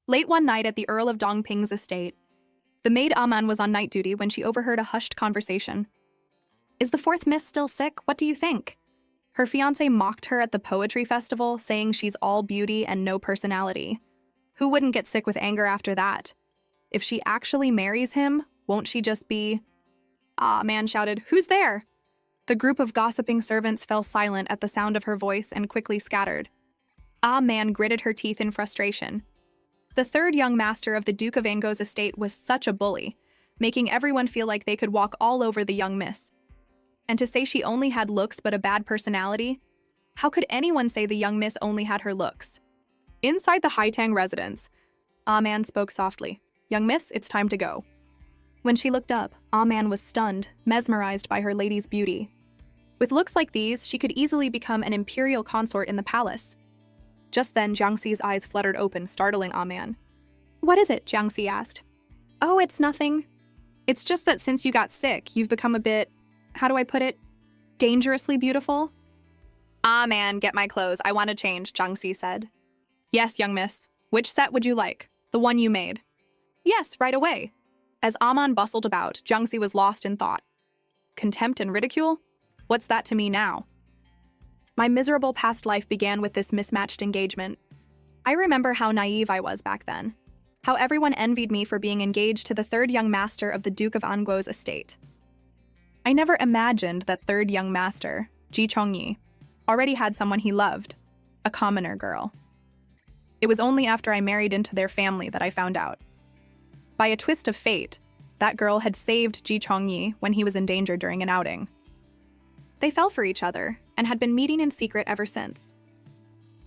Late one night at the Earl of Dongping's estate, the maid Aman was on night duty when she overheard a hushed conversation. "Is the fourth miss still sick? What do you think?" Her fiancé mocked her at the poetry festival, saying she's all beauty and no personality. Who wouldn't get sick with anger after that? If she actually marries him, won't she just be... "Ah," man shouted, "who's there?" The group of gossiping servants fell silent at the sound of her voice and quickly scattered. Ah man gritted her teeth in frustration. The third young master of the Duke of Ango's estate was such a bully, making everyone feel like they could walk all over the young miss. And to say she only had looks but a bad personality? How could anyone say the young miss only had her looks? Inside the Haitang residence, Ah Man spoke softly. "Young miss, it's time to go." When she looked up, Ah Man was stunned, mesmerized by her lady's beauty. With looks like these, she could easily become an imperial consort in the palace. Just then, Jiangxi's eyes fluttered open, startling Ah Man. "What is it?" Jiangxi asked. "Oh, it's nothing. It's just that since you got sick, you've become a bit, how do I put it, dangerously beautiful." "Ah man, get my clothes. I want to change," Jiangxi said. "Yes, young miss. Which set would you like? The one you made?" "Yes, right away." As Aman bustled about, Jiangxi was lost in thought. Contempt and ridicule? What's that to me now? My miserable past life began with this mismatched engagement. I remember how naive I was back then. How everyone envied me for being engaged to the third young master of the Duke of Anguo's estate. I never imagined that third young master, Ji Chongyi, already had someone he loved, a commoner girl. It was only after I married into their family that I found out. By a twist of fate, that girl had saved Ji Chongyi when he was in danger during an outing. They fell for each other and had been meeting in secret ever since.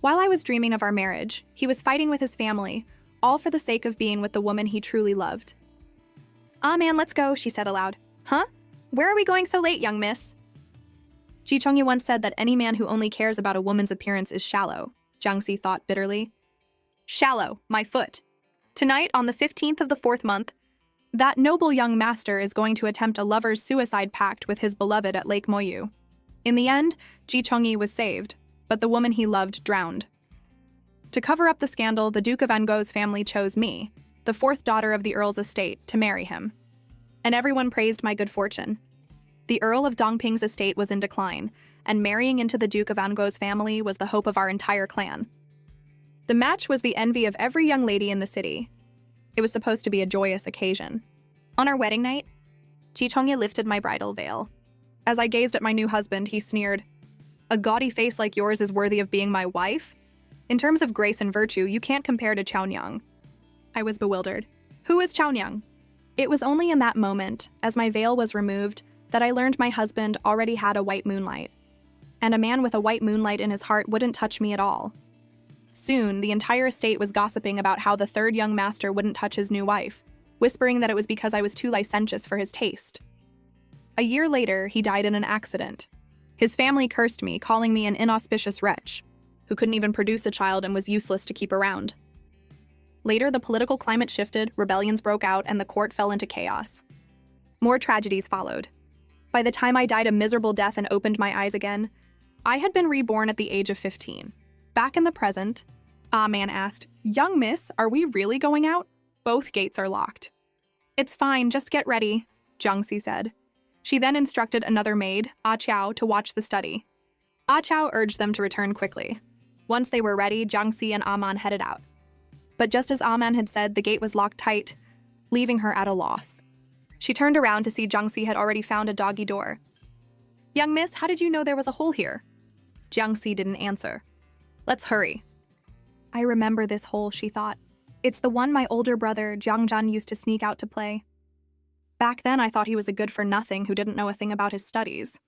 While I was dreaming of our marriage, he was fighting with his family, all for the sake of being with the woman he truly loved. "Ah man, let's go," she said aloud. "Huh? Where are we going so late, young miss?" Ji Chongyi once said that any man who only cares about a woman's appearance is shallow, Jiangxi thought bitterly. Shallow, my foot. Tonight, on the 15th of the 4th month, that noble young master is going to attempt a lover's suicide pact with his beloved at Lake Moyu. In the end, Ji Chongyi was saved, but the woman he loved drowned. To cover up the scandal, the Duke of Anguo's family chose me, the fourth daughter of the Earl's estate, to marry him. And everyone praised my good fortune. The Earl of Dongping's estate was in decline, and marrying into the Duke of Anguo's family was the hope of our entire clan. The match was the envy of every young lady in the city. It was supposed to be a joyous occasion. On our wedding night, Ji Chongyi lifted my bridal veil. As I gazed at my new husband, he sneered, "A gaudy face like yours is worthy of being my wife? In terms of grace and virtue, you can't compare to Chaonyang." I was bewildered. Who is Chaonyang? It was only in that moment, as my veil was removed, that I learned my husband already had a white moonlight. And a man with a white moonlight in his heart wouldn't touch me at all. Soon, the entire estate was gossiping about how the third young master wouldn't touch his new wife, whispering that it was because I was too licentious for his taste. A year later, he died in an accident. His family cursed me, calling me an inauspicious wretch, who couldn't even produce a child and was useless to keep around. Later, the political climate shifted, rebellions broke out, and the court fell into chaos. More tragedies followed. By the time I died a miserable death and opened my eyes again, I had been reborn at the age of 15. Back in the present, Ah Man asked, "Young miss, are we really going out? Both gates are locked." "It's fine, just get ready," Jiangxi said. She then instructed another maid, Ah Chao, to watch the study. Ah Chao urged them to return quickly. Once they were ready, Jiangxi and Aman headed out. But just as Aman had said, the gate was locked tight, leaving her at a loss. She turned around to see Jiangxi had already found a doggy door. "Young miss, how did you know there was a hole here?" Jiangxi didn't answer. "Let's hurry." I remember this hole, she thought. It's the one my older brother, Jiangjan, used to sneak out to play. Back then, I thought he was a good-for-nothing who didn't know a thing about his studies.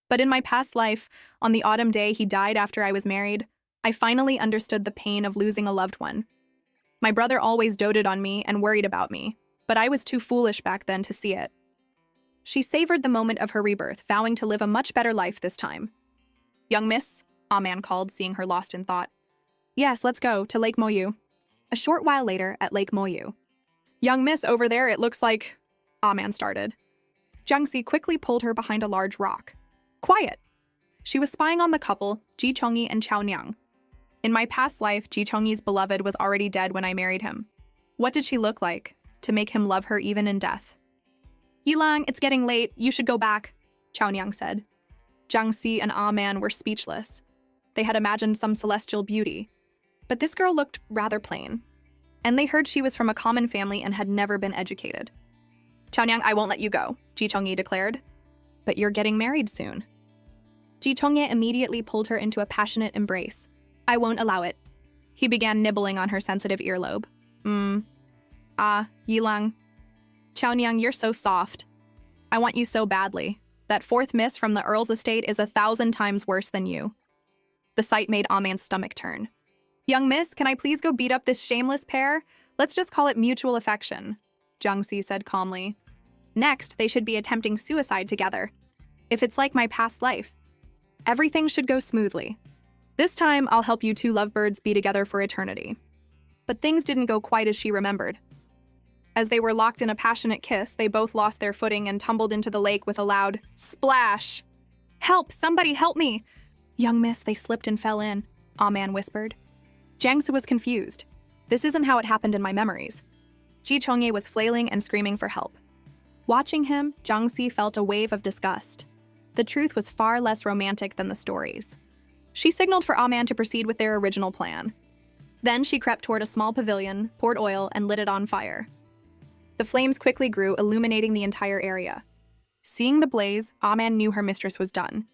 But in my past life, on the autumn day he died after I was married, I finally understood the pain of losing a loved one. My brother always doted on me and worried about me, but I was too foolish back then to see it. She savored the moment of her rebirth, vowing to live a much better life this time. "Young miss," Aman called, seeing her lost in thought. "Yes, let's go, to Lake Moyu." A short while later, at Lake Moyu. "Young miss, over there, it looks like..." Aman started. Jiangxi quickly pulled her behind a large rock. "Quiet!" She was spying on the couple, Ji Chongyi and Chaonyang. In my past life, Ji Chongyi's beloved was already dead when I married him. What did she look like to make him love her even in death? Yilang, it's getting late. You should go back, Chaonyang said. Jiang Si and Ah Man were speechless. They had imagined some celestial beauty, but this girl looked rather plain. And they heard she was from a common family and had never been educated. Chaonyang, I won't let you go, Ji Chongyi declared. But you're getting married soon. Ji Chongye immediately pulled her into a passionate embrace. I won't allow it. He began nibbling on her sensitive earlobe. Yilang. Chaonyang, you're so soft. I want you so badly. That fourth miss from the Earl's estate is 1,000 times worse than you. The sight made Ah Man's stomach turn. Young miss, can I please go beat up this shameless pair? Let's just call it mutual affection, Jiang Si said calmly. Next, they should be attempting suicide together. If it's like my past life, everything should go smoothly. This time, I'll help you two lovebirds be together for eternity. But things didn't go quite as she remembered. As they were locked in a passionate kiss, they both lost their footing and tumbled into the lake with a loud splash. Help! Somebody help me! Young miss, they slipped and fell in, Ah Man whispered. Jiang Si was confused. This isn't how it happened in my memories. Ji Chongye was flailing and screaming for help. Watching him, Jiang Si felt a wave of disgust. The truth was far less romantic than the stories. She signaled for Ah Man to proceed with their original plan. Then she crept toward a small pavilion, poured oil, and lit it on fire. The flames quickly grew, illuminating the entire area. Seeing the blaze, Ah Man knew her mistress was done.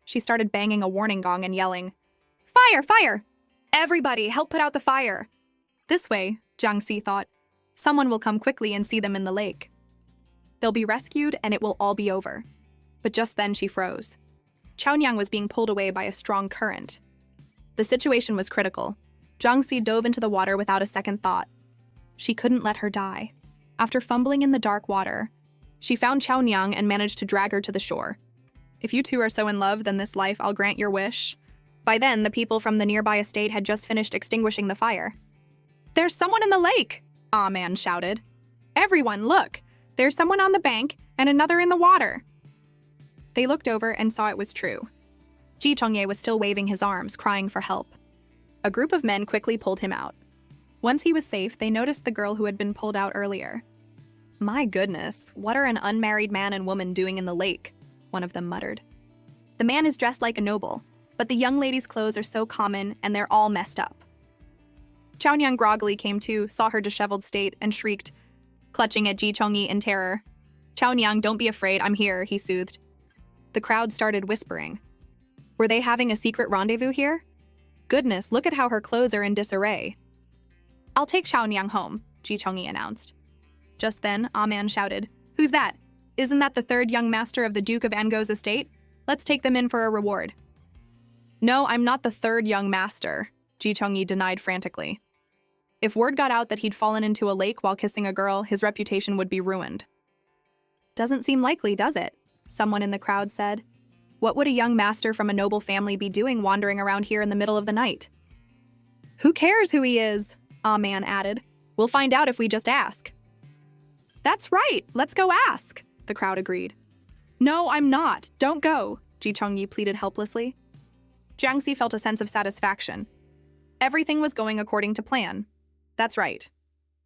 She started banging a warning gong and yelling, Fire! Fire! Everybody, help put out the fire! This way, Jiang Si thought, someone will come quickly and see them in the lake. They'll be rescued and it will all be over. But just then she froze. Chaonyang was being pulled away by a strong current. The situation was critical. Jiang Si dove into the water without a second thought. She couldn't let her die. After fumbling in the dark water, she found Chaonyang and managed to drag her to the shore. If you two are so in love, then this life I'll grant your wish. By then, the people from the nearby estate had just finished extinguishing the fire. There's someone in the lake, Ah Man shouted. Everyone, look! There's someone on the bank and another in the water. They looked over and saw it was true. Ji Chongye was still waving his arms, crying for help. A group of men quickly pulled him out. Once he was safe, they noticed the girl who had been pulled out earlier. My goodness, what are an unmarried man and woman doing in the lake? One of them muttered. The man is dressed like a noble, but the young lady's clothes are so common and they're all messed up. Chaonyang groggily came to, saw her disheveled state, and shrieked, clutching at Ji Chongyi in terror. Chaonyang, don't be afraid, I'm here, he soothed. The crowd started whispering. Were they having a secret rendezvous here? Goodness, look at how her clothes are in disarray. I'll take Chaonyang home, Ji Chongyi announced. Just then, Ah Man shouted, Who's that? Isn't that the third young master of the Duke of Ango's estate? Let's take them in for a reward. No, I'm not the third young master, Ji Chongyi denied frantically. If word got out that he'd fallen into a lake while kissing a girl, his reputation would be ruined. Doesn't seem likely, does it? Someone in the crowd said. What would a young master from a noble family be doing wandering around here in the middle of the night? Who cares who he is? Ah Man added. We'll find out if we just ask. That's right, let's go ask, the crowd agreed. No, I'm not. Don't go, Ji Chongyi pleaded helplessly. Jiang Si felt a sense of satisfaction. Everything was going according to plan. That's right.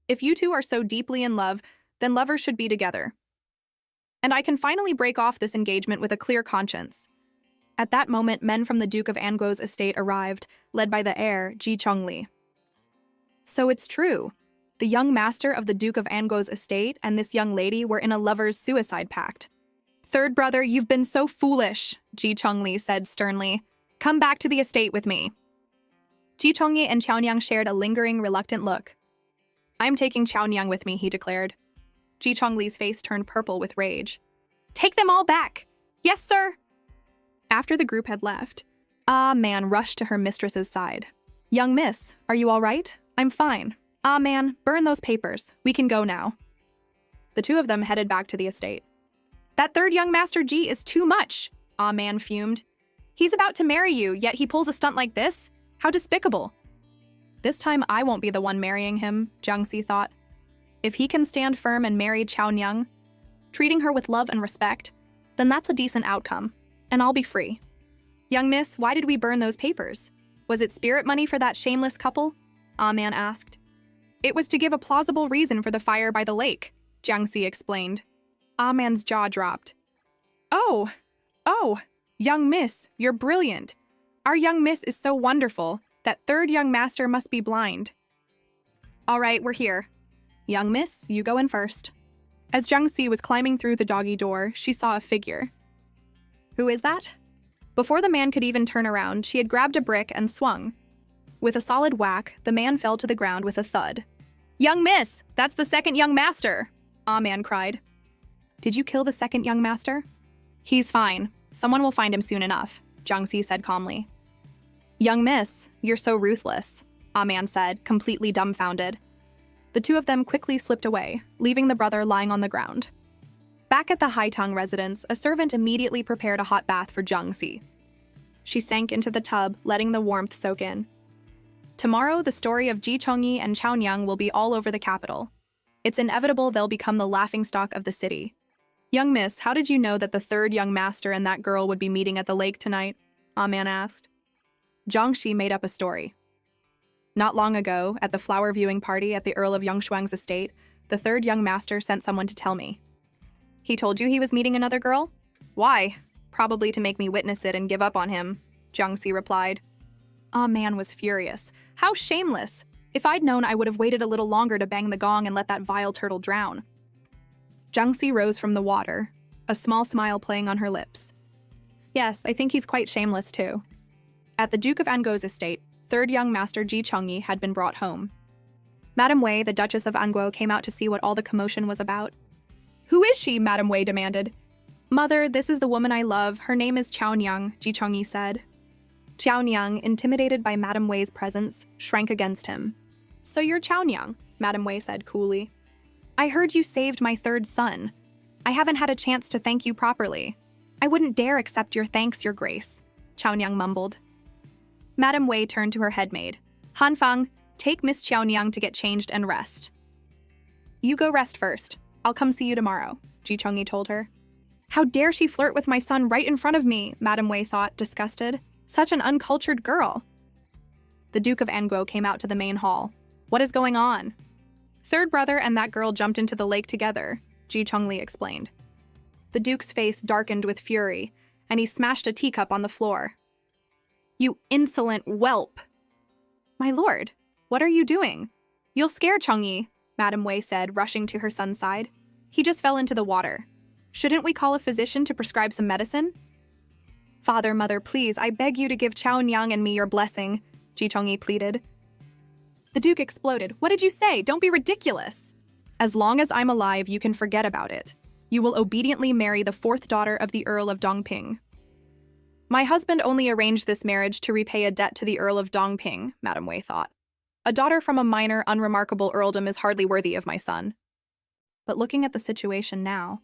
If you two are so deeply in love, then lovers should be together. And I can finally break off this engagement with a clear conscience. At that moment, men from the Duke of Ango's estate arrived, led by the heir, Ji Chongli. So it's true. The young master of the Duke of Ango's estate and this young lady were in a lover's suicide pact. Third brother, you've been so foolish, Ji Chongli said sternly. Come back to the estate with me. Ji Chongyi and Chaonyang shared a lingering, reluctant look. I'm taking Chaonyang with me, he declared. Ji Chongli's face turned purple with rage. Take them all back! Yes, sir! After the group had left, Ah Man rushed to her mistress's side. Young miss, are you all right? I'm fine. Ah Man, burn those papers. We can go now. The two of them headed back to the estate. That third young master Ji is too much, Ah Man fumed. He's about to marry you, yet he pulls a stunt like this? How despicable. This time I won't be the one marrying him, Jiang Si thought. If he can stand firm and marry Chaonyang, treating her with love and respect, then that's a decent outcome, and I'll be free. Young miss, why did we burn those papers? Was it spirit money for that shameless couple? Ah Man asked. It was to give a plausible reason for the fire by the lake, Jiang Si explained. Ah Man's jaw dropped. Oh, young miss, you're brilliant. Our young miss is so wonderful. That third young master must be blind. All right, we're here. Young miss, you go in first. As Jiang Si was climbing through the doggy door, she saw a figure. Who is that? Before the man could even turn around, she had grabbed a brick and swung. With a solid whack, the man fell to the ground with a thud. Young miss, that's the second young master, Ah Man cried. Did you kill the second young master? He's fine. Someone will find him soon enough, Jiang Si said calmly. Young miss, you're so ruthless, Ah Man said, completely dumbfounded. The two of them quickly slipped away, leaving the brother lying on the ground. Back at the Haitang residence, a servant immediately prepared a hot bath for Jiang Si. She sank into the tub, letting the warmth soak in. Tomorrow, the story of Ji Chongyi and Chaonyang will be all over the capital. It's inevitable they'll become the laughingstock of the city. Young miss, how did you know that the third young master and that girl would be meeting at the lake tonight? Ah Man asked. Jiang Si made up a story. Not long ago, at the flower viewing party at the Earl of Yongshuang's estate, the third young master sent someone to tell me. He told you he was meeting another girl? Why? Probably to make me witness it and give up on him, Jiang Si replied. Ah Man was furious. How shameless! If I'd known, I would have waited a little longer to bang the gong and let that vile turtle drown. Jiang Si rose from the water, a small smile playing on her lips. Yes, I think he's quite shameless too. At the Duke of Anguo's estate, third young master Ji Chongyi had been brought home. Madame Wei, the Duchess of Anguo, came out to see what all the commotion was about. Who is she? Madame Wei demanded. Mother, this is the woman I love. Her name is Chaonyang, Ji Chongyi said. Chaonyang, intimidated by Madame Wei's presence, shrank against him. So you're Chaonyang, Madame Wei said coolly. I heard you saved my third son. I haven't had a chance to thank you properly. I wouldn't dare accept your thanks, Your Grace, Chaonyang mumbled. Madame Wei turned to her headmaid. Hanfang, take Miss Chaonyang to get changed and rest. You go rest first. I'll come see you tomorrow, Ji Chongyi told her. How dare she flirt with my son right in front of me, Madame Wei thought, disgusted. Such an uncultured girl. The Duke of Anguo came out to the main hall. What is going on? Third brother and that girl jumped into the lake together, Ji Chongli explained. The Duke's face darkened with fury, and he smashed a teacup on the floor. You insolent whelp! My lord, what are you doing? You'll scare Chongyi, Madame Wei said, rushing to her son's side. He just fell into the water. Shouldn't we call a physician to prescribe some medicine? Father, mother, please, I beg you to give Chaonyang and me your blessing, Ji Chongyi pleaded. The Duke exploded. What did you say? Don't be ridiculous. As long as I'm alive, you can forget about it. You will obediently marry the fourth daughter of the Earl of Dongping. My husband only arranged this marriage to repay a debt to the Earl of Dongping, Madame Wei thought. A daughter from a minor, unremarkable earldom is hardly worthy of my son. But looking at the situation now,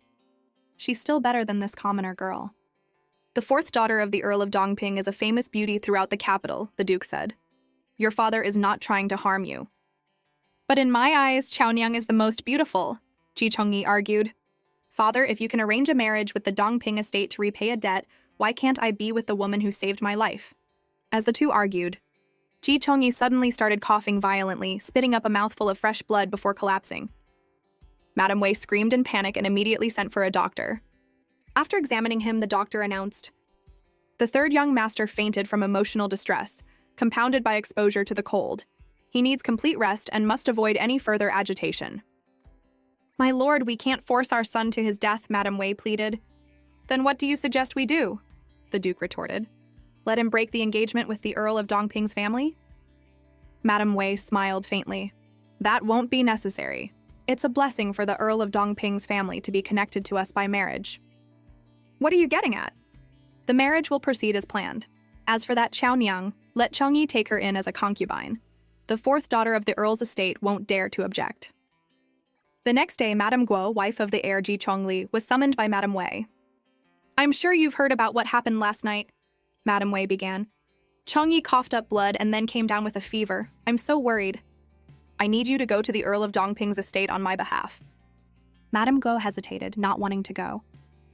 she's still better than this commoner girl. The fourth daughter of the Earl of Dongping is a famous beauty throughout the capital, the Duke said. Your father is not trying to harm you. But in my eyes, Chaonyang is the most beautiful, Ji Chongyi argued. Father, if you can arrange a marriage with the Dongping estate to repay a debt, why can't I be with the woman who saved my life? As the two argued, Ji Chongyi suddenly started coughing violently, spitting up a mouthful of fresh blood before collapsing. Madame Wei screamed in panic and immediately sent for a doctor. After examining him, the doctor announced, the third young master fainted from emotional distress, compounded by exposure to the cold. He needs complete rest and must avoid any further agitation. My lord, we can't force our son to his death, Madame Wei pleaded. Then what do you suggest we do? The Duke retorted. Let him break the engagement with the Earl of Dongping's family? Madame Wei smiled faintly. That won't be necessary. It's a blessing for the Earl of Dongping's family to be connected to us by marriage. What are you getting at? The marriage will proceed as planned. As for that Chaonyang, let Chongyi take her in as a concubine. The fourth daughter of the Earl's estate won't dare to object. The next day, Madame Guo, wife of the heir Ji Chongli, was summoned by Madame Wei. I'm sure you've heard about what happened last night, Madame Wei began. Chongyi coughed up blood and then came down with a fever. I'm so worried. I need you to go to the Earl of Dongping's estate on my behalf. Madame Guo hesitated, not wanting to go.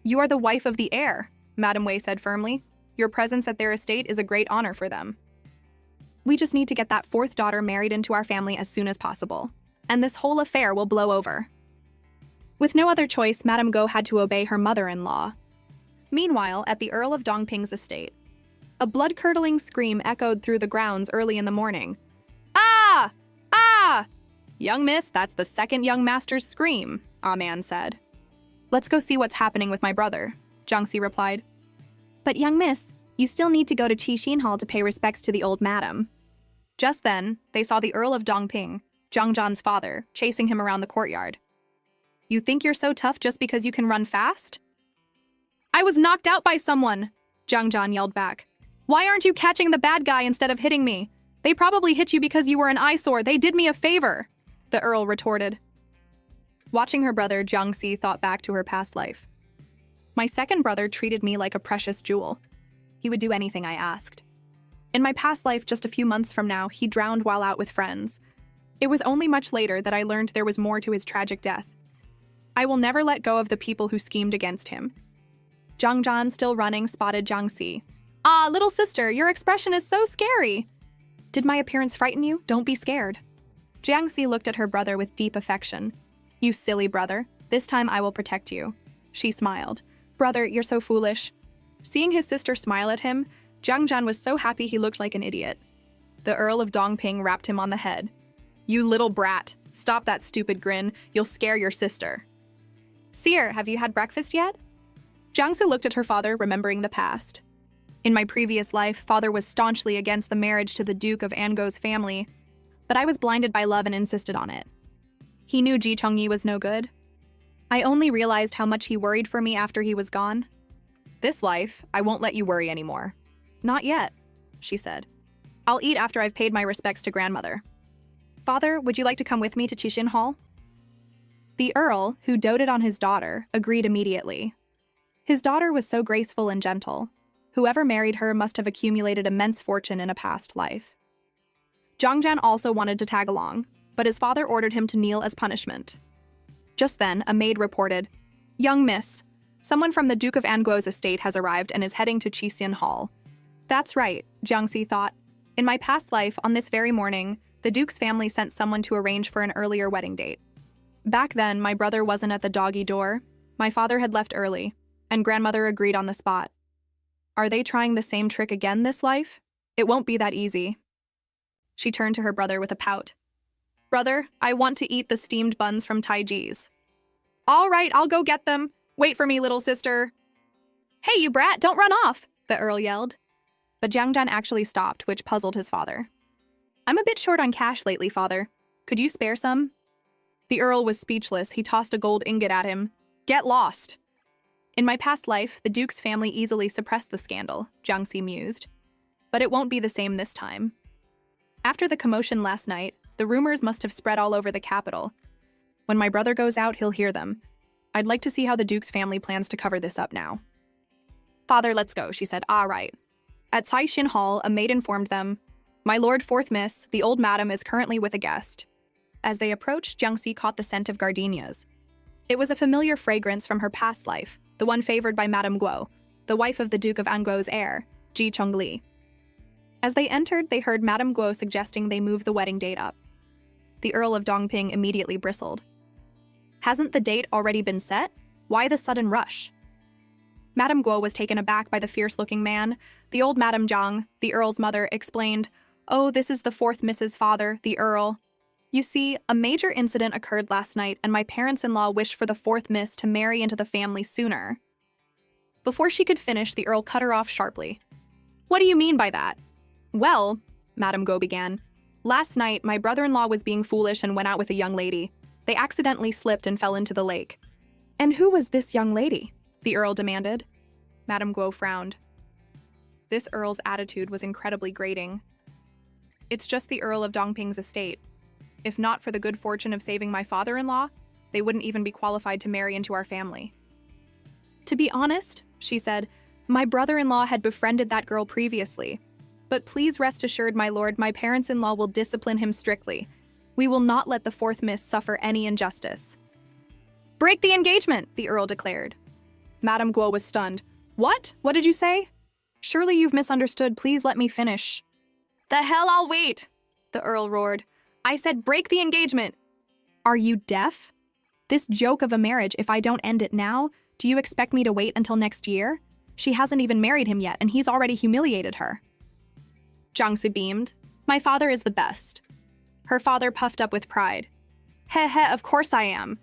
You are the wife of the heir, Madame Wei said firmly. Your presence at their estate is a great honor for them. We just need to get that fourth daughter married into our family as soon as possible. and this whole affair will blow over. With no other choice, Madame Guo had to obey her mother-in-law. Meanwhile, at the Earl of Dongping's estate, a blood-curdling scream echoed through the grounds early in the morning. Ah! Ah! Young miss, that's the second young master's scream, Ah Man said. Let's go see what's happening with my brother, Jiangxi replied. But young miss, you still need to go to Qixin Hall to pay respects to the old madam. Just then, they saw the Earl of Dongping, Zhang Zhan's father, chasing him around the courtyard. You think you're so tough just because you can run fast? I was knocked out by someone, Zhang Zhan yelled back. Why aren't you catching the bad guy instead of hitting me? They probably hit you because you were an eyesore. They did me a favor, the Earl retorted. Watching her brother, Jiangxi thought back to her past life. My second brother treated me like a precious jewel. He would do anything I asked. In my past life, just a few months from now, he drowned while out with friends. It was only much later that I learned there was more to his tragic death. I will never let go of the people who schemed against him. Zhang Zhan, still running, spotted Jiangxi. Ah, little sister, your expression is so scary. Did my appearance frighten you? Don't be scared. Jiangxi looked at her brother with deep affection. You silly brother, this time I will protect you. She smiled. Brother, you're so foolish. Seeing his sister smile at him, Zhang Zhan was so happy he looked like an idiot. The Earl of Dongping rapped him on the head. You little brat, stop that stupid grin, you'll scare your sister. Seer, have you had breakfast yet? Jiangxi looked at her father, remembering the past. In my previous life, father was staunchly against the marriage to the Duke of Anguo's family, but I was blinded by love and insisted on it. He knew Ji Chongyi was no good. I only realized how much he worried for me after he was gone. This life, I won't let you worry anymore. Not yet, she said. I'll eat after I've paid my respects to grandmother. Father, would you like to come with me to Qixin Hall? The Earl, who doted on his daughter, agreed immediately. His daughter was so graceful and gentle. Whoever married her must have accumulated immense fortune in a past life. Zhang Zhan also wanted to tag along, but his father ordered him to kneel as punishment. Just then, a maid reported, Young miss, someone from the Duke of Anguo's estate has arrived and is heading to Qixin Hall. That's right, Jiangxi thought. In my past life, on this very morning, the Duke's family sent someone to arrange for an earlier wedding date. Back then, my brother wasn't at the doggy door. My father had left early, and grandmother agreed on the spot. Are they trying the same trick again this life? It won't be that easy. She turned to her brother with a pout. Brother, I want to eat the steamed buns from Taiji's. All right, I'll go get them. Wait for me, little sister. Hey, you brat, don't run off, the Earl yelled. But Jiang Zhan actually stopped, which puzzled his father. I'm a bit short on cash lately, father. Could you spare some? The Earl was speechless. He tossed a gold ingot at him. Get lost. In my past life, the Duke's family easily suppressed the scandal, Jiangxi mused. But it won't be the same this time. After the commotion last night, the rumors must have spread all over the capital. When my brother goes out, he'll hear them. I'd like to see how the Duke's family plans to cover this up now. Father, let's go, she said. Ah, right. At Caixin Hall, a maid informed them, My lord fourth miss, the old madam is currently with a guest. As they approached, Jiangxi caught the scent of gardenias. It was a familiar fragrance from her past life, the one favored by Madame Guo, the wife of the Duke of Anguo's heir, Ji Chongli. As they entered, they heard Madame Guo suggesting they move the wedding date up. The Earl of Dongping immediately bristled. Hasn't the date already been set? Why the sudden rush? Madame Guo was taken aback by the fierce-looking man. The old Madame Zhang, the Earl's mother, explained, Oh, this is the fourth Mrs. Father, the Earl. You see, a major incident occurred last night, and my parents-in-law wished for the fourth Miss to marry into the family sooner. Before she could finish, the Earl cut her off sharply. What do you mean by that? Well, Madame Guo began, last night my brother-in-law was being foolish and went out with a young lady. They accidentally slipped and fell into the lake. And who was this young lady? The Earl demanded. Madame Guo frowned. This Earl's attitude was incredibly grating. It's just the Earl of Dongping's estate. If not for the good fortune of saving my father-in-law, they wouldn't even be qualified to marry into our family. To be honest, she said, my brother-in-law had befriended that girl previously. But please rest assured, my lord, my parents-in-law will discipline him strictly. We will not let the fourth miss suffer any injustice. Break the engagement, the Earl declared. Madame Guo was stunned. What? What did you say? Surely you've misunderstood. Please let me finish. The hell, I'll wait, the Earl roared. I said break the engagement. Are you deaf? This joke of a marriage, if I don't end it now, do you expect me to wait until next year? She hasn't even married him yet, and he's already humiliated her. Jiangxi beamed. My father is the best. Her father puffed up with pride. Heh heh, of course I am.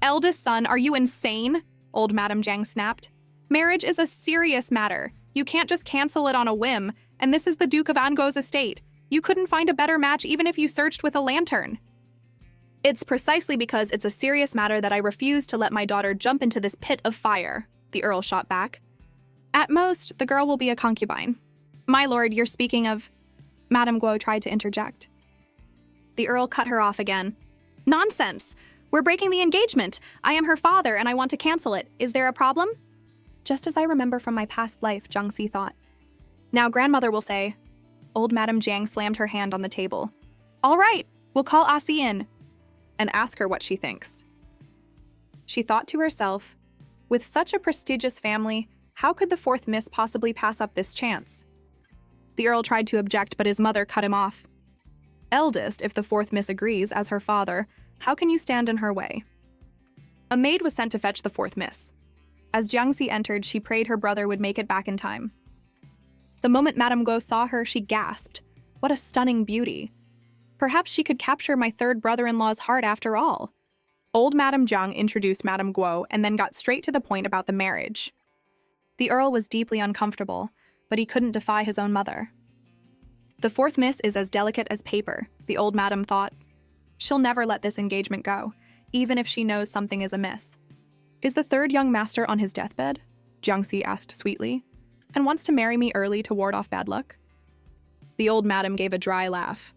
Eldest son, are you insane? Old Madame Jiang snapped. Marriage is a serious matter. You can't just cancel it on a whim, and this is the Duke of Anguo's estate. You couldn't find a better match even if you searched with a lantern. It's precisely because it's a serious matter that I refuse to let my daughter jump into this pit of fire, the Earl shot back. At most, the girl will be a concubine. My lord, you're speaking of… Madame Guo tried to interject. The Earl cut her off again. Nonsense! We're breaking the engagement. I am her father and I want to cancel it. Is there a problem? Just as I remember from my past life, Jiangxi thought. Now grandmother will say… Old Madame Jiang slammed her hand on the table. All right, we'll call Asi in and ask her what she thinks. She thought to herself, with such a prestigious family, how could the fourth miss possibly pass up this chance? The Earl tried to object, but his mother cut him off. Eldest, if the fourth miss agrees, as her father, how can you stand in her way? A maid was sent to fetch the fourth miss. As Jiangxi entered, she prayed her brother would make it back in time. The moment Madame Guo saw her, she gasped. What a stunning beauty. Perhaps she could capture my third brother-in-law's heart after all. Old Madame Jiang introduced Madame Guo and then got straight to the point about the marriage. The Earl was deeply uncomfortable, but he couldn't defy his own mother. The fourth miss is as delicate as paper, the old madam thought. She'll never let this engagement go, even if she knows something is amiss. Is the third young master on his deathbed? Jiangxi asked sweetly, and wants to marry me early to ward off bad luck? The old madam gave a dry laugh.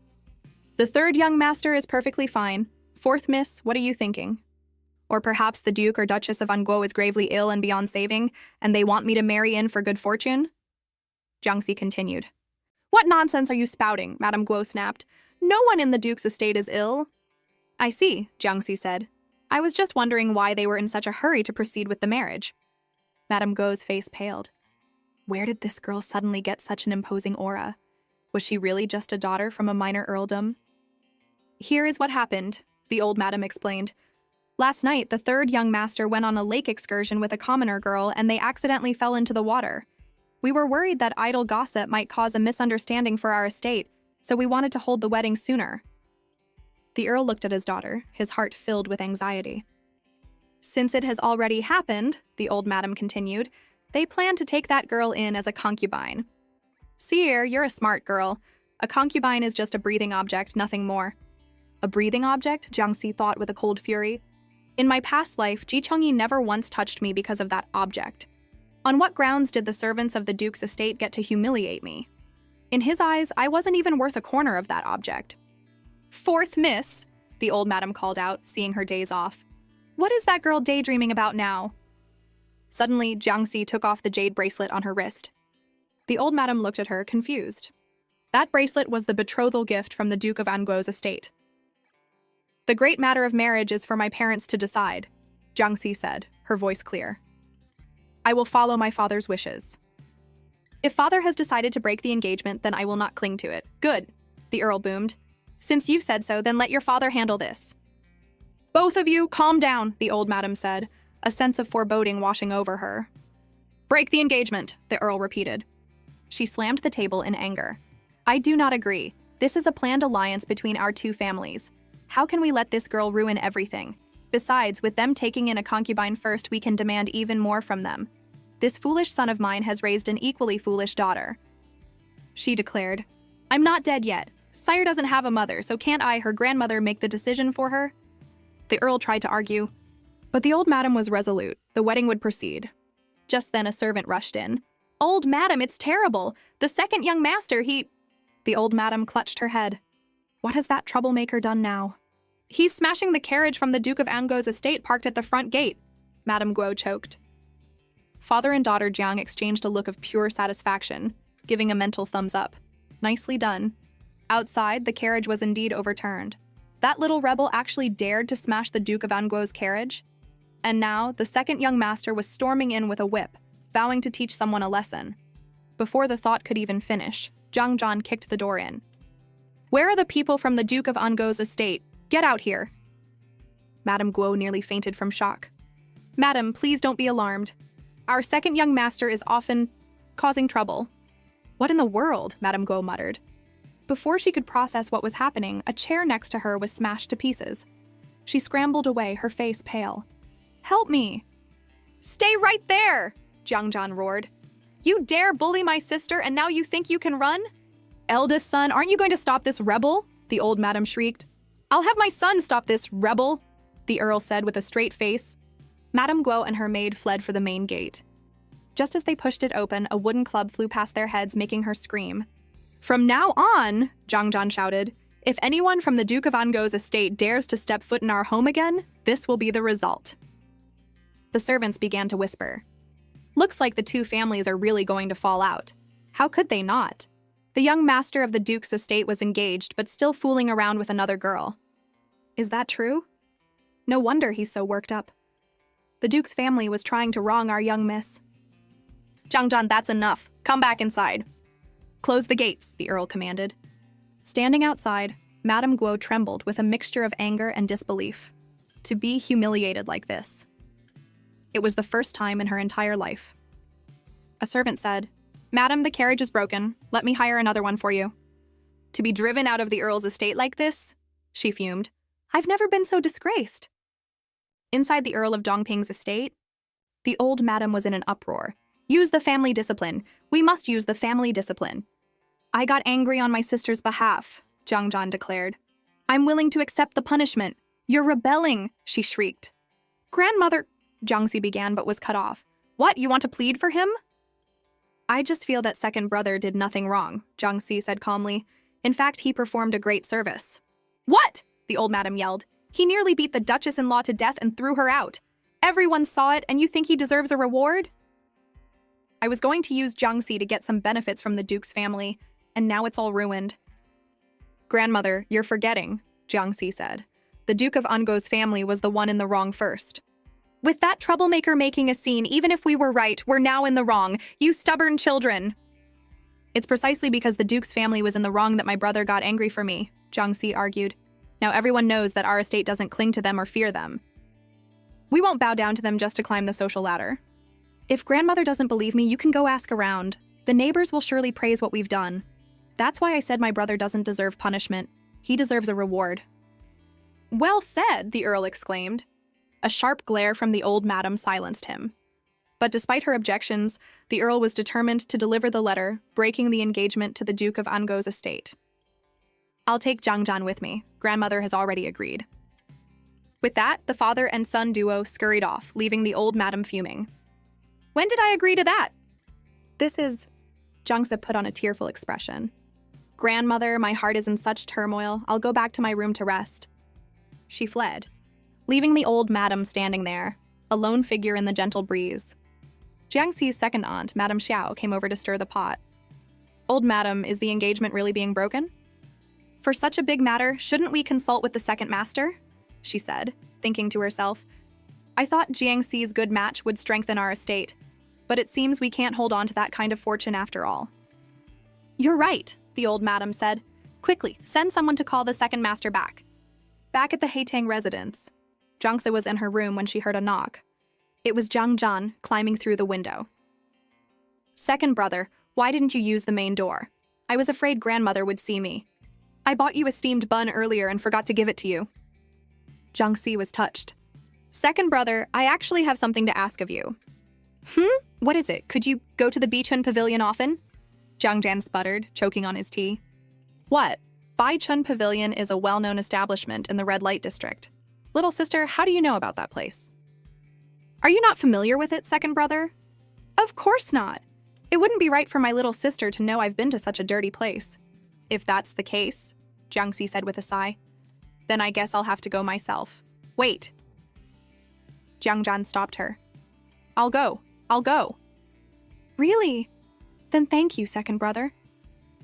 The third young master is perfectly fine. Fourth miss, what are you thinking? Or perhaps the Duke or Duchess of Anguo is gravely ill and beyond saving, and they want me to marry in for good fortune? Jiangxi continued. What nonsense are you spouting? Madame Guo snapped. No one in the Duke's estate is ill. I see, Jiangxi said. I was just wondering why they were in such a hurry to proceed with the marriage. Madame Guo's face paled. Where did this girl suddenly get such an imposing aura? Was she really just a daughter from a minor earldom? Here is what happened, the old madam explained. Last night, the third young master went on a lake excursion with a commoner girl and they accidentally fell into the water. We were worried that idle gossip might cause a misunderstanding for our estate, so we wanted to hold the wedding sooner. The Earl looked at his daughter, his heart filled with anxiety. Since it has already happened, the old madam continued, they plan to take that girl in as a concubine. Sire, you're a smart girl. A concubine is just a breathing object, nothing more. A breathing object? Jiangxi thought with a cold fury. In my past life, Ji Chengyi never once touched me because of that object. On what grounds did the servants of the Duke's estate get to humiliate me? In his eyes, I wasn't even worth a corner of that object. Fourth miss, the old madam called out, seeing her days off. What is that girl daydreaming about now? Suddenly, Jiangxi took off the jade bracelet on her wrist. The old madam looked at her, confused. That bracelet was the betrothal gift from the Duke of Anguo's estate. The great matter of marriage is for my parents to decide, Jiangxi said, her voice clear. I will follow my father's wishes. If father has decided to break the engagement, then I will not cling to it. Good, the Earl boomed. Since you've said so, then let your father handle this. Both of you, calm down, the old madam said, a sense of foreboding washing over her. Break the engagement, the Earl repeated. She slammed the table in anger. I do not agree. This is a planned alliance between our two families. How can we let this girl ruin everything? Besides, with them taking in a concubine first, we can demand even more from them. This foolish son of mine has raised an equally foolish daughter. She declared, I'm not dead yet. Sire doesn't have a mother, so can't I, her grandmother, make the decision for her? The Earl tried to argue, but the old madam was resolute. The wedding would proceed. Just then a servant rushed in. Old madam, it's terrible. The second young master, he… The old madam clutched her head. What has that troublemaker done now? He's smashing the carriage from the Duke of Anguo's estate parked at the front gate, Madame Guo choked. Father and daughter Jiang exchanged a look of pure satisfaction, giving a mental thumbs up. Nicely done. Outside, the carriage was indeed overturned. That little rebel actually dared to smash the Duke of Anguo's carriage. And now, the second young master was storming in with a whip, vowing to teach someone a lesson. Before the thought could even finish, Zhang Zhan kicked the door in. Where are the people from the Duke of Anguo's estate? Get out here. Madame Guo nearly fainted from shock. Madam, please don't be alarmed. Our second young master is often causing trouble. What in the world? Madame Guo muttered. Before she could process what was happening, a chair next to her was smashed to pieces. She scrambled away, her face pale. Help me! Stay right there! Jiang Zhan roared. You dare bully my sister and now you think you can run? Eldest son, aren't you going to stop this rebel? The old madam shrieked. I'll have my son stop this rebel, the earl said with a straight face. Madame Guo and her maid fled for the main gate. Just as they pushed it open, a wooden club flew past their heads, making her scream. From now on, Jiang Zhan shouted, if anyone from the Duke of Ango's estate dares to step foot in our home again, this will be the result. The servants began to whisper. Looks like the two families are really going to fall out. How could they not? The young master of the Duke's estate was engaged, but still fooling around with another girl. Is that true? No wonder he's so worked up. The Duke's family was trying to wrong our young miss. Jiang Zhan, that's enough. Come back inside. Close the gates, the earl commanded. Standing outside, Madame Guo trembled with a mixture of anger and disbelief. To be humiliated like this. It was the first time in her entire life. A servant said, Madam, the carriage is broken. Let me hire another one for you. To be driven out of the earl's estate like this? She fumed. I've never been so disgraced. Inside the Earl of Dongping's estate, the old madam was in an uproar. Use the family discipline. We must use the family discipline. I got angry on my sister's behalf, Jiang Zhan declared. I'm willing to accept the punishment. You're rebelling, she shrieked. Grandmother, Jiangxi began but was cut off. What, you want to plead for him? I just feel that second brother did nothing wrong, Jiangxi said calmly. In fact, he performed a great service. What? The old madam yelled. He nearly beat the Duchess-in-law to death and threw her out. Everyone saw it, and you think he deserves a reward? I was going to use Jiangxi to get some benefits from the Duke's family, and now it's all ruined. Grandmother, you're forgetting, Jiangxi said. The Duke of Ango's family was the one in the wrong first. With that troublemaker making a scene, even if we were right, we're now in the wrong. You stubborn children. It's precisely because the Duke's family was in the wrong that my brother got angry for me, Jiangxi argued. Now everyone knows that our estate doesn't cling to them or fear them. We won't bow down to them just to climb the social ladder. If grandmother doesn't believe me, you can go ask around. The neighbors will surely praise what we've done. That's why I said my brother doesn't deserve punishment. He deserves a reward. Well said, the earl exclaimed. A sharp glare from the old madam silenced him. But despite her objections, the earl was determined to deliver the letter, breaking the engagement to the Duke of Ango's estate. I'll take Jiang Zhan with me. Grandmother has already agreed. With that, the father and son duo scurried off, leaving the old madam fuming. When did I agree to that? This is... Jiangxi put on a tearful expression. Grandmother, my heart is in such turmoil. I'll go back to my room to rest. She fled, leaving the old madam standing there, a lone figure in the gentle breeze. Jiangxi's second aunt, Madame Xiao, came over to stir the pot. Old madam, is the engagement really being broken? For such a big matter, shouldn't we consult with the second master? She said, thinking to herself. I thought Jiangxi's good match would strengthen our estate, but it seems we can't hold on to that kind of fortune after all. You're right, the old madam said. Quickly, send someone to call the second master back. Back at the Heitang residence, Jiangxi was in her room when she heard a knock. It was Jiang Zhan climbing through the window. Second brother, why didn't you use the main door? I was afraid grandmother would see me. I bought you a steamed bun earlier and forgot to give it to you. Jiangxi was touched. Second brother, I actually have something to ask of you. What is it? Could you go to the Bichun Pavilion often? Jiang Zhan sputtered, choking on his tea. What? Bichun Pavilion is a well-known establishment in the red light district. Little sister, how do you know about that place? Are you not familiar with it, second brother? Of course not. It wouldn't be right for my little sister to know I've been to such a dirty place. If that's the case, Jiangxi said with a sigh, then I guess I'll have to go myself. Wait. Jiang Zhan stopped her. I'll go. Really? Then thank you, second brother.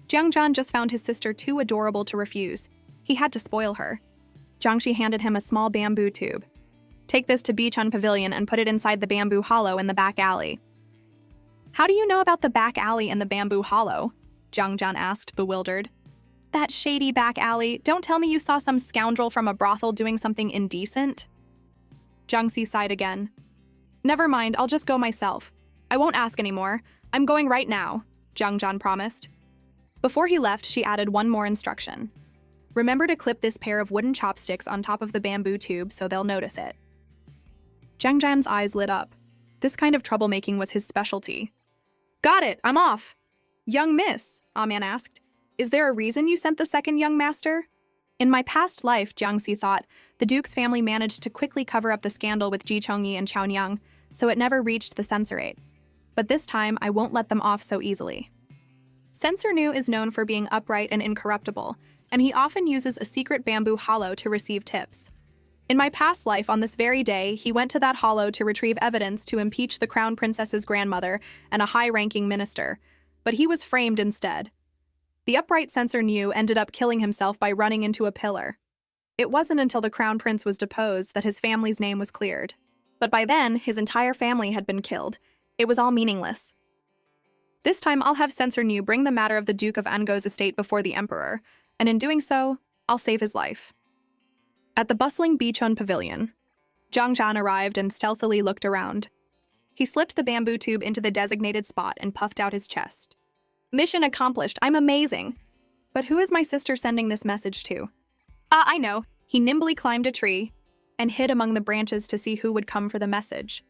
Jiang Zhan just found his sister too adorable to refuse. He had to spoil her. Jiangxi handed him a small bamboo tube. Take this to Bichun Pavilion and put it inside the bamboo hollow in the back alley. How do you know about the back alley and the bamboo hollow? Jiang Zhan asked, bewildered. That shady back alley, don't tell me you saw some scoundrel from a brothel doing something indecent. Jiangxi sighed again. Never mind, I'll just go myself. I won't ask anymore. I'm going right now, Jiangjan promised. Before he left, she added one more instruction. Remember to clip this pair of wooden chopsticks on top of the bamboo tube so they'll notice it. Jiangjan's eyes lit up. This kind of troublemaking was his specialty. Got it, I'm off. Young miss, Aman asked, is there a reason you sent the second young master? In my past life, Jiangxi thought, the Duke's family managed to quickly cover up the scandal with Ji Chongyi and Chaonyang, so it never reached the censorate. But this time, I won't let them off so easily. Censor Nu is known for being upright and incorruptible, and he often uses a secret bamboo hollow to receive tips. In my past life, on this very day, he went to that hollow to retrieve evidence to impeach the crown princess's grandmother and a high-ranking minister, but he was framed instead. The upright censor Nu ended up killing himself by running into a pillar. It wasn't until the crown prince was deposed that his family's name was cleared. But by then, his entire family had been killed. It was all meaningless. This time, I'll have Censor Nu bring the matter of the Duke of Ango's estate before the emperor, and in doing so, I'll save his life. At the bustling Bichun pavilion, Zhang Zhan arrived and stealthily looked around. He slipped the bamboo tube into the designated spot and puffed out his chest. Mission accomplished, I'm amazing! But who is my sister sending this message to? I know. He nimbly climbed a tree and hid among the branches to see who would come for the message.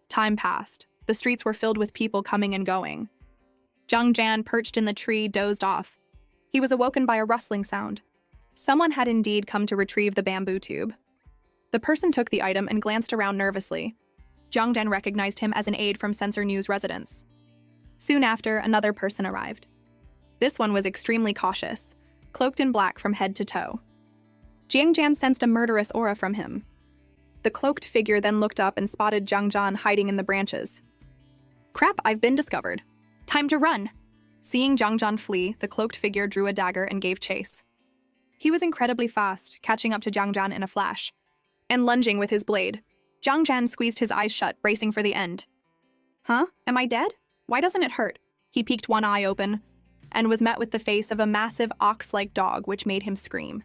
Time passed. The streets were filled with people coming and going. Zhang Zhan, perched in the tree, dozed off. He was awoken by a rustling sound. Someone had indeed come to retrieve the bamboo tube. The person took the item and glanced around nervously. Zhang Zhan recognized him as an aide from Censor Nu's residence. Soon after, another person arrived. This one was extremely cautious, cloaked in black from head to toe. Jiang Zhan sensed a murderous aura from him. The cloaked figure then looked up and spotted Zhang Zhan hiding in the branches. Crap, I've been discovered. Time to run! Seeing Zhang Zhan flee, the cloaked figure drew a dagger and gave chase. He was incredibly fast, catching up to Zhang Zhan in a flash, and lunging with his blade. Zhang Zhan squeezed his eyes shut, bracing for the end. Huh? Am I dead? Why doesn't it hurt? He peeked one eye open, and was met with the face of a massive ox-like dog, which made him scream.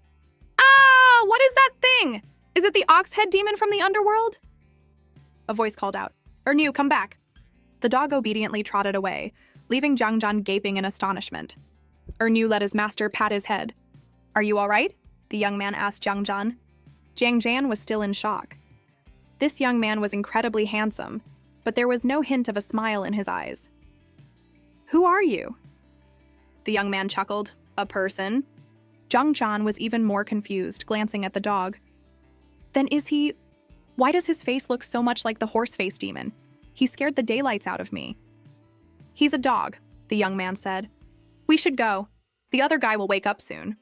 Ah! What is that thing? Is it the ox-head demon from the underworld? A voice called out, Nu, come back. The dog obediently trotted away, leaving Zhang Zhan gaping in astonishment. Nu let his master pat his head. Are you all right? The young man asked Zhang Zhan. Jiang Zhan was still in shock. This young man was incredibly handsome, but there was no hint of a smile in his eyes. Who are you? The young man chuckled. A person? Zhang Zhan was even more confused, glancing at the dog. Then is he... Why does his face look so much like the horse-face demon? He scared the daylights out of me. He's a dog, the young man said. We should go. The other guy will wake up soon.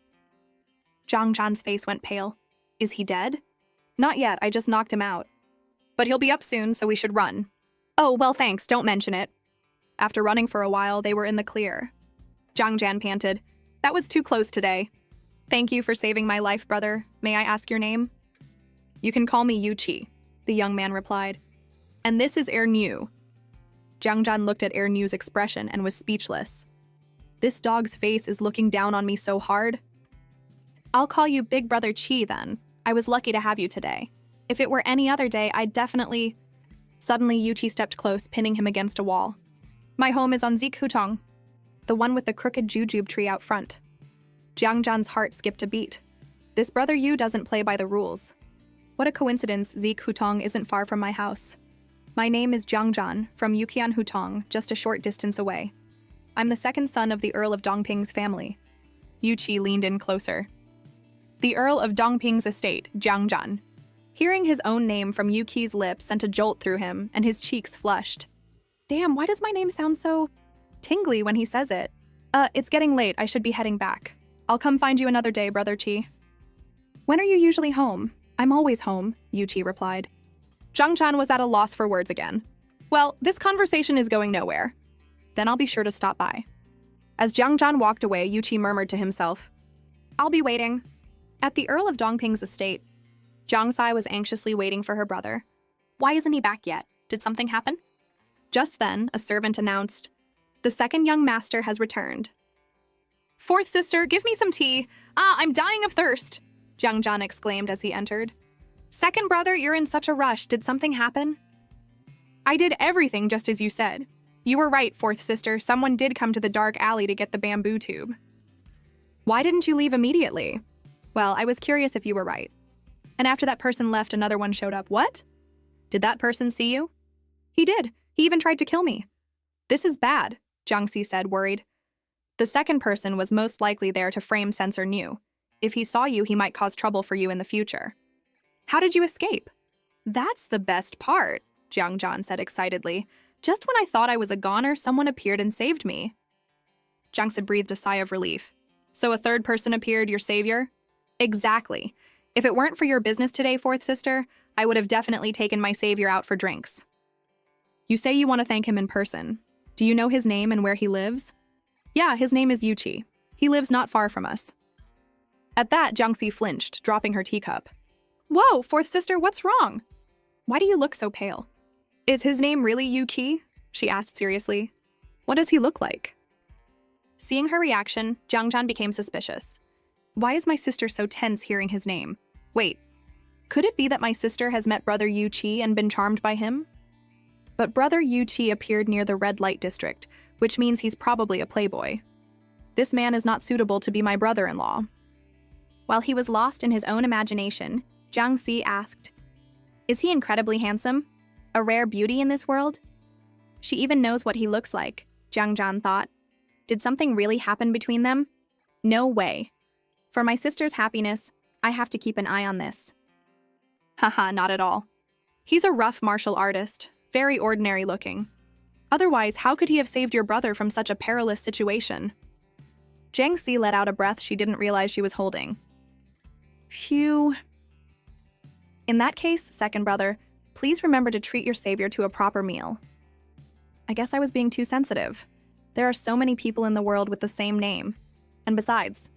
Zhang Zhan's face went pale. Is he dead? Not yet, I just knocked him out. But he'll be up soon, so we should run. Oh, well thanks, don't mention it. After running for a while, they were in the clear. Zhang Zhan panted. That was too close today. Thank you for saving my life, brother. May I ask your name? You can call me Yu Qi, the young man replied. And this is Nu. Zhang Zhan looked at Nu's expression and was speechless. This dog's face is looking down on me so hard. I'll call you Big Brother Qi then. I was lucky to have you today. If it were any other day, I'd definitely... Suddenly, Yu Qi stepped close, pinning him against a wall. My home is on Zikhutong, the one with the crooked jujube tree out front. Zhang Zhan's heart skipped a beat. This brother Yu doesn't play by the rules. What a coincidence, Zikhutong isn't far from my house. My name is Zhang Zhan, from Yuqian Hutong, just a short distance away. I'm the second son of the Earl of Dongping's family. Yu Qi leaned in closer. The Earl of Dongping's estate, Zhang Zhan. Hearing his own name from Yu Qi's lips sent a jolt through him, and his cheeks flushed. Damn, why does my name sound so tingly when he says it? It's getting late, I should be heading back. I'll come find you another day, Brother Qi. When are you usually home? I'm always home, Yu Qi replied. Zhang Zhan was at a loss for words again. Well, this conversation is going nowhere. Then I'll be sure to stop by. As Zhang Zhan walked away, Yu Qi murmured to himself, I'll be waiting. At the Earl of Dongping's estate, Zhang Sai was anxiously waiting for her brother. Why isn't he back yet? Did something happen? Just then, a servant announced, The second young master has returned. Fourth sister, give me some tea. I'm dying of thirst, Zhang Zhan exclaimed as he entered. Second brother, you're in such a rush. Did something happen? I did everything just as you said. You were right, fourth sister. Someone did come to the dark alley to get the bamboo tube. Why didn't you leave immediately? Well, I was curious if you were right. And after that person left, another one showed up. What? Did that person see you? He did. He even tried to kill me. This is bad, Jiangxi said, worried. The second person was most likely there to frame Censor New. If he saw you, he might cause trouble for you in the future. How did you escape? That's the best part, Jiang Zhan said excitedly. Just when I thought I was a goner, someone appeared and saved me. Jiangxi breathed a sigh of relief. So a third person appeared, your savior? Exactly. If it weren't for your business today, fourth sister, I would have definitely taken my savior out for drinks. You say you want to thank him in person. Do you know his name and where he lives? Yeah, his name is Yuqi. He lives not far from us. At that, Jiangxi flinched, dropping her teacup. Whoa, fourth sister, what's wrong? Why do you look so pale? Is his name really Yuqi? She asked seriously. What does he look like? Seeing her reaction, Jiang Zhan became suspicious. Why is my sister so tense hearing his name? Wait, could it be that my sister has met brother Yuqi and been charmed by him? But brother Yuqi appeared near the red light district, which means he's probably a playboy. This man is not suitable to be my brother-in-law. While he was lost in his own imagination, Jiangxi asked, Is he incredibly handsome? A rare beauty in this world? She even knows what he looks like, Jiang Zhan thought. Did something really happen between them? No way. For my sister's happiness, I have to keep an eye on this. Haha, not at all. He's a rough martial artist, very ordinary looking. Otherwise, how could he have saved your brother from such a perilous situation? Jiangxi let out a breath she didn't realize she was holding. Phew. In that case, second brother, please remember to treat your savior to a proper meal. I guess I was being too sensitive. There are so many people in the world with the same name. And besides,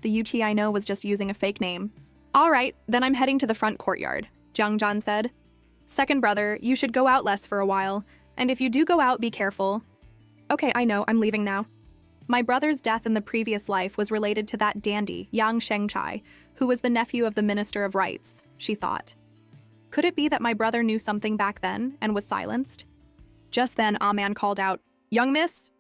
the Yuqi I know was just using a fake name. All right, then I'm heading to the front courtyard, Jiang Zhan said. Second brother, you should go out less for a while, and if you do go out, be careful. Okay, I know, I'm leaving now. My brother's death in the previous life was related to that dandy, Yang Shengchai, who was the nephew of the Minister of Rights, she thought. Could it be that my brother knew something back then and was silenced? Just then, Ah Man called out, Young miss?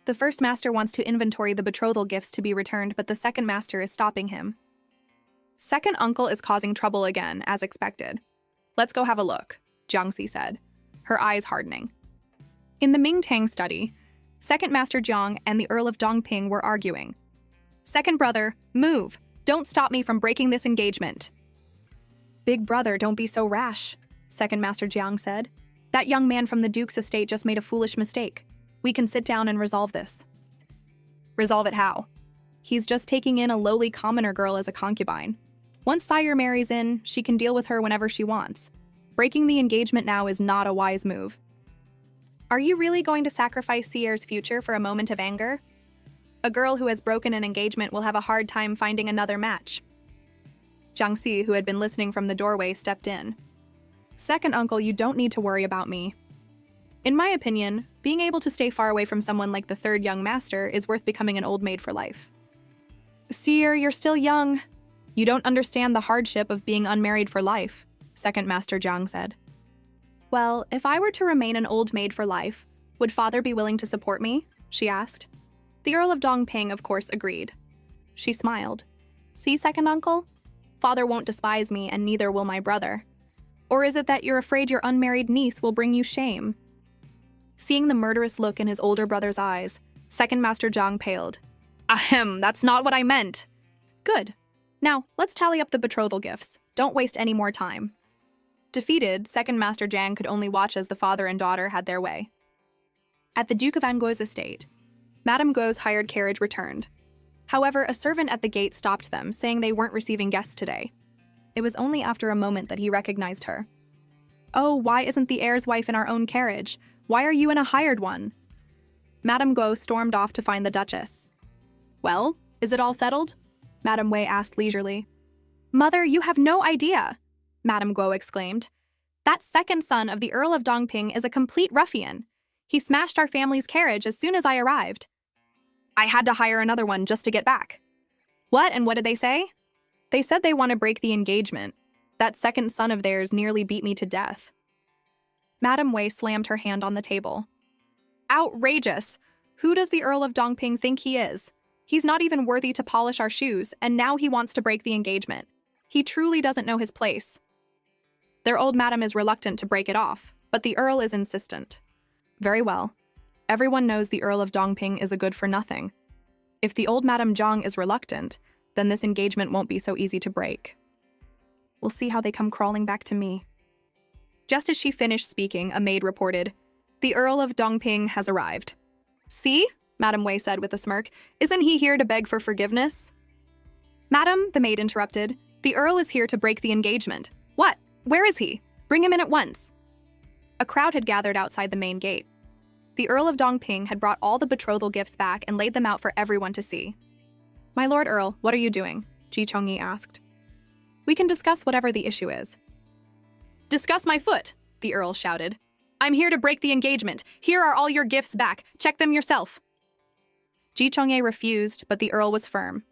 The first master wants to inventory the betrothal gifts to be returned, but the second master is stopping him. Second uncle is causing trouble again, as expected. Let's go have a look, Jiangxi said, her eyes hardening. In the Mingtang study, Second Master Jiang and the Earl of Dongping were arguing. Second brother, move! Don't stop me from breaking this engagement. Big brother, don't be so rash, Second Master Jiang said. That young man from the Duke's estate just made a foolish mistake. We can sit down and resolve this. Resolve it how? He's just taking in a lowly commoner girl as a concubine. Once Sire marries in, she can deal with her whenever she wants. Breaking the engagement now is not a wise move. Are you really going to sacrifice Sier's future for a moment of anger? A girl who has broken an engagement will have a hard time finding another match. Jiangxi, who had been listening from the doorway, stepped in. Second uncle, you don't need to worry about me. In my opinion, being able to stay far away from someone like the third young master is worth becoming an old maid for life. Sier, you're still young. You don't understand the hardship of being unmarried for life, Second Master Jiang said. Well, if I were to remain an old maid for life, would father be willing to support me? She asked. The Earl of Dongping, of course, agreed. She smiled. See, second uncle? Father won't despise me, and neither will my brother. Or is it that you're afraid your unmarried niece will bring you shame? Seeing the murderous look in his older brother's eyes, Second Master Jiang paled. Ahem, that's not what I meant. Good. Now, let's tally up the betrothal gifts. Don't waste any more time. Defeated, Second Master Jiang could only watch as the father and daughter had their way. At the Duke of Anguo's estate, Madame Guo's hired carriage returned. However, a servant at the gate stopped them, saying they weren't receiving guests today. It was only after a moment that he recognized her. Oh, why isn't the heir's wife in our own carriage? Why are you in a hired one? Madame Guo stormed off to find the Duchess. Well, is it all settled? Madame Wei asked leisurely. Mother, you have no idea, Madame Guo exclaimed. That second son of the Earl of Dongping is a complete ruffian. He smashed our family's carriage as soon as I arrived. I had to hire another one just to get back. What, and what did they say? They said they want to break the engagement. That second son of theirs nearly beat me to death. Madame Wei slammed her hand on the table. Outrageous! Who does the Earl of Dongping think he is? He's not even worthy to polish our shoes, and now he wants to break the engagement. He truly doesn't know his place. Their old madam is reluctant to break it off, but the Earl is insistent. Very well. Everyone knows the Earl of Dongping is a good-for-nothing. If the old Madame Zhang is reluctant, then this engagement won't be so easy to break. We'll see how they come crawling back to me. Just as she finished speaking, a maid reported, "The Earl of Dongping has arrived." "See?" Madame Wei said with a smirk. "Isn't he here to beg for forgiveness?" "Madam," the maid interrupted, "the Earl is here to break the engagement." "What? Where is he? Bring him in at once." A crowd had gathered outside the main gate. The Earl of Dongping had brought all the betrothal gifts back and laid them out for everyone to see. "My Lord Earl, what are you doing?" Ji Chongyi asked. "We can discuss whatever the issue is." "Discuss my foot," the Earl shouted. "I'm here to break the engagement. Here are all your gifts back. Check them yourself." Ji Chongye refused, but the Earl was firm.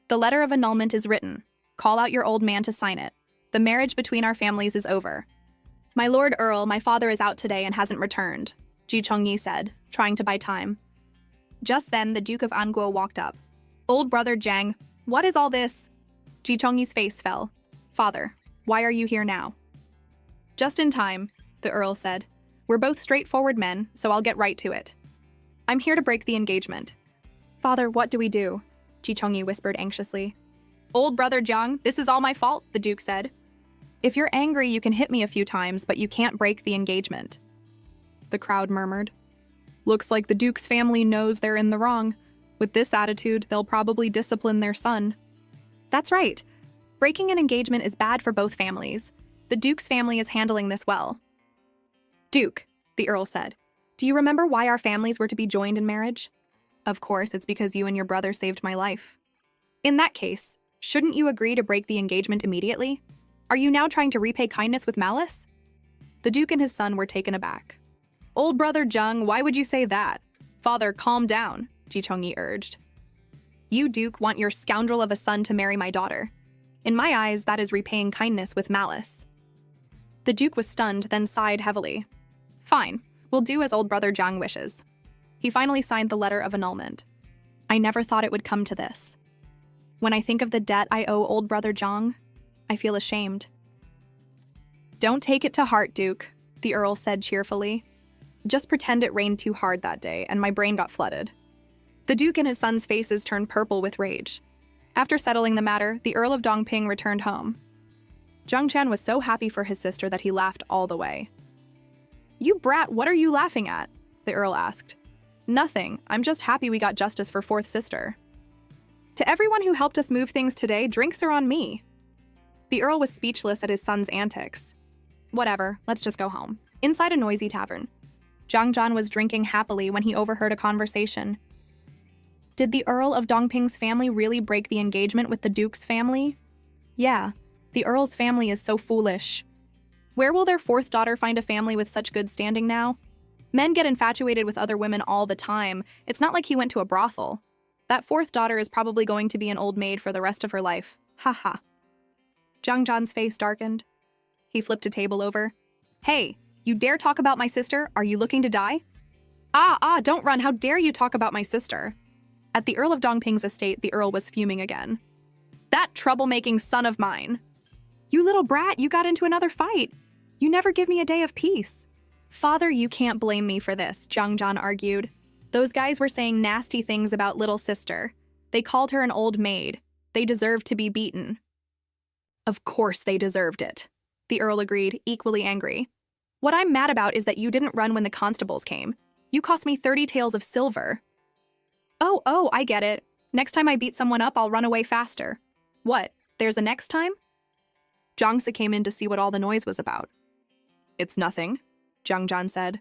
"The letter of annulment is written. Call out your old man to sign it. The marriage between our families is over." "My Lord Earl, my father is out today and hasn't returned," Ji Chongyi said, trying to buy time. Just then, the Duke of Anguo walked up. "Old brother Zhang, what is all this?" Ji Chongyi's face fell. "Father, why are you here now?" "Just in time," the Earl said. "We're both straightforward men, so I'll get right to it. I'm here to break the engagement." "Father, what do we do?" Ji Chongyi whispered anxiously. "Old brother Zhang, this is all my fault," the Duke said. "If you're angry, you can hit me a few times, but you can't break the engagement." The crowd murmured. "Looks like the Duke's family knows they're in the wrong. With this attitude, they'll probably discipline their son." "That's right. Breaking an engagement is bad for both families. The Duke's family is handling this well." "Duke," the Earl said, "do you remember why our families were to be joined in marriage?" "Of course, it's because you and your brother saved my life." "In that case, shouldn't you agree to break the engagement immediately? Are you now trying to repay kindness with malice?" The Duke and his son were taken aback. "Old brother Zhang, why would you say that?" "Father, calm down," Ji Chongyi urged. "You, Duke, want your scoundrel of a son to marry my daughter. In my eyes, that is repaying kindness with malice." The Duke was stunned, then sighed heavily. "Fine, we'll do as old brother Zhang wishes." He finally signed the letter of annulment. "I never thought it would come to this. When I think of the debt I owe old brother Zhang, I feel ashamed." "Don't take it to heart, Duke," the Earl said cheerfully. "Just pretend it rained too hard that day and my brain got flooded." The Duke and his son's faces turned purple with rage. After settling the matter, the Earl of Dongping returned home. Zhang Qian was so happy for his sister that he laughed all the way. "You brat, what are you laughing at?" the Earl asked. "Nothing, I'm just happy we got justice for fourth sister." "To everyone who helped us move things today, drinks are on me." The Earl was speechless at his son's antics. "Whatever, let's just go home." Inside a noisy tavern, Zhang Zhan was drinking happily when he overheard a conversation. Did the Earl of Dongping's family really break the engagement with the Duke's family? Yeah, the Earl's family is so foolish. Where will their fourth daughter find a family with such good standing now? Men get infatuated with other women all the time. It's not like he went to a brothel. That fourth daughter is probably going to be an old maid for the rest of her life. Ha ha. Zhang Zhan's face darkened. He flipped a table over. "Hey, you dare talk about my sister? Are you looking to die?" Don't run. How dare you talk about my sister?" At the Earl of Dongping's estate, the Earl was fuming again. "That troublemaking son of mine." "You little brat, you got into another fight. You never give me a day of peace." "Father, you can't blame me for this," Zhang Zhan argued. "Those guys were saying nasty things about little sister. They called her an old maid. They deserved to be beaten." "Of course they deserved it," the Earl agreed, equally angry. "What I'm mad about is that you didn't run when the constables came. You cost me 30 taels of silver." Oh, I get it. Next time I beat someone up, I'll run away faster." "What, there's a next time?" Jiangsa came in to see what all the noise was about. "It's nothing," Zhang Zhan said.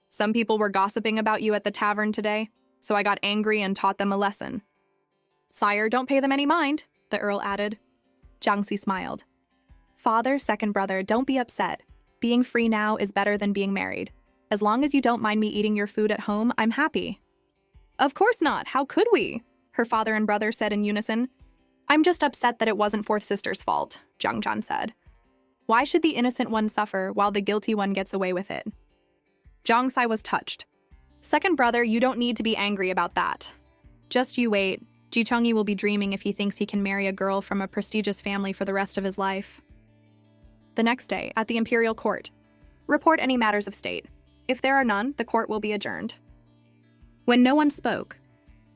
"Some people were gossiping about you at the tavern today, so I got angry and taught them a lesson." "Sire, don't pay them any mind," the Earl added. Jiangxi smiled. "Father, second brother, don't be upset. Being free now is better than being married. As long as you don't mind me eating your food at home, I'm happy." "Of course not. How could we?" her father and brother said in unison. "I'm just upset that it wasn't fourth sister's fault," Zhang Zhan said. Why should the innocent one suffer while the guilty one gets away with it? Jiang Sai was touched. Second brother, you don't need to be angry about that. Just you wait. Ji Chengyi will be dreaming if he thinks he can marry a girl from a prestigious family for the rest of his life. The next day, at the imperial court, report any matters of state. If there are none, the court will be adjourned. When no one spoke,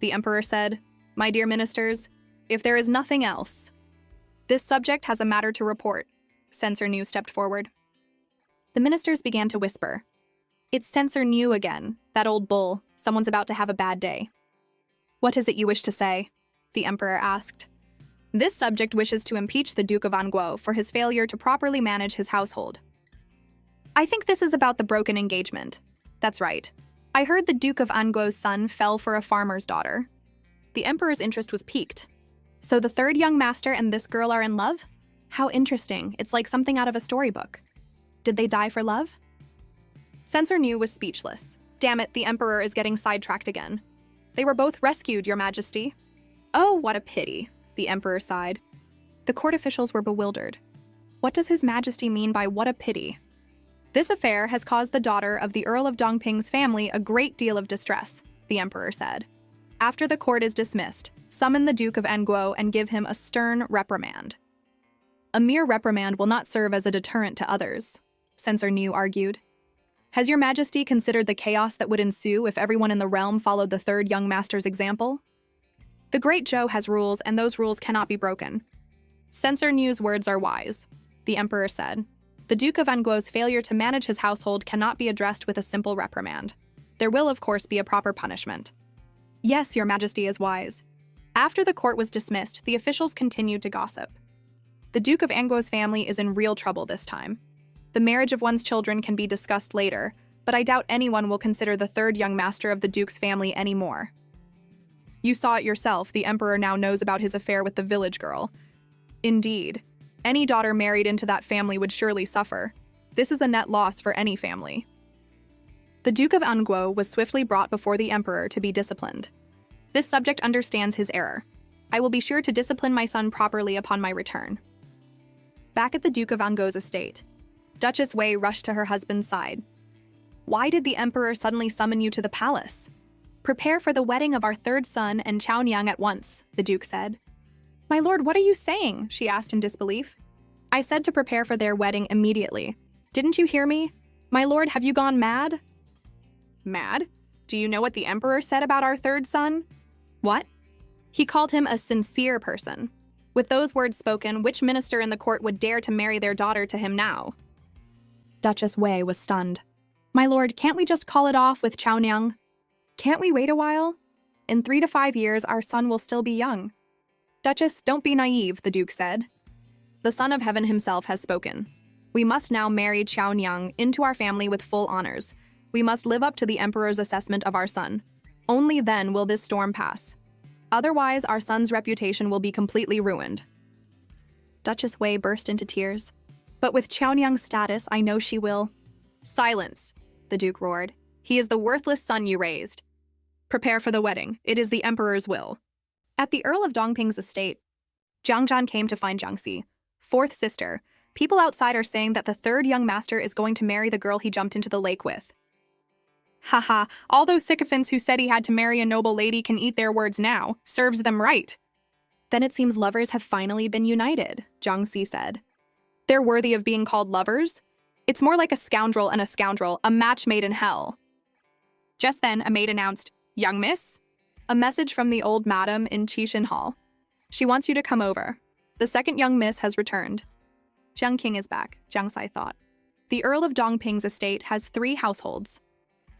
the emperor said, "My dear ministers, if there is nothing else, this subject has a matter to report." Censor Niu stepped forward. The ministers began to whisper. "It's Censor Niu again, that old bull. Someone's about to have a bad day." "What is it you wish to say?" the emperor asked. "This subject wishes to impeach the Duke of Anguo for his failure to properly manage his household." "I think this is about the broken engagement." "That's right. I heard the Duke of Anguo's son fell for a farmer's daughter." The emperor's interest was piqued. "So the third young master and this girl are in love? How interesting. It's like something out of a storybook. Did they die for love?" Censor Niu was speechless. "Damn it, the emperor is getting sidetracked again. They were both rescued, your majesty." "Oh, what a pity," the emperor sighed. The court officials were bewildered. What does his majesty mean by what a pity? "This affair has caused the daughter of the Earl of Dongping's family a great deal of distress," the emperor said. "After the court is dismissed, summon the Duke of Anguo and give him a stern reprimand." "A mere reprimand will not serve as a deterrent to others," Censor Niu argued. "Has your majesty considered the chaos that would ensue if everyone in the realm followed the third young master's example? The great Zhou has rules, and those rules cannot be broken." Censor Niu's words are wise, the emperor said. "The Duke of Anguo's failure to manage his household cannot be addressed with a simple reprimand. There will, of course, be a proper punishment." "Yes, your majesty is wise." After the court was dismissed, the officials continued to gossip. "The Duke of Anguo's family is in real trouble this time. The marriage of one's children can be discussed later, but I doubt anyone will consider the third young master of the Duke's family anymore." "You saw it yourself, the emperor now knows about his affair with the village girl." "Indeed. Any daughter married into that family would surely suffer. This is a net loss for any family." The Duke of Anguo was swiftly brought before the emperor to be disciplined. "This subject understands his error. I will be sure to discipline my son properly upon my return." Back at the Duke of Anguo's estate, Duchess Wei rushed to her husband's side. "Why did the emperor suddenly summon you to the palace?" "Prepare for the wedding of our third son and Chaonyang at once," the duke said. "My lord, what are you saying?" she asked in disbelief. "I said to prepare for their wedding immediately. Didn't you hear me? My lord, have you gone mad?" "Mad? Do you know what the emperor said about our third son?" "What?" "He called him a sincere person. With those words spoken, which minister in the court would dare to marry their daughter to him now?" Duchess Wei was stunned. "My lord, can't we just call it off with Chaonyang? Can't we wait a while? In 3 to 5 years, our son will still be young." "Duchess, don't be naive," the duke said. "The Son of Heaven himself has spoken. We must now marry Chaonyang into our family with full honors. We must live up to the emperor's assessment of our son. Only then will this storm pass. Otherwise, our son's reputation will be completely ruined." Duchess Wei burst into tears. "But with Chaonyang's status, I know she will." "Silence," the duke roared. "He is the worthless son you raised. Prepare for the wedding. It is the emperor's will." At the Earl of Dongping's estate, Jiang Zhan came to find Jiangxi, fourth sister. People outside are saying that the third young master is going to marry the girl he jumped into the lake with. "Haha, all those sycophants who said he had to marry a noble lady can eat their words now. Serves them right." "Then it seems lovers have finally been united," Jiangxi said. "They're worthy of being called lovers? It's more like a scoundrel and a scoundrel, a match made in hell." Just then, a maid announced, "Young miss?" A message from the old madam in Qixin Hall. "She wants you to come over. The second young miss has returned." Jiang King is back, Jiang Sai thought. The Earl of Dongping's estate has 3 households.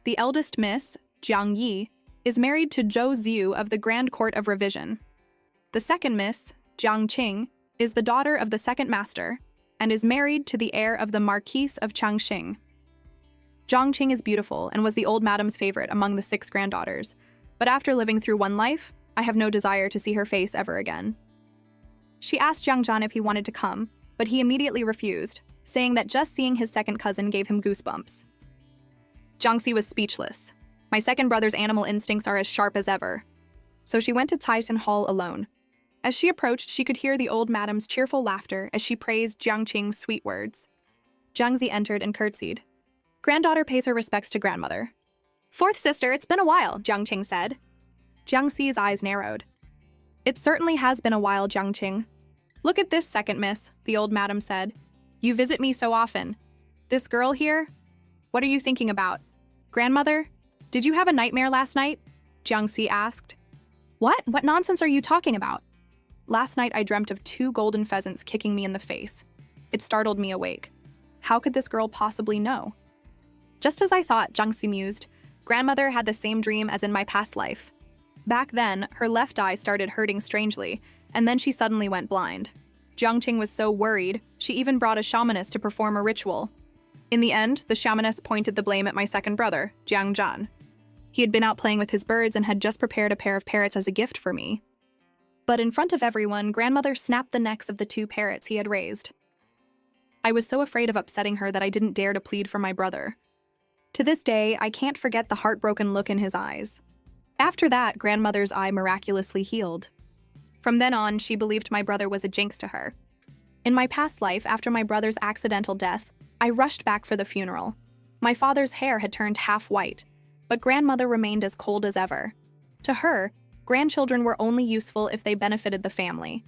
The eldest miss, Jiang Yi, is married to Zhou Ziu of the Grand Court of Revision. The second miss, Jiang Qing, is the daughter of the second master and is married to the heir of the Marquis of Changxing. Jiang Qing is beautiful and was the old madam's favorite among the 6 granddaughters, but after living through one life, I have no desire to see her face ever again. She asked Jiang Zhan if he wanted to come, but he immediately refused, saying that just seeing his second cousin gave him goosebumps. Jiangxi was speechless. "My second brother's animal instincts are as sharp as ever." So she went to Caishan Hall alone. As she approached, she could hear the old madam's cheerful laughter as she praised Jiang Qing's sweet words. Jiangzi entered and curtsied. Granddaughter pays her respects to grandmother. Fourth sister, it's been a while, Jiang Qing said. Jiang Xi's eyes narrowed. It certainly has been a while, Jiang Qing. Look at this second miss, the old madam said. You visit me so often. This girl here? What are you thinking about? Grandmother? Did you have a nightmare last night? Jiang Xi asked. What? What nonsense are you talking about? Last night I dreamt of 2 golden pheasants kicking me in the face. It startled me awake. How could this girl possibly know? Just as I thought, Jiang Xi mused. Grandmother had the same dream as in my past life. Back then, her left eye started hurting strangely, and then she suddenly went blind. Jiang Qing was so worried, she even brought a shamaness to perform a ritual. In the end, the shamaness pointed the blame at my second brother, Jiang Zhan. He had been out playing with his birds and had just prepared a pair of parrots as a gift for me. But in front of everyone, grandmother snapped the necks of the 2 parrots he had raised. I was so afraid of upsetting her that I didn't dare to plead for my brother. To this day, I can't forget the heartbroken look in his eyes. After that, grandmother's eye miraculously healed. From then on, she believed my brother was a jinx to her. In my past life, after my brother's accidental death, I rushed back for the funeral. My father's hair had turned half white, but grandmother remained as cold as ever. To her, grandchildren were only useful if they benefited the family.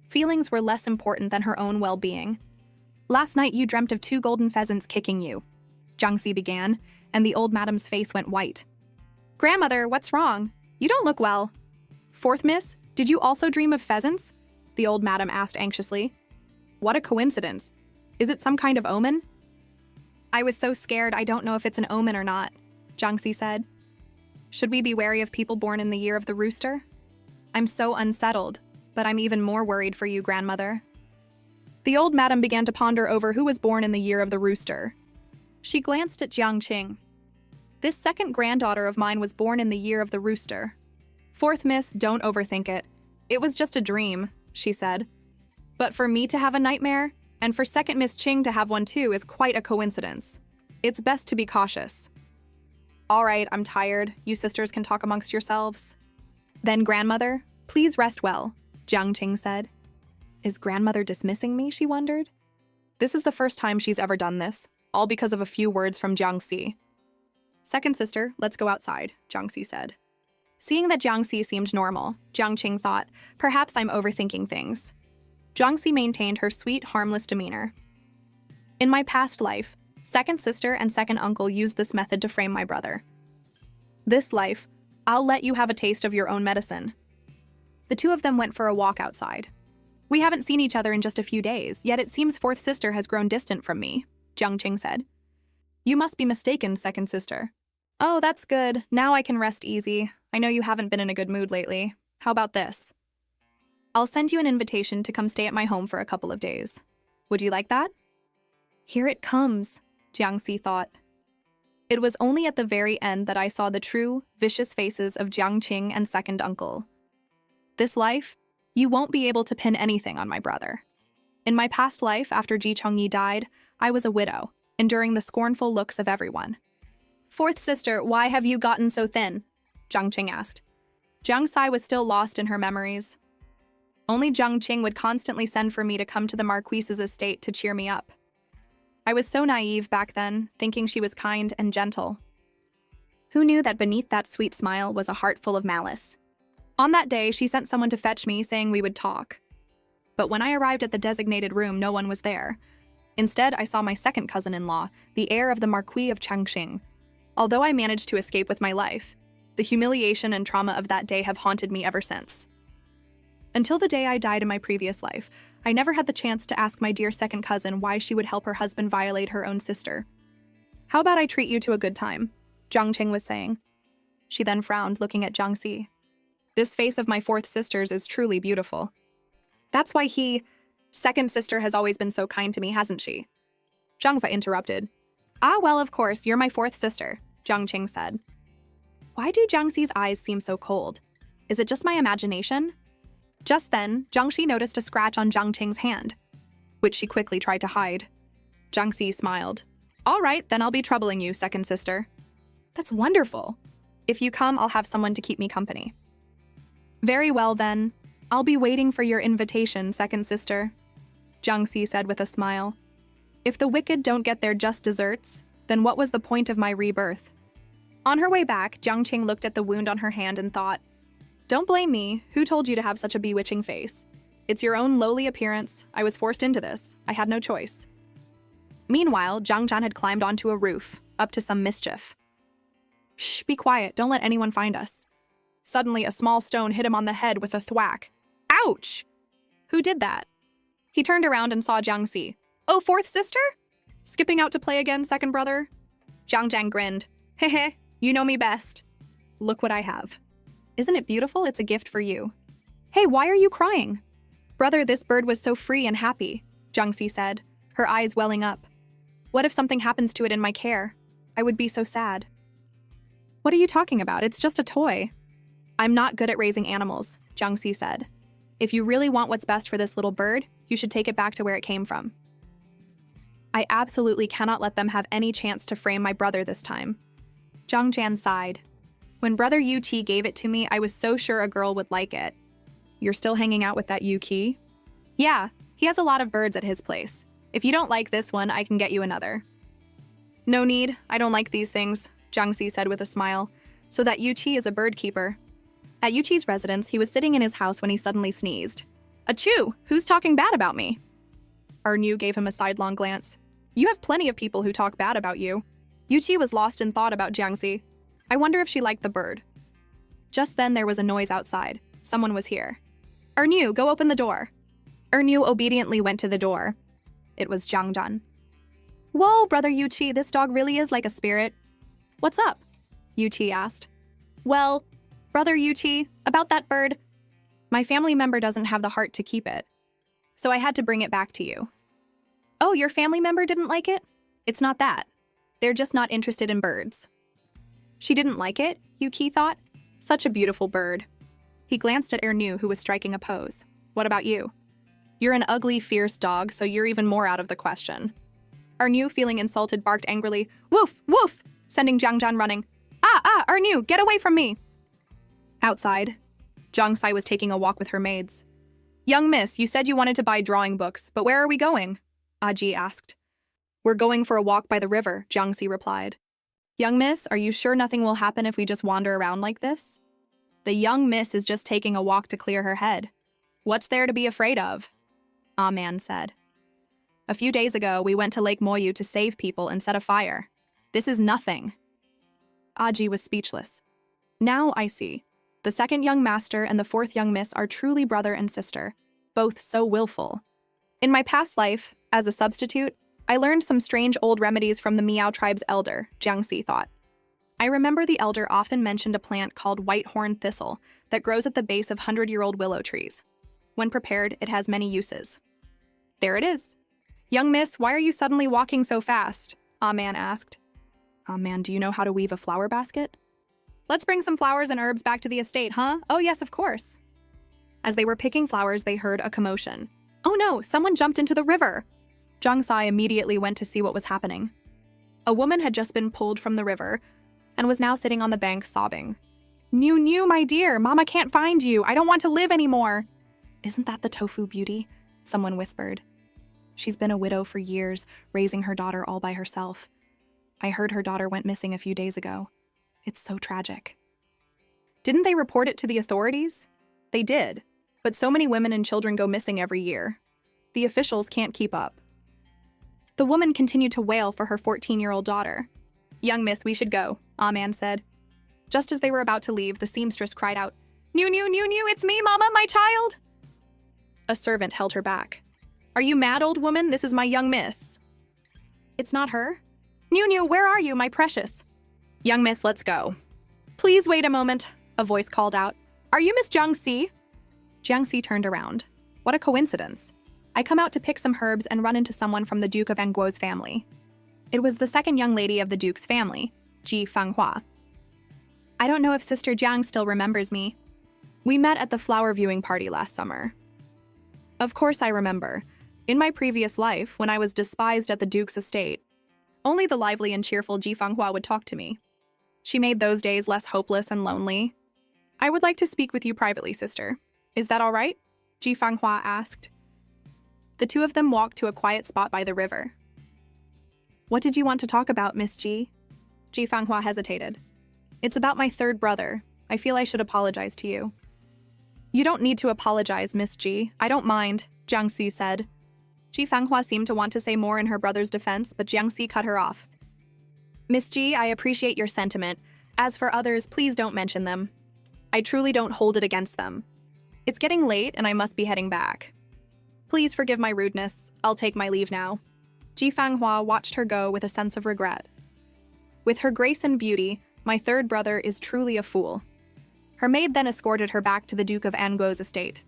Feelings were less important than her own well-being. Last night you dreamt of 2 golden pheasants kicking you, Jiang Xi began, and the old madam's face went white. Grandmother, what's wrong? You don't look well. Fourth miss, did you also dream of pheasants? The old madam asked anxiously. What a coincidence. Is it some kind of omen? I was so scared I don't know if it's an omen or not, Jiang Xi said. Should we be wary of people born in the year of the rooster? I'm so unsettled, but I'm even more worried for you, grandmother. The old madam began to ponder over who was born in the year of the rooster. She glanced at Jiang Qing. This second granddaughter of mine was born in the year of the rooster. Fourth miss, don't overthink it. It was just a dream, she said. But for me to have a nightmare, and for second Miss Qing to have one too, is quite a coincidence. It's best to be cautious. All right, I'm tired. You sisters can talk amongst yourselves. Then grandmother, please rest well, Jiang Qing said. Is grandmother dismissing me, she wondered. This is the first time she's ever done this, all because of a few words from Jiang Xi. Second sister, let's go outside, Jiang Xi said. Seeing that Jiang Xi seemed normal, Jiang Qing thought, perhaps I'm overthinking things. Jiang Xi maintained her sweet, harmless demeanor. In my past life, second sister and second uncle used this method to frame my brother. This life, I'll let you have a taste of your own medicine. The 2 of them went for a walk outside. We haven't seen each other in just a few days, yet it seems fourth sister has grown distant from me, Jiang Qing said. You must be mistaken, second sister. Oh, that's good. Now I can rest easy. I know you haven't been in a good mood lately. How about this? I'll send you an invitation to come stay at my home for a couple of days. Would you like that? Here it comes, Jiang Xi thought. It was only at the very end that I saw the true, vicious faces of Jiang Qing and second uncle. This life, you won't be able to pin anything on my brother. In my past life, after Ji Chongyi died, I was a widow, enduring the scornful looks of everyone. Fourth sister, why have you gotten so thin? Jiang Qing asked. Jiang Xi was still lost in her memories. Only Jiang Qing would constantly send for me to come to the Marquise's estate to cheer me up. I was so naive back then, thinking she was kind and gentle. Who knew that beneath that sweet smile was a heart full of malice? On that day, she sent someone to fetch me, saying we would talk. But when I arrived at the designated room, no one was there. Instead, I saw my second cousin-in-law, the heir of the Marquis of Changxing. Although I managed to escape with my life, the humiliation and trauma of that day have haunted me ever since. Until the day I died in my previous life, I never had the chance to ask my dear second cousin why she would help her husband violate her own sister. How about I treat you to a good time? Jiang Qing was saying. She then frowned, looking at Jiang Xi. This face of my fourth sister's is truly beautiful. That's why second sister has always been so kind to me, hasn't she? Jiang Xi interrupted. Ah, well, of course, you're my fourth sister, Jiang Qing said. Why do Jiang Xi's eyes seem so cold? Is it just my imagination? Just then, Jiang Xi noticed a scratch on Jiang Qing's hand, which she quickly tried to hide. Jiang Xi smiled. All right, then I'll be troubling you, second sister. That's wonderful. If you come, I'll have someone to keep me company. Very well, then. I'll be waiting for your invitation, second sister, Jiangxi said with a smile. If the wicked don't get their just desserts, then what was the point of my rebirth? On her way back, Jiangqing looked at the wound on her hand and thought, don't blame me. Who told you to have such a bewitching face? It's your own lowly appearance. I was forced into this. I had no choice. Meanwhile, Zhang Zhan had climbed onto a roof, up to some mischief. Shh, be quiet. Don't let anyone find us. Suddenly, a small stone hit him on the head with a thwack. Ouch! Who did that? He turned around and saw Jiangxi. Oh, fourth sister? Skipping out to play again, second brother? Zhang Zhan grinned. Hehe, you know me best. Look what I have. Isn't it beautiful? It's a gift for you. Hey, why are you crying? Brother, this bird was so free and happy, Jiangxi said, her eyes welling up. What if something happens to it in my care? I would be so sad. What are you talking about? It's just a toy. I'm not good at raising animals, Jiangxi said. If you really want what's best for this little bird, you should take it back to where it came from. I absolutely cannot let them have any chance to frame my brother this time. Zhang Zhan sighed. When brother Yu Qi gave it to me, I was so sure a girl would like it. You're still hanging out with that Yu Qi? Yeah, he has a lot of birds at his place. If you don't like this one, I can get you another. No need, I don't like these things, Jiangxi said with a smile, so that Yu Qi is a bird keeper. At Yu Qi's residence, he was sitting in his house when he suddenly sneezed. Achoo! Who's talking bad about me? Ernu gave him a sidelong glance. You have plenty of people who talk bad about you. Yu Qi was lost in thought about Jiangxi. I wonder if she liked the bird. Just then there was a noise outside. Someone was here. Ernu, go open the door. Ernu obediently went to the door. It was Zhang Zhan. Whoa, brother Yu Qi, this dog really is like a spirit. What's up? Yu Qi asked. Well, brother Yu Qi, about that bird. My family member doesn't have the heart to keep it, so I had to bring it back to you. Oh, your family member didn't like it? It's not that. They're just not interested in birds. She didn't like it, Yu Qi thought. Such a beautiful bird. He glanced at Ernu, who was striking a pose. What about you? You're an ugly, fierce dog, so you're even more out of the question. Ernu, feeling insulted, barked angrily, Woof! Woof! Sending Zhang Zhan running. Ernu, get away from me! Outside, Zhang Sai was taking a walk with her maids. Young miss, you said you wanted to buy drawing books, but where are we going? Aji asked. We're going for a walk by the river, Jiangxi replied. Young miss, are you sure nothing will happen if we just wander around like this? The young miss is just taking a walk to clear her head. What's there to be afraid of? Ah Man said. A few days ago, we went to Lake Moyu to save people and set a fire. This is nothing. Aji was speechless. Now I see. The second young master and the fourth young miss are truly brother and sister, both so willful. In my past life, as a substitute, I learned some strange old remedies from the Miao tribe's elder, Jiangxi thought. I remember the elder often mentioned a plant called white-horned thistle that grows at the base of 100-year-old willow trees. When prepared, it has many uses. There it is. Young miss, why are you suddenly walking so fast? Ah Man asked. Ah Man, do you know how to weave a flower basket? Let's bring some flowers and herbs back to the estate, huh? Oh yes, of course. As they were picking flowers, they heard a commotion. Oh no, someone jumped into the river. Zhang Sai immediately went to see what was happening. A woman had just been pulled from the river and was now sitting on the bank sobbing. New, my dear, Mama can't find you. I don't want to live anymore. Isn't that the tofu beauty? Someone whispered. She's been a widow for years, raising her daughter all by herself. I heard her daughter went missing a few days ago. It's so tragic. Didn't they report it to the authorities? They did, but so many women and children go missing every year. The officials can't keep up. The woman continued to wail for her 14-year-old daughter. Young miss, we should go, Ah Man said. Just as they were about to leave, the seamstress cried out, New, it's me, Mama, my child! A servant held her back. Are you mad, old woman? This is my young miss. It's not her? New, where are you, my precious? Young miss, let's go. Please wait a moment, a voice called out. Are you Miss Jiangxi? Jiangxi turned around. What a coincidence. I come out to pick some herbs and run into someone from the Duke of Anguo's family. It was the second young lady of the Duke's family, Ji Fanghua. I don't know if Sister Jiang still remembers me. We met at the flower viewing party last summer. Of course I remember. In my previous life, when I was despised at the Duke's estate, only the lively and cheerful Ji Fanghua would talk to me. She made those days less hopeless and lonely. I would like to speak with you privately, sister. Is that all right? Ji Fanghua asked. The two of them walked to a quiet spot by the river. What did you want to talk about, Miss Ji? Ji Fanghua hesitated. It's about my third brother. I feel I should apologize to you. You don't need to apologize, Miss Ji. I don't mind, Jiang Si said. Ji Fanghua seemed to want to say more in her brother's defense, but Jiang Si cut her off. Miss Ji, I appreciate your sentiment. As for others, please don't mention them. I truly don't hold it against them. It's getting late and I must be heading back. Please forgive my rudeness. I'll take my leave now. Ji Fanghua watched her go with a sense of regret. With her grace and beauty, my third brother is truly a fool. Her maid then escorted her back to the Duke of Anguo's estate.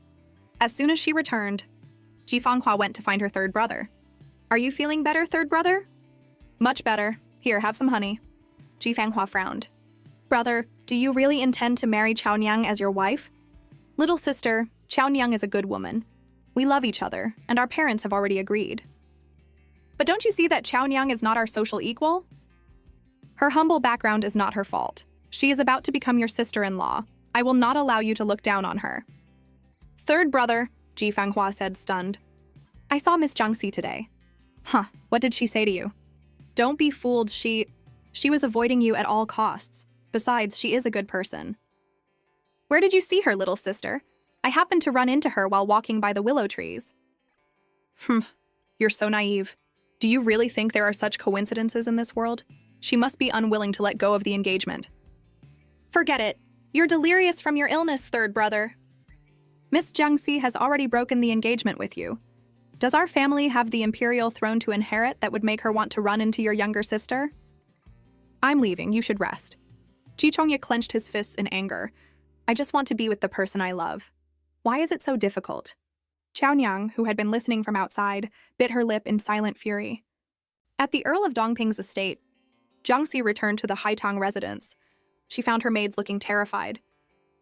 As soon as she returned, Ji Fanghua went to find her third brother. Are you feeling better, third brother? Much better. Here, have some honey. Ji Fanghua frowned. Brother, do you really intend to marry Chaonyang as your wife? Little sister, Chaonyang is a good woman. We love each other, and our parents have already agreed. But don't you see that Chaonyang is not our social equal? Her humble background is not her fault. She is about to become your sister-in-law. I will not allow you to look down on her. Third brother, Ji Fanghua said, stunned. I saw Miss Jiang Si today. Huh, what did she say to you? Don't be fooled, she was avoiding you at all costs. Besides, she is a good person. Where did you see her, little sister? I happened to run into her while walking by the willow trees. You're so naive. Do you really think there are such coincidences in this world? She must be unwilling to let go of the engagement. Forget it. You're delirious from your illness, third brother. Miss Jiang Si has already broken the engagement with you. Does our family have the imperial throne to inherit that would make her want to run into your younger sister? I'm leaving. You should rest. Ji Chongye clenched his fists in anger. I just want to be with the person I love. Why is it so difficult? Chaonyang, who had been listening from outside, bit her lip in silent fury. At the Earl of Dongping's estate, Jiang Si returned to the Haitong residence. She found her maids looking terrified.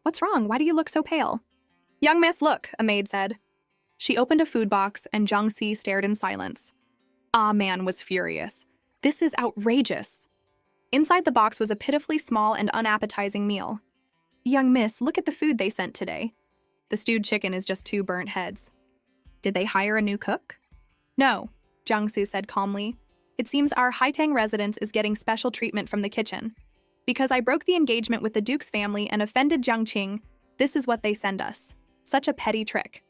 What's wrong? Why do you look so pale? Young miss, look, a maid said. She opened a food box and Jiang Si stared in silence. Ah Man was furious. This is outrageous. Inside the box was a pitifully small and unappetizing meal. Young miss, look at the food they sent today. The stewed chicken is just 2 burnt heads. Did they hire a new cook? No, Jiang Si said calmly. It seems our Haitang residence is getting special treatment from the kitchen. Because I broke the engagement with the Duke's family and offended Jiang Qing, this is what they send us. Such a petty trick.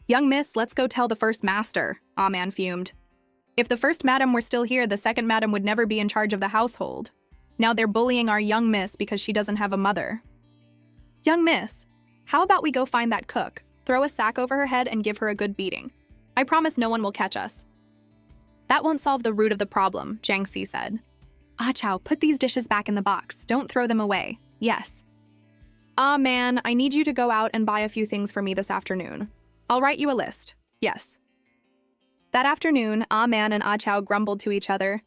Young miss, let's go tell the first master, Ah Man fumed. If the first madam were still here, the second madam would never be in charge of the household. Now they're bullying our young miss because she doesn't have a mother. Young miss, how about we go find that cook, throw a sack over her head and give her a good beating? I promise no one will catch us. That won't solve the root of the problem, Jiang Si said. Ah Chow, put these dishes back in the box. Don't throw them away. Yes. Ah Man, I need you to go out and buy a few things for me this afternoon. I'll write you a list. Yes. That afternoon, Ah Man and Ah Chow grumbled to each other.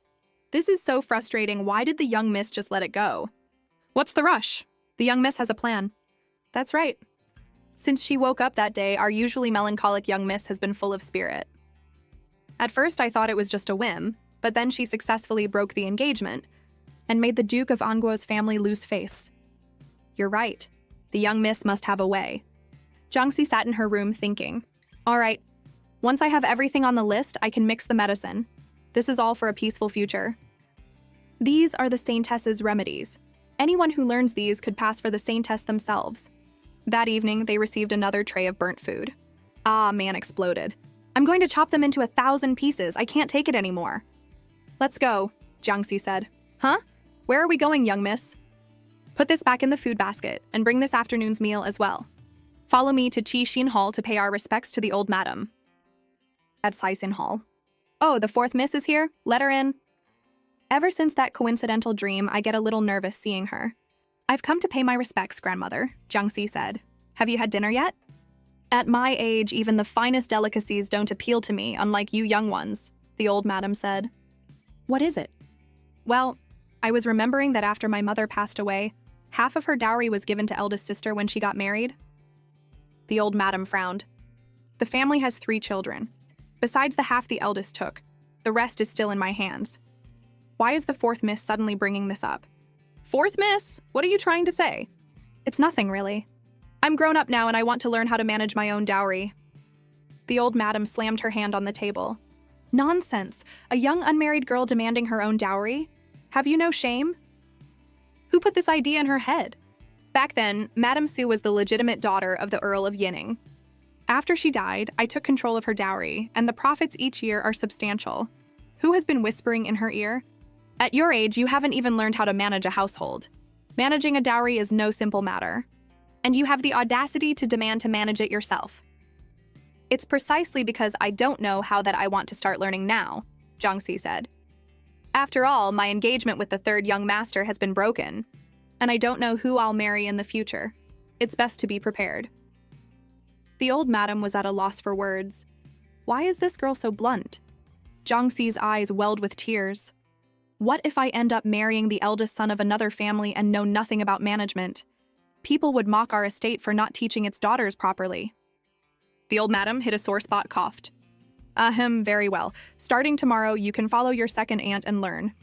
This is so frustrating. Why did the young miss just let it go? What's the rush? The young miss has a plan. That's right. Since she woke up that day, our usually melancholic young miss has been full of spirit. At first, I thought it was just a whim, but then she successfully broke the engagement and made the Duke of Anguo's family lose face. You're right. The young miss must have a way. Jiang Si sat in her room thinking, all right, once I have everything on the list, I can mix the medicine. This is all for a peaceful future. These are the Saintess's remedies. Anyone who learns these could pass for the Saintess themselves. That evening, they received another tray of burnt food. Ah Man exploded. I'm going to chop them into 1,000 pieces. I can't take it anymore. Let's go, Jiang Si said. Huh? Where are we going, young miss? Put this back in the food basket and bring this afternoon's meal as well. Follow me to Qi Xin Hall to pay our respects to the old madam. At Saisin Hall. Oh, the 4th miss is here? Let her in. Ever since that coincidental dream, I get a little nervous seeing her. I've come to pay my respects, grandmother, Jiang Si said. Have you had dinner yet? At my age, even the finest delicacies don't appeal to me, unlike you young ones, the old madam said. What is it? Well, I was remembering that after my mother passed away, half of her dowry was given to eldest sister when she got married. The old madam frowned. The family has 3 children. Besides the half the eldest took, the rest is still in my hands. Why is the 4th miss suddenly bringing this up? 4th miss? What are you trying to say? It's nothing, really. I'm grown up now and I want to learn how to manage my own dowry. The old madam slammed her hand on the table. Nonsense! A young unmarried girl demanding her own dowry? Have you no shame? Who put this idea in her head? Back then, Madame Sue was the legitimate daughter of the Earl of Yinning. After she died, I took control of her dowry, and the profits each year are substantial. Who has been whispering in her ear? At your age, you haven't even learned how to manage a household. Managing a dowry is no simple matter. And you have the audacity to demand to manage it yourself. It's precisely because I don't know how that I want to start learning now, Jiangxi said. After all, my engagement with the third young master has been broken, and I don't know who I'll marry in the future. It's best to be prepared. The old madam was at a loss for words. Why is this girl so blunt? Jiangxi's eyes welled with tears. What if I end up marrying the eldest son of another family and know nothing about management? People would mock our estate for not teaching its daughters properly. The old madam hit a sore spot, coughed. Very well. Starting tomorrow, you can follow your second aunt and learn.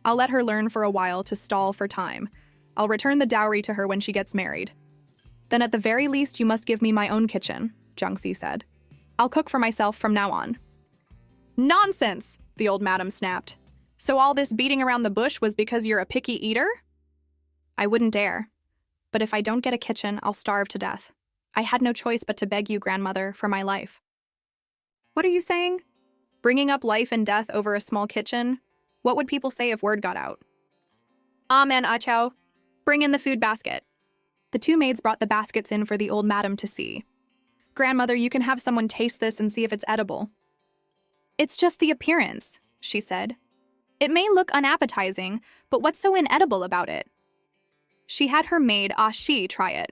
I'll let her learn for a while to stall for time. I'll return the dowry to her when she gets married. Then at the very least, you must give me my own kitchen, Jiangxi said. I'll cook for myself from now on. Nonsense, the old madam snapped. So all this beating around the bush was because you're a picky eater? I wouldn't dare. But if I don't get a kitchen, I'll starve to death. I had no choice but to beg you, grandmother, for my life. What are you saying? Bringing up life and death over a small kitchen? What would people say if word got out? Amen, Ah Chow. Bring in the food basket. The two maids brought the baskets in for the old madam to see. Grandmother, you can have someone taste this and see if it's edible. It's just the appearance, she said. It may look unappetizing, but what's so inedible about it? She had her maid, Ah Shi, try it.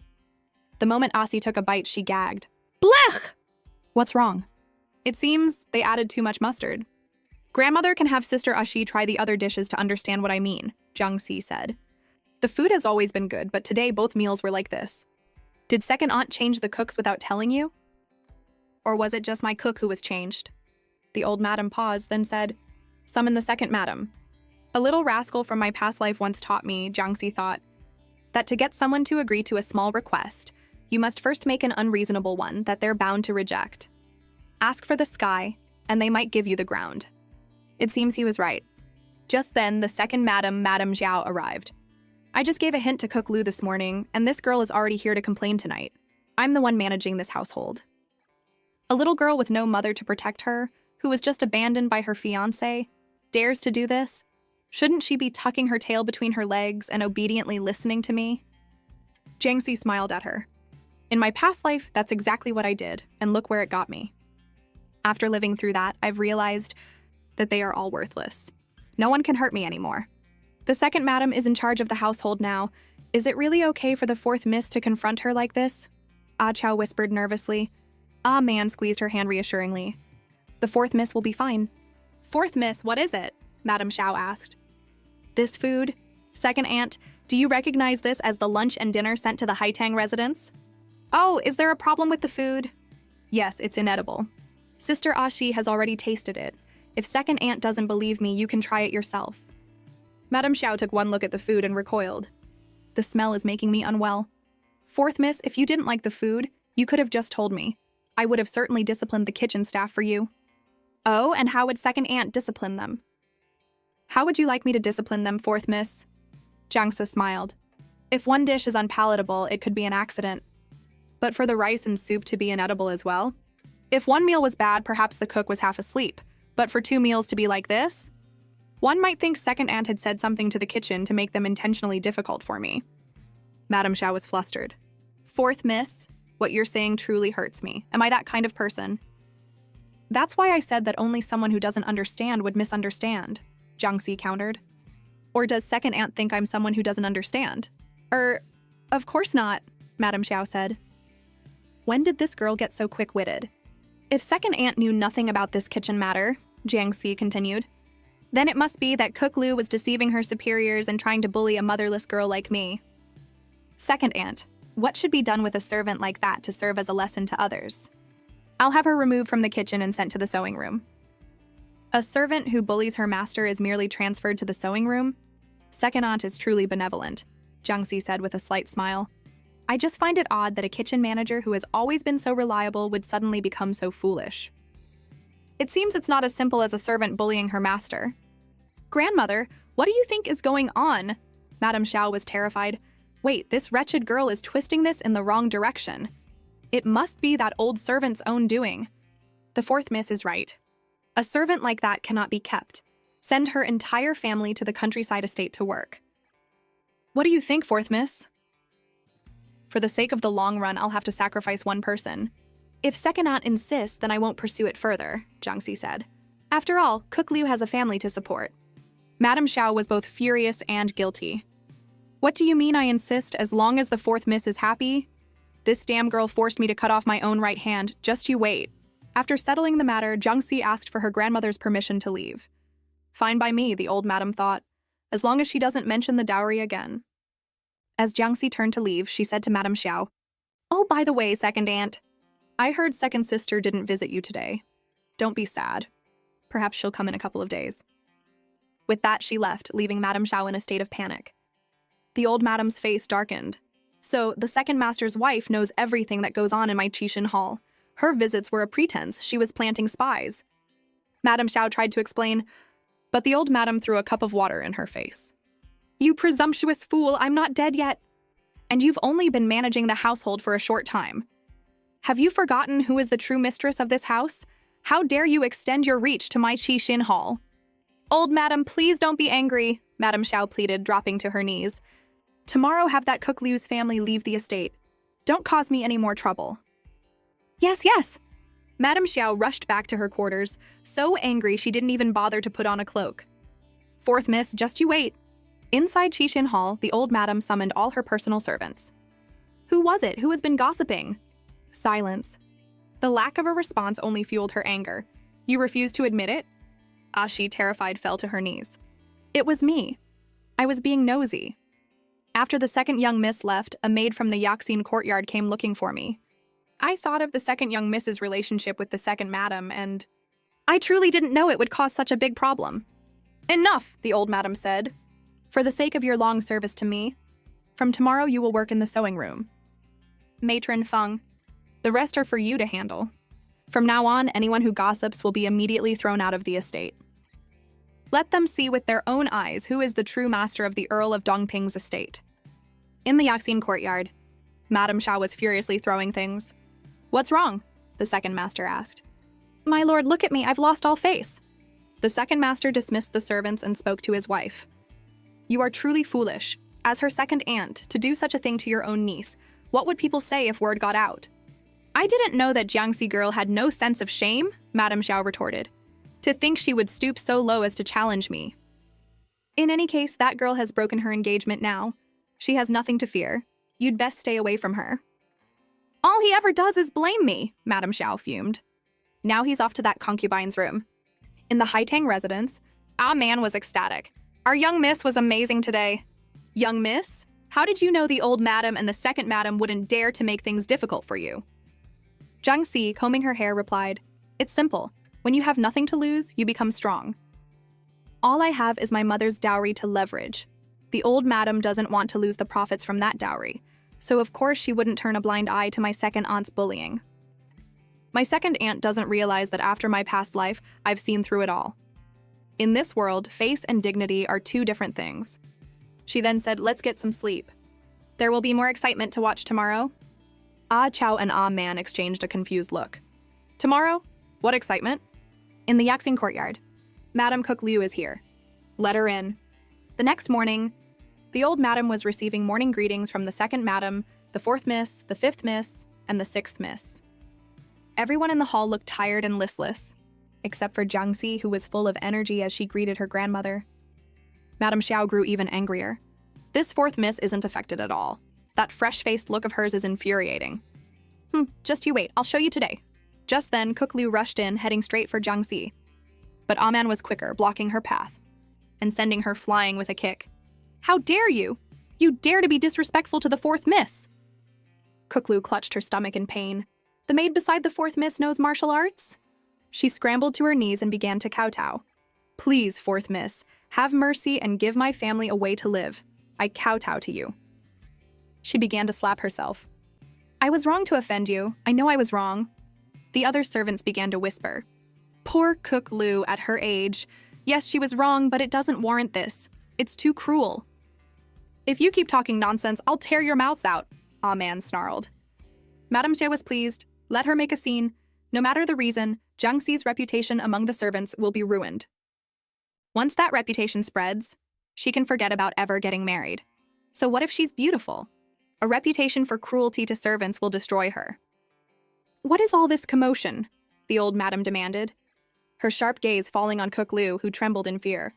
The moment Asi took a bite, she gagged. Blech! What's wrong? It seems they added too much mustard. Grandmother can have Sister Ashi try the other dishes to understand what I mean, Jiangxi said. The food has always been good, but today both meals were like this. Did second aunt change the cooks without telling you? Or was it just my cook who was changed? The old madam paused, then said, Summon the second madam. A little rascal from my past life once taught me, Jiangxi thought, that to get someone to agree to a small request, you must first make an unreasonable one that they're bound to reject. Ask for the sky, and they might give you the ground. It seems he was right. Just then, the second madam, Madame Zhao, arrived. I just gave a hint to Cook Lu this morning, and this girl is already here to complain tonight. I'm the one managing this household. A little girl with no mother to protect her, who was just abandoned by her fiancé, dares to do this? Shouldn't she be tucking her tail between her legs and obediently listening to me? Jiangxi smiled at her. In my past life, that's exactly what I did, and look where it got me. After living through that, I've realized that they are all worthless. No one can hurt me anymore. The second madam is in charge of the household now. Is it really okay for the fourth miss to confront her like this? Ah Chow whispered nervously. Ah Man squeezed her hand reassuringly. The fourth miss will be fine. Fourth miss, what is it? Madame Xiao asked. This food? Second aunt, do you recognize this as the lunch and dinner sent to the Haitang residence? Oh, is there a problem with the food? Yes, it's inedible. Sister Ashi has already tasted it. If second aunt doesn't believe me, you can try it yourself. Madame Xiao took one look at the food and recoiled. The smell is making me unwell. Fourth miss, if you didn't like the food, you could have just told me. I would have certainly disciplined the kitchen staff for you. Oh, and how would second aunt discipline them? How would you like me to discipline them, fourth miss? Jiangxi smiled. If one dish is unpalatable, it could be an accident. But for the rice and soup to be inedible as well? If one meal was bad, perhaps the cook was half asleep. But for two meals to be like this? One might think second aunt had said something to the kitchen to make them intentionally difficult for me. Madame Xiao was flustered. Fourth miss, what you're saying truly hurts me. Am I that kind of person? That's why I said that only someone who doesn't understand would misunderstand, Jiangxi countered. Or does second aunt think I'm someone who doesn't understand? Of course not, Madame Xiao said. When did this girl get so quick-witted? If second aunt knew nothing about this kitchen matter, Jiangxi continued, then it must be that Cook Lu was deceiving her superiors and trying to bully a motherless girl like me. Second aunt, what should be done with a servant like that to serve as a lesson to others? I'll have her removed from the kitchen and sent to the sewing room. A servant who bullies her master is merely transferred to the sewing room? Second aunt is truly benevolent, Jiangxi said with a slight smile. I just find it odd that a kitchen manager who has always been so reliable would suddenly become so foolish. It seems it's not as simple as a servant bullying her master. Grandmother, what do you think is going on? Madame Xiao was terrified. Wait, this wretched girl is twisting this in the wrong direction. It must be that old servant's own doing. The fourth miss is right. A servant like that cannot be kept. Send her entire family to the countryside estate to work. What do you think, fourth miss? For the sake of the long run, I'll have to sacrifice one person. If second aunt insists, then I won't pursue it further, Jiangxi said. After all, Cook Liu has a family to support. Madame Xiao was both furious and guilty. What do you mean I insist as long as the fourth miss is happy? This damn girl forced me to cut off my own right hand, just you wait. After settling the matter, Jiangxi asked for her grandmother's permission to leave. Fine by me, the old madam thought, as long as she doesn't mention the dowry again. As Jiangxi turned to leave, she said to Madame Xiao, "Oh, by the way, second aunt, I heard second sister didn't visit you today. Don't be sad. Perhaps she'll come in a couple of days." With that, she left, leaving Madame Xiao in a state of panic. The old madam's face darkened. So, the second master's wife knows everything that goes on in my Qixin hall. Her visits were a pretense. She was planting spies. Madame Xiao tried to explain, but the old madam threw a cup of water in her face. "You presumptuous fool, I'm not dead yet. And you've only been managing the household for a short time. Have you forgotten who is the true mistress of this house? How dare you extend your reach to my Qixin hall?" "Old madam, please don't be angry," Madame Xiao pleaded, dropping to her knees. "Tomorrow have that Cook Liu's family leave the estate. Don't cause me any more trouble." "Yes, yes." Madame Xiao rushed back to her quarters, so angry she didn't even bother to put on a cloak. Fourth miss, just you wait. Inside Qixin Hall, the old madam summoned all her personal servants. Who was it? Who has been gossiping? Silence. The lack of a response only fueled her anger. You refuse to admit it? Ashi, terrified, fell to her knees. It was me. I was being nosy. After the second young miss left, a maid from the Yaxin courtyard came looking for me. I thought of the second young miss's relationship with the second madam, and I truly didn't know it would cause such a big problem. Enough, the old madam said. For the sake of your long service to me, from tomorrow you will work in the sewing room. Matron Feng, the rest are for you to handle. From now on, anyone who gossips will be immediately thrown out of the estate. Let them see with their own eyes who is the true master of the Earl of Dongping's estate. In the Yaxin courtyard, Madame Xiao was furiously throwing things. What's wrong? The second master asked. My lord, look at me, I've lost all face. The second master dismissed the servants and spoke to his wife. You are truly foolish. As her second aunt, to do such a thing to your own niece, what would people say if word got out? I didn't know that Jiangxi girl had no sense of shame, Madame Xiao retorted. To think she would stoop so low as to challenge me. In any case, that girl has broken her engagement now. She has nothing to fear. You'd best stay away from her. All he ever does is blame me, Madame Xiao fumed. Now he's off to that concubine's room. In the Haitang residence, Ah Man was ecstatic. Our young miss was amazing today. Young miss? How did you know the old madam and the second madam wouldn't dare to make things difficult for you? Jiangxi, combing her hair, replied, It's simple. When you have nothing to lose, you become strong. All I have is my mother's dowry to leverage. The old madam doesn't want to lose the profits from that dowry, so of course she wouldn't turn a blind eye to my second aunt's bullying. My second aunt doesn't realize that after my past life, I've seen through it all. In this world, face and dignity are two different things. She then said, let's get some sleep. There will be more excitement to watch tomorrow. Ah Chow and Ah Man exchanged a confused look. Tomorrow? What excitement? In the Yaxing courtyard. Madam Cook Liu is here. Let her in. The next morning, the old madam was receiving morning greetings from the second madam, the fourth miss, the fifth miss, and the sixth miss. Everyone in the hall looked tired and listless, except for Jiangxi, who was full of energy as she greeted her grandmother. Madame Xiao grew even angrier. This fourth miss isn't affected at all. That fresh-faced look of hers is infuriating. Just you wait, I'll show you today. Just then, Cook Liu rushed in, heading straight for Jiangxi. But Ah Man was quicker, blocking her path, and sending her flying with a kick. How dare you? You dare to be disrespectful to the fourth miss! Cook Liu clutched her stomach in pain. The maid beside the fourth miss knows martial arts? She scrambled to her knees and began to kowtow. Please, fourth miss, have mercy and give my family a way to live. I kowtow to you. She began to slap herself. I was wrong to offend you. I know I was wrong. The other servants began to whisper. Poor Cook Loo at her age. Yes, she was wrong, but it doesn't warrant this. It's too cruel. If you keep talking nonsense, I'll tear your mouths out, Ah Man snarled. Madame Xie was pleased. Let her make a scene. No matter the reason, Jiangxi's reputation among the servants will be ruined. Once that reputation spreads, she can forget about ever getting married. So what if she's beautiful? A reputation for cruelty to servants will destroy her. What is all this commotion? The old madam demanded, her sharp gaze falling on Cook Loo, who trembled in fear.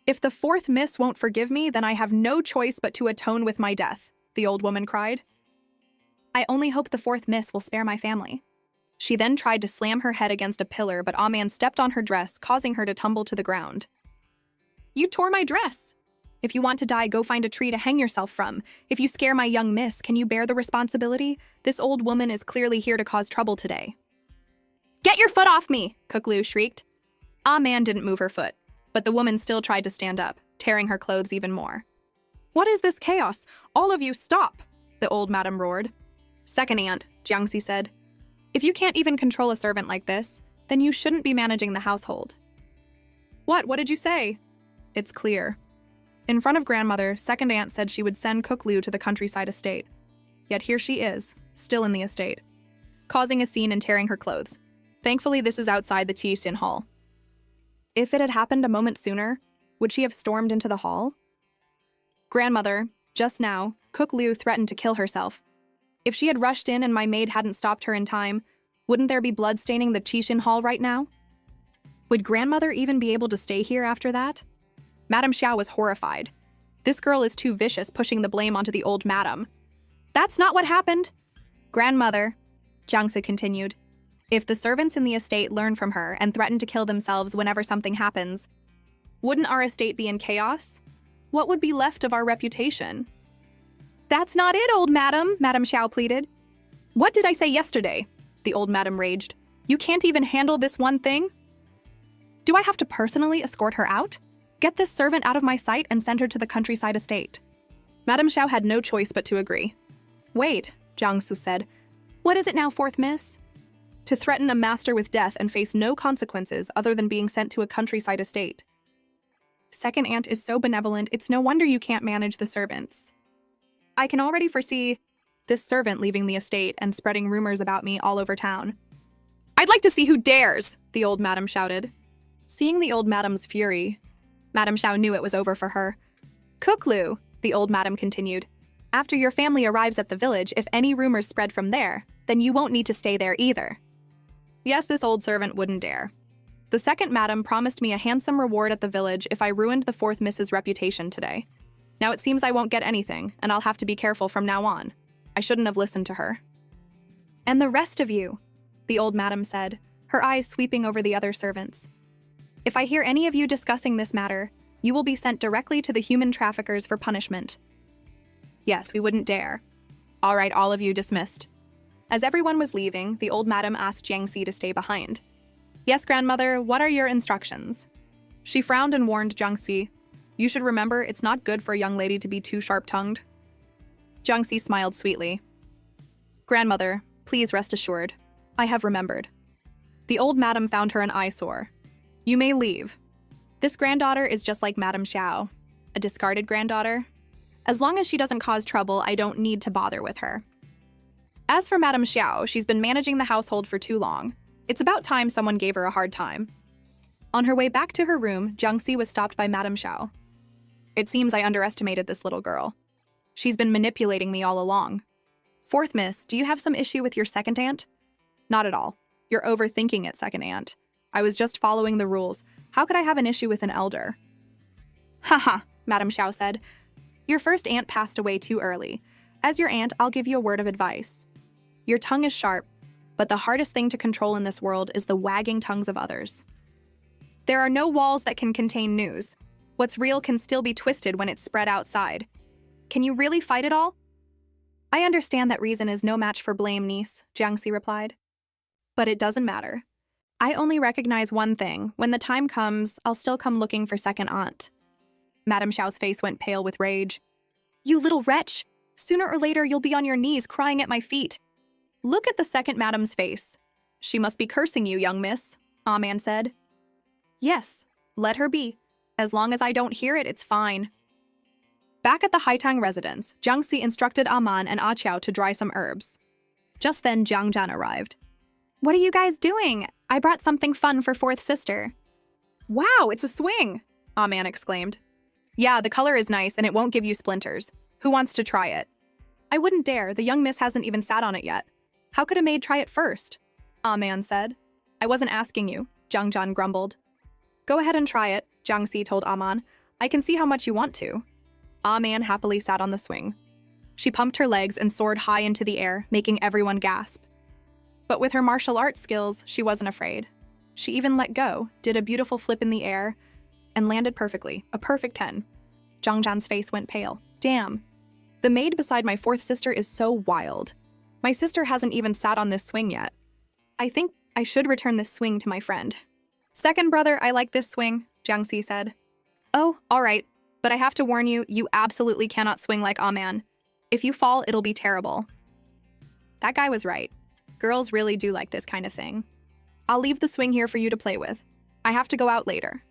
If the fourth miss won't forgive me, then I have no choice but to atone with my death, the old woman cried. I only hope the fourth miss will spare my family. She then tried to slam her head against a pillar, but Ah Man stepped on her dress, causing her to tumble to the ground. You tore my dress! If you want to die, go find a tree to hang yourself from. If you scare my young miss, can you bear the responsibility? This old woman is clearly here to cause trouble today. Get your foot off me, Cook Loo shrieked. Ah Man didn't move her foot, but the woman still tried to stand up, tearing her clothes even more. What is this chaos? All of you stop, the old madam roared. Second aunt, Jiangxi said. If you can't even control a servant like this, then you shouldn't be managing the household. What did you say? It's clear. In front of grandmother, second aunt said she would send Cook Loo to the countryside estate. Yet here she is, still in the estate, causing a scene and tearing her clothes. Thankfully, this is outside the Tixin Hall. If it had happened a moment sooner, would she have stormed into the hall? Grandmother, just now, Cook Loo threatened to kill herself. If she had rushed in and my maid hadn't stopped her in time, wouldn't there be blood staining the Tixin Hall right now? Would grandmother even be able to stay here after that? Madame Xiao was horrified. This girl is too vicious, pushing the blame onto the old madam. That's not what happened. Grandmother, Jiangxi continued, if the servants in the estate learn from her and threaten to kill themselves whenever something happens, wouldn't our estate be in chaos? What would be left of our reputation? That's not it, old madam, Madame Xiao pleaded. What did I say yesterday? The old madam raged. You can't even handle this one thing? Do I have to personally escort her out? Get this servant out of my sight and send her to the countryside estate. Madame Xiao had no choice but to agree. Wait, Jiangsu said. What is it now, fourth miss? To threaten a master with death and face no consequences other than being sent to a countryside estate. Second aunt is so benevolent, it's no wonder you can't manage the servants. I can already foresee this servant leaving the estate and spreading rumors about me all over town. I'd like to see who dares, the old madam shouted. Seeing the old madam's fury, Madame Xiao knew it was over for her. Cook Loo, the old madam continued, after your family arrives at the village, if any rumors spread from there, then you won't need to stay there either. Yes, this old servant wouldn't dare. The second madam promised me a handsome reward at the village if I ruined the fourth miss's reputation today. Now it seems I won't get anything, and I'll have to be careful from now on. I shouldn't have listened to her. And the rest of you, the old madam said, her eyes sweeping over the other servants. If I hear any of you discussing this matter, you will be sent directly to the human traffickers for punishment. Yes, we wouldn't dare. All right, all of you dismissed. As everyone was leaving, the old madam asked Jiangxi to stay behind. Yes, grandmother, what are your instructions? She frowned and warned Jiangxi, you should remember it's not good for a young lady to be too sharp-tongued. Jiangxi smiled sweetly. Grandmother, please rest assured. I have remembered. The old madam found her an eyesore. You may leave. This granddaughter is just like Madame Xiao, a discarded granddaughter. As long as she doesn't cause trouble, I don't need to bother with her. As for Madame Xiao, she's been managing the household for too long. It's about time someone gave her a hard time. On her way back to her room, Jiangxi was stopped by Madame Xiao. It seems I underestimated this little girl. She's been manipulating me all along. Fourth miss, do you have some issue with your second aunt? Not at all. You're overthinking it, second aunt. I was just following the rules. How could I have an issue with an elder? Haha, Madame Xiao said. Your first aunt passed away too early. As your aunt, I'll give you a word of advice. Your tongue is sharp, but the hardest thing to control in this world is the wagging tongues of others. There are no walls that can contain news. What's real can still be twisted when it's spread outside. Can you really fight it all? I understand that reason is no match for blame, niece, Jiangxi replied. But it doesn't matter. I only recognize one thing. When the time comes, I'll still come looking for second aunt. Madame Xiao's face went pale with rage. You little wretch! Sooner or later, you'll be on your knees crying at my feet. Look at the second madam's face. She must be cursing you, young miss, Ah-man said. Yes, let her be. As long as I don't hear it, it's fine. Back at the Haitang residence, Jiangxi instructed Ah-man and Ah-Chiao to dry some herbs. Just then, Jiang Zhan arrived. What are you guys doing? I brought something fun for fourth sister. Wow, it's a swing, Ah-man exclaimed. Yeah, the color is nice and it won't give you splinters. Who wants to try it? I wouldn't dare, the young miss hasn't even sat on it yet. How could a maid try it first? Ah-man said. I wasn't asking you, Jiang Zhan grumbled. Go ahead and try it, Jiangxi told Ah-man. I can see how much you want to. Ah-man happily sat on the swing. She pumped her legs and soared high into the air, making everyone gasp. But with her martial arts skills, she wasn't afraid. She even let go, did a beautiful flip in the air, and landed perfectly, a perfect 10. Jiang Zhan's face went pale. Damn. The maid beside my fourth sister is so wild. My sister hasn't even sat on this swing yet. I think I should return this swing to my friend. Second brother, I like this swing, Jiangxi said. Oh, all right, but I have to warn you, you absolutely cannot swing like Ah-man. If you fall, it'll be terrible. That guy was right. Girls really do like this kind of thing. I'll leave the swing here for you to play with. I have to go out later.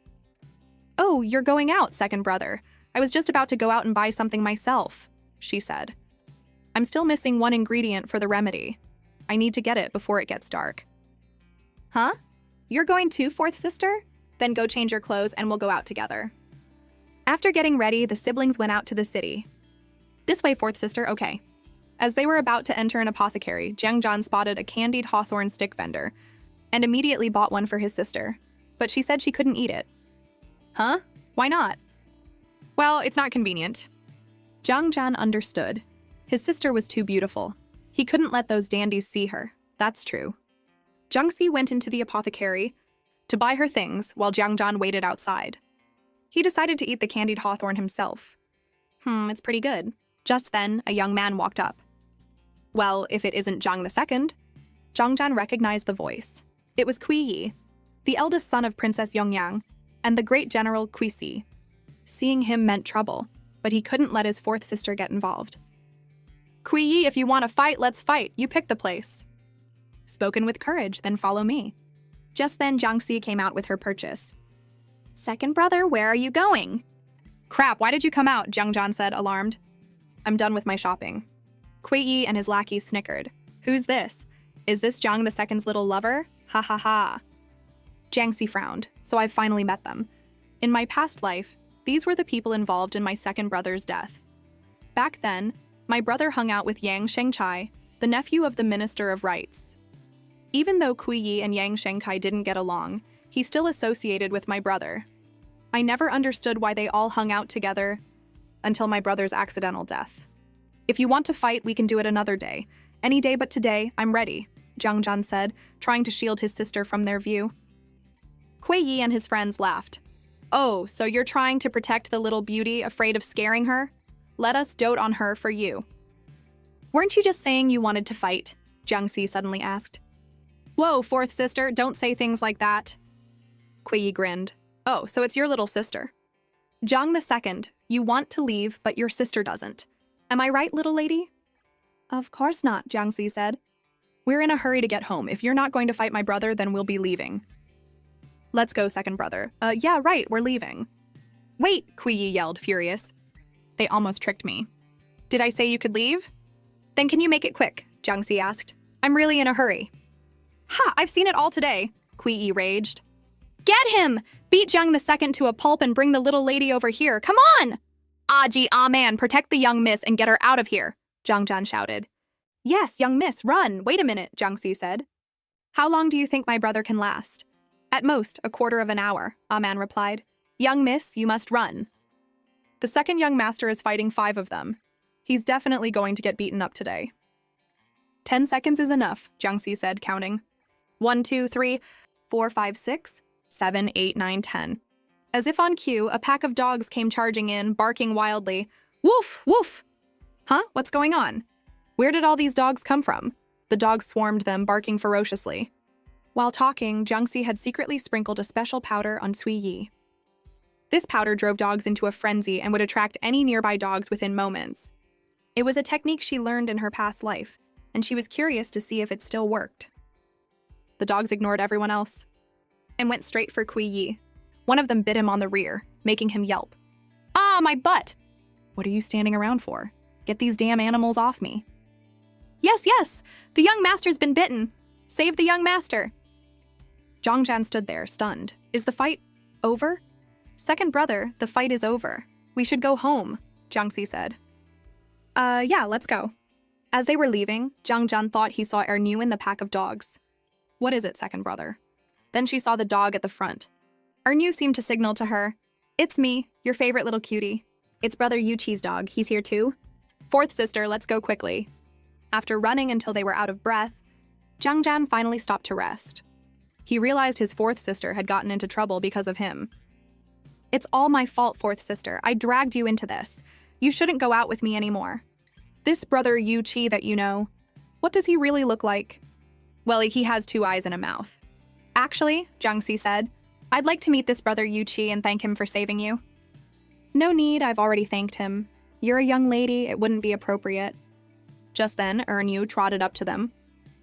Oh, you're going out, second brother. I was just about to go out and buy something myself, she said. I'm still missing one ingredient for the remedy. I need to get it before it gets dark. Huh? You're going too, fourth sister? Then go change your clothes and we'll go out together. After getting ready, the siblings went out to the city. This way, fourth sister, okay. As they were about to enter an apothecary, Jiang Zhan spotted a candied hawthorn stick vendor and immediately bought one for his sister. But she said she couldn't eat it. Huh? Why not? Well, it's not convenient. Jiang Zhan understood. His sister was too beautiful. He couldn't let those dandies see her. That's true. Jiangxi went into the apothecary to buy her things while Jiang Zhan waited outside. He decided to eat the candied hawthorn himself. It's pretty good. Just then, a young man walked up. Well, if it isn't Zhang II. Jiang Zhan recognized the voice. It was Kui Yi, the eldest son of Princess Yongyang, and the great general Kui Si. Seeing him meant trouble, but he couldn't let his fourth sister get involved. Kui Yi, if you want to fight, let's fight. You pick the place. Spoken with courage, then follow me. Just then, Jiangxi came out with her purchase. Second brother, where are you going? Crap, why did you come out? Jiang Zhan said, alarmed. I'm done with my shopping. Kui Yi and his lackeys snickered. Who's this? Is this Zhang II's little lover? Ha ha ha. Jiangxi frowned, so I've finally met them. In my past life, these were the people involved in my second brother's death. Back then, my brother hung out with Yang Shengchai, the nephew of the Minister of Rights. Even though Kui Yi and Yang Shengkai didn't get along, he still associated with my brother. I never understood why they all hung out together until my brother's accidental death. If you want to fight, we can do it another day. Any day but today, I'm ready, Jiang Zhan said, trying to shield his sister from their view. Kui Yi and his friends laughed. Oh, so you're trying to protect the little beauty, afraid of scaring her? Let us dote on her for you. Weren't you just saying you wanted to fight? Jiangxi suddenly asked. Whoa, fourth sister, don't say things like that. Kui Yi grinned. Oh, so it's your little sister. Zhang II, you want to leave, but your sister doesn't. Am I right, little lady? Of course not, Jiangxi said. We're in a hurry to get home. If you're not going to fight my brother, then we'll be leaving. Let's go, second brother. Yeah, right, we're leaving. Wait, Kui Yi yelled, furious. They almost tricked me. Did I say you could leave? Then can you make it quick? Jiangxi asked. I'm really in a hurry. Ha! I've seen it all today, Kui Yi raged. Get him! Beat Zhang II to a pulp and bring the little lady over here. Come on! Aji, man, protect the young miss and get her out of here, Jiang Zhan shouted. Yes, young miss, run! Wait a minute, Jiangxi said. How long do you think my brother can last? At most, a quarter of an hour, man replied. Young miss, you must run. The second young master is fighting 5 of them. He's definitely going to get beaten up today. 10 seconds is enough, Jiangxi said, counting. 1, 2, 3, 4, 5, 6, 7, 8, 9, 10. As if on cue, a pack of dogs came charging in, barking wildly. Woof! Woof! Huh? What's going on? Where did all these dogs come from? The dogs swarmed them, barking ferociously. While talking, Jiangxi had secretly sprinkled a special powder on Cui Yi. This powder drove dogs into a frenzy and would attract any nearby dogs within moments. It was a technique she learned in her past life, and she was curious to see if it still worked. The dogs ignored everyone else and went straight for Kui Yi. One of them bit him on the rear, making him yelp. "Ah, my butt! What are you standing around for? Get these damn animals off me." "Yes, yes! The young master's been bitten! Save the young master!" Zhangjian stood there, stunned. "Is the fight over?" "Second brother, the fight is over. We should go home," Jiangxi said. Yeah, let's go." As they were leaving, Zhangjian thought he saw Ernu in the pack of dogs. "What is it, second brother?" Then she saw the dog at the front. Ernu seemed to signal to her, "It's me, your favorite little cutie. It's brother Yuqi's dog. He's here too. Fourth sister, let's go quickly." After running until they were out of breath, Zhangjian finally stopped to rest. He realized his fourth sister had gotten into trouble because of him. "It's all my fault, fourth sister. I dragged you into this. You shouldn't go out with me anymore. This brother Yuqi that you know, what does he really look like?" "Well, he has 2 eyes and a mouth." "Actually," Jiangxi said, "I'd like to meet this brother Yuqi and thank him for saving you." "No need, I've already thanked him. You're a young lady, it wouldn't be appropriate." Just then, Ernu trotted up to them,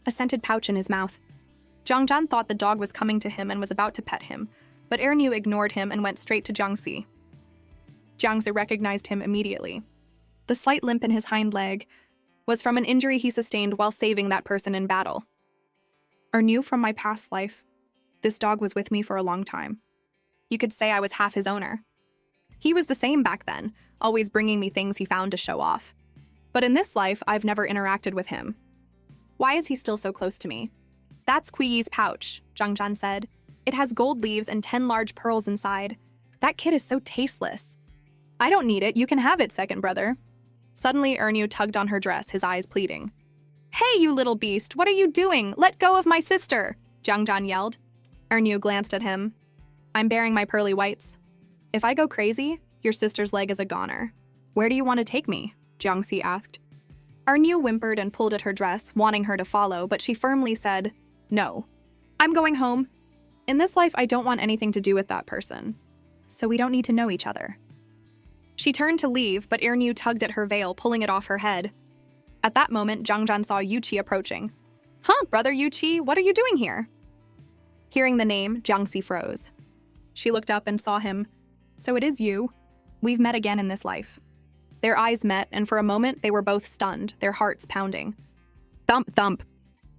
a scented pouch in his mouth. Zhangjian thought the dog was coming to him and was about to pet him, but Ernu ignored him and went straight to Jiangxi. Jiangxi recognized him immediately. The slight limp in his hind leg was from an injury he sustained while saving that person in battle. "Ernu from my past life. This dog was with me for a long time. You could say I was half his owner. He was the same back then, always bringing me things he found to show off. But in this life, I've never interacted with him. Why is he still so close to me?" "That's Kui Yi's pouch," Zhangjian said. "It has gold leaves and 10 large pearls inside. That kid is so tasteless." "I don't need it. You can have it, second brother." Suddenly, Ernu tugged on her dress, his eyes pleading. "Hey, you little beast, what are you doing? Let go of my sister!" Zhangjian yelled. Ernu glanced at him. "I'm bearing my pearly whites. If I go crazy, your sister's leg is a goner. Where do you want to take me?" Jiangxi asked. Ernu whimpered and pulled at her dress, wanting her to follow, but she firmly said, "No. I'm going home. In this life, I don't want anything to do with that person. So we don't need to know each other." She turned to leave, but Ernu tugged at her veil, pulling it off her head. At that moment, Zhangjian saw Yuqi approaching. "Huh, brother Yuqi, what are you doing here?" Hearing the name, Jiangxi froze. She looked up and saw him. "So it is you. We've met again in this life." Their eyes met, and for a moment, they were both stunned, their hearts pounding. Thump, thump.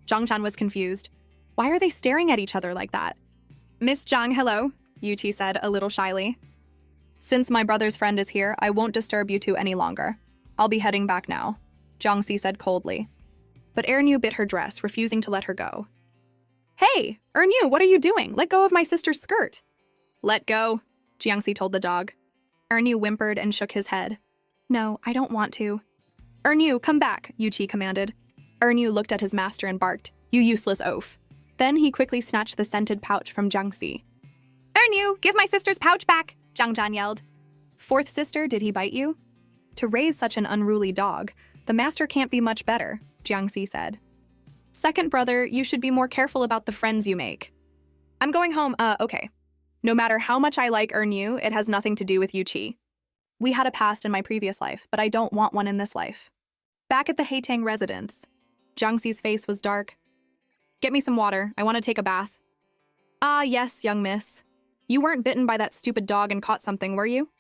Zhangjian was confused. Why are they staring at each other like that? "Miss Zhang, hello," Yuqi said a little shyly. "Since my brother's friend is here, I won't disturb you two any longer. I'll be heading back now," Jiangxi said coldly. But Ernu bit her dress, refusing to let her go. "Hey, Ernu, what are you doing? Let go of my sister's skirt." "Let go," Jiangxi told the dog. Ernu whimpered and shook his head. "No, I don't want to." "Ernu, come back," Yuqi commanded. Ernu looked at his master and barked, "You useless oaf." Then he quickly snatched the scented pouch from Jiangxi. "Ernu, give my sister's pouch back," Zhangjian yelled. "Fourth sister, did he bite you?" "To raise such an unruly dog, the master can't be much better," Jiangxi said. "Second brother, you should be more careful about the friends you make." "I'm going home, okay. No matter how much I like Ernu, it has nothing to do with Yuqi. We had a past in my previous life, but I don't want one in this life." Back at the Haitang residence, Jiangxi's face was dark. "Get me some water. I want to take a bath." "Ah, yes, young miss. You weren't bitten by that stupid dog and caught something, were you?"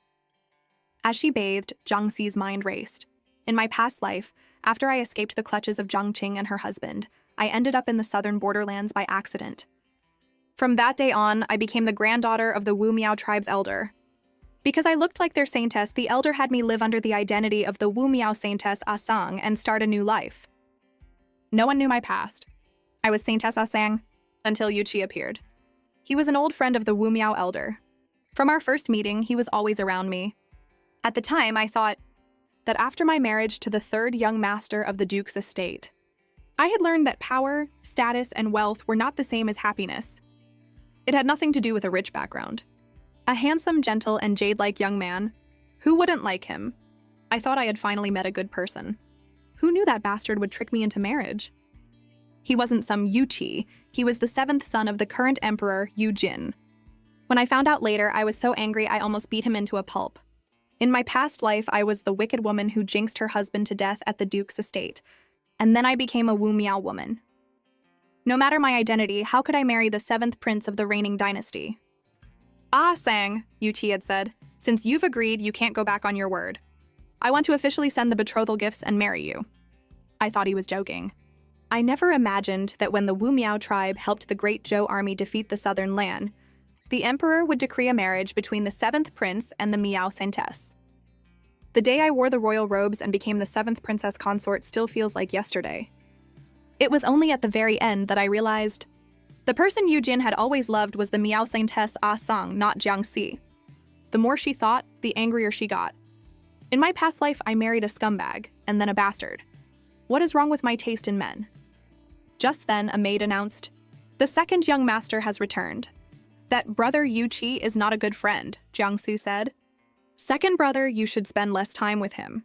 As she bathed, Jiangxi's mind raced. In my past life, after I escaped the clutches of Zhang Qing and her husband, I ended up in the southern borderlands by accident. From that day on, I became the granddaughter of the Wu Miao tribe's elder. Because I looked like their saintess, the elder had me live under the identity of the Wu Miao saintess Asang and start a new life. No one knew my past. I was Saintess Asang until Yuqi appeared. He was an old friend of the Wu Miao elder. From our first meeting, he was always around me. At the time, I thought that after my marriage to the third young master of the Duke's estate, I had learned that power, status, and wealth were not the same as happiness. It had nothing to do with a rich background. A handsome, gentle, and jade-like young man. Who wouldn't like him? I thought I had finally met a good person. Who knew that bastard would trick me into marriage? He wasn't some Yuqi. He was the 7th son of the current emperor, Yu Jin. When I found out later, I was so angry I almost beat him into a pulp. In my past life, I was the wicked woman who jinxed her husband to death at the Duke's estate, and then I became a Wu Miao woman. No matter my identity, how could I marry the 7th prince of the reigning dynasty? Ah, Sang, Yu Qi had said, since you've agreed, you can't go back on your word. I want to officially send the betrothal gifts and marry you. I thought he was joking. I never imagined that when the Wu Miao tribe helped the Great Zhou army defeat the southern Lan, the emperor would decree a marriage between the 7th prince and the Miao saintess. The day I wore the royal robes and became the 7th princess consort still feels like yesterday. It was only at the very end that I realized the person Yu Jin had always loved was the Miao saintess Ah Sang, not Jiang Si. The more she thought, the angrier she got. In my past life, I married a scumbag, and then a bastard. What is wrong with my taste in men? Just then, a maid announced, the 2nd young master has returned. That brother Yu Qi is not a good friend, Jiang Si said. 2nd brother, you should spend less time with him.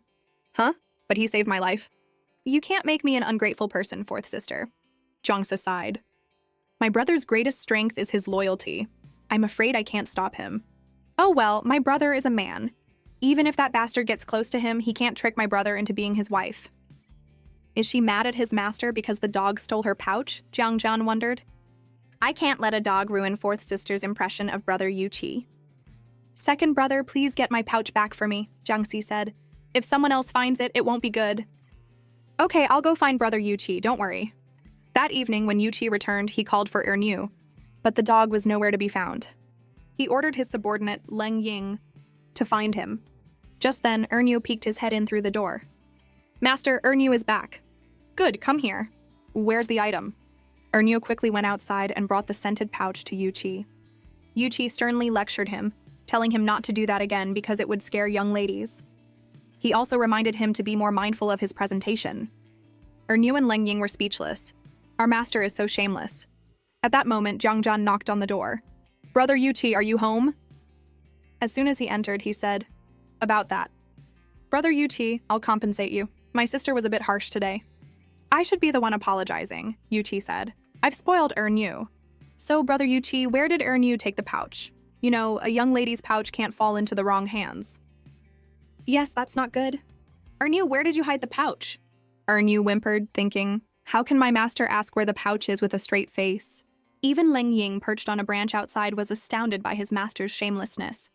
Huh? But he saved my life. You can't make me an ungrateful person, 4th sister. Jiang Si sighed. My brother's greatest strength is his loyalty. I'm afraid I can't stop him. Oh well, my brother is a man. Even if that bastard gets close to him, he can't trick my brother into being his wife. Is she mad at his master because the dog stole her pouch? Jiang Jian wondered. I can't let a dog ruin 4th sister's impression of brother Yu Qi. 2nd brother, please get my pouch back for me, Jiang Si said. If someone else finds it, it won't be good. Okay, I'll go find brother Yu Qi, don't worry. That evening, when Yu Qi returned, he called for Ernu, but the dog was nowhere to be found. He ordered his subordinate, Leng Ying, to find him. Just then, Ernu peeked his head in through the door. Master, Ernu is back. Good, come here. Where's the item? Ernu quickly went outside and brought the scented pouch to Yu Qi. Yu Qi sternly lectured him, telling him not to do that again because it would scare young ladies. He also reminded him to be more mindful of his presentation. Ernu and Leng Ying were speechless. Our master is so shameless. At that moment, Jiang Jian knocked on the door. Brother Yu Qi, are you home? As soon as he entered, he said, About that. Brother Yu Qi, I'll compensate you. My sister was a bit harsh today. I should be the one apologizing, Yu Qi said. I've spoiled Ernu. So, Brother Yu Qi, where did Ernu take the pouch? You know, a young lady's pouch can't fall into the wrong hands. Yes, that's not good. Ernu, where did you hide the pouch? Ernu whimpered, thinking, how can my master ask where the pouch is with a straight face? Even Leng Ying, perched on a branch outside, was astounded by his master's shamelessness.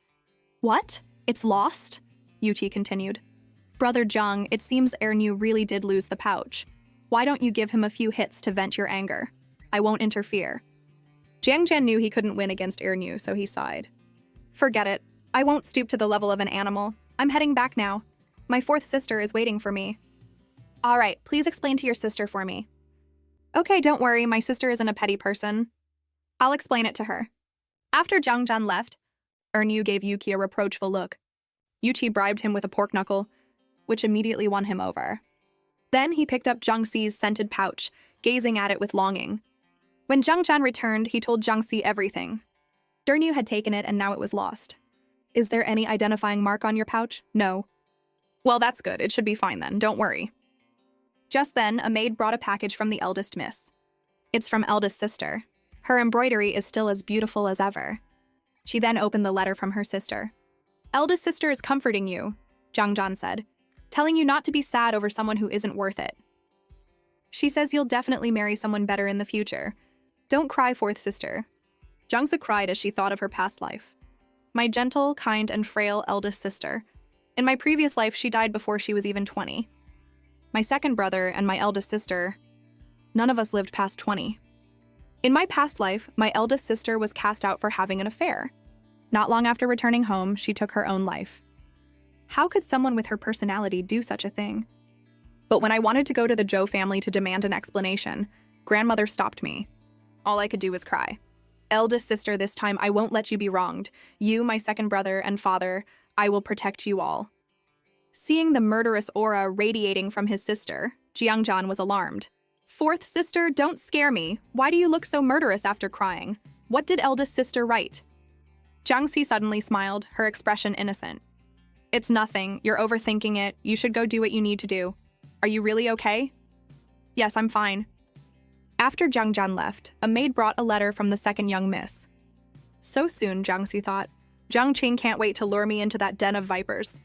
What? It's lost? Yu Qi continued. Brother Jiang, it seems Ernu really did lose the pouch. Why don't you give him a few hits to vent your anger? I won't interfere. Jiang Jian knew he couldn't win against Ernu, so he sighed. Forget it. I won't stoop to the level of an animal. I'm heading back now. My 4th sister is waiting for me. All right, please explain to your sister for me. Okay, don't worry, my sister isn't a petty person. I'll explain it to her. After Jiang Jian left, Ernu gave Yu Qi a reproachful look. Yu Qi bribed him with a pork knuckle, which immediately won him over. Then he picked up Jiang Si's scented pouch, gazing at it with longing. When Jiang Jian returned, he told Jiang Si everything. Ernu had taken it and now it was lost. Is there any identifying mark on your pouch? No. Well, that's good. It should be fine then. Don't worry. Just then, a maid brought a package from the eldest miss. It's from eldest sister. Her embroidery is still as beautiful as ever. She then opened the letter from her sister. Eldest sister is comforting you, Jiang Jian said, telling you not to be sad over someone who isn't worth it. She says you'll definitely marry someone better in the future. Don't cry, 4th sister. Jiang Si cried as she thought of her past life. My gentle, kind, and frail eldest sister. In my previous life, she died before she was even 20. My 2nd brother and my eldest sister, none of us lived past 20. In my past life, my eldest sister was cast out for having an affair. Not long after returning home, she took her own life. How could someone with her personality do such a thing? But when I wanted to go to the Zhou family to demand an explanation, grandmother stopped me. All I could do was cry. Eldest sister, this time I won't let you be wronged. You, my 2nd brother, and father, I will protect you all. Seeing the murderous aura radiating from his sister, Jiang Jian was alarmed. 4th sister, don't scare me. Why do you look so murderous after crying? What did eldest sister write? Jiang Si suddenly smiled, her expression innocent. It's nothing. You're overthinking it. You should go do what you need to do. Are you really okay? Yes, I'm fine. After Jiang Jian left, a maid brought a letter from the 2nd young miss. So soon, Jiang Si thought. Jiang Qing can't wait to lure me into that den of vipers.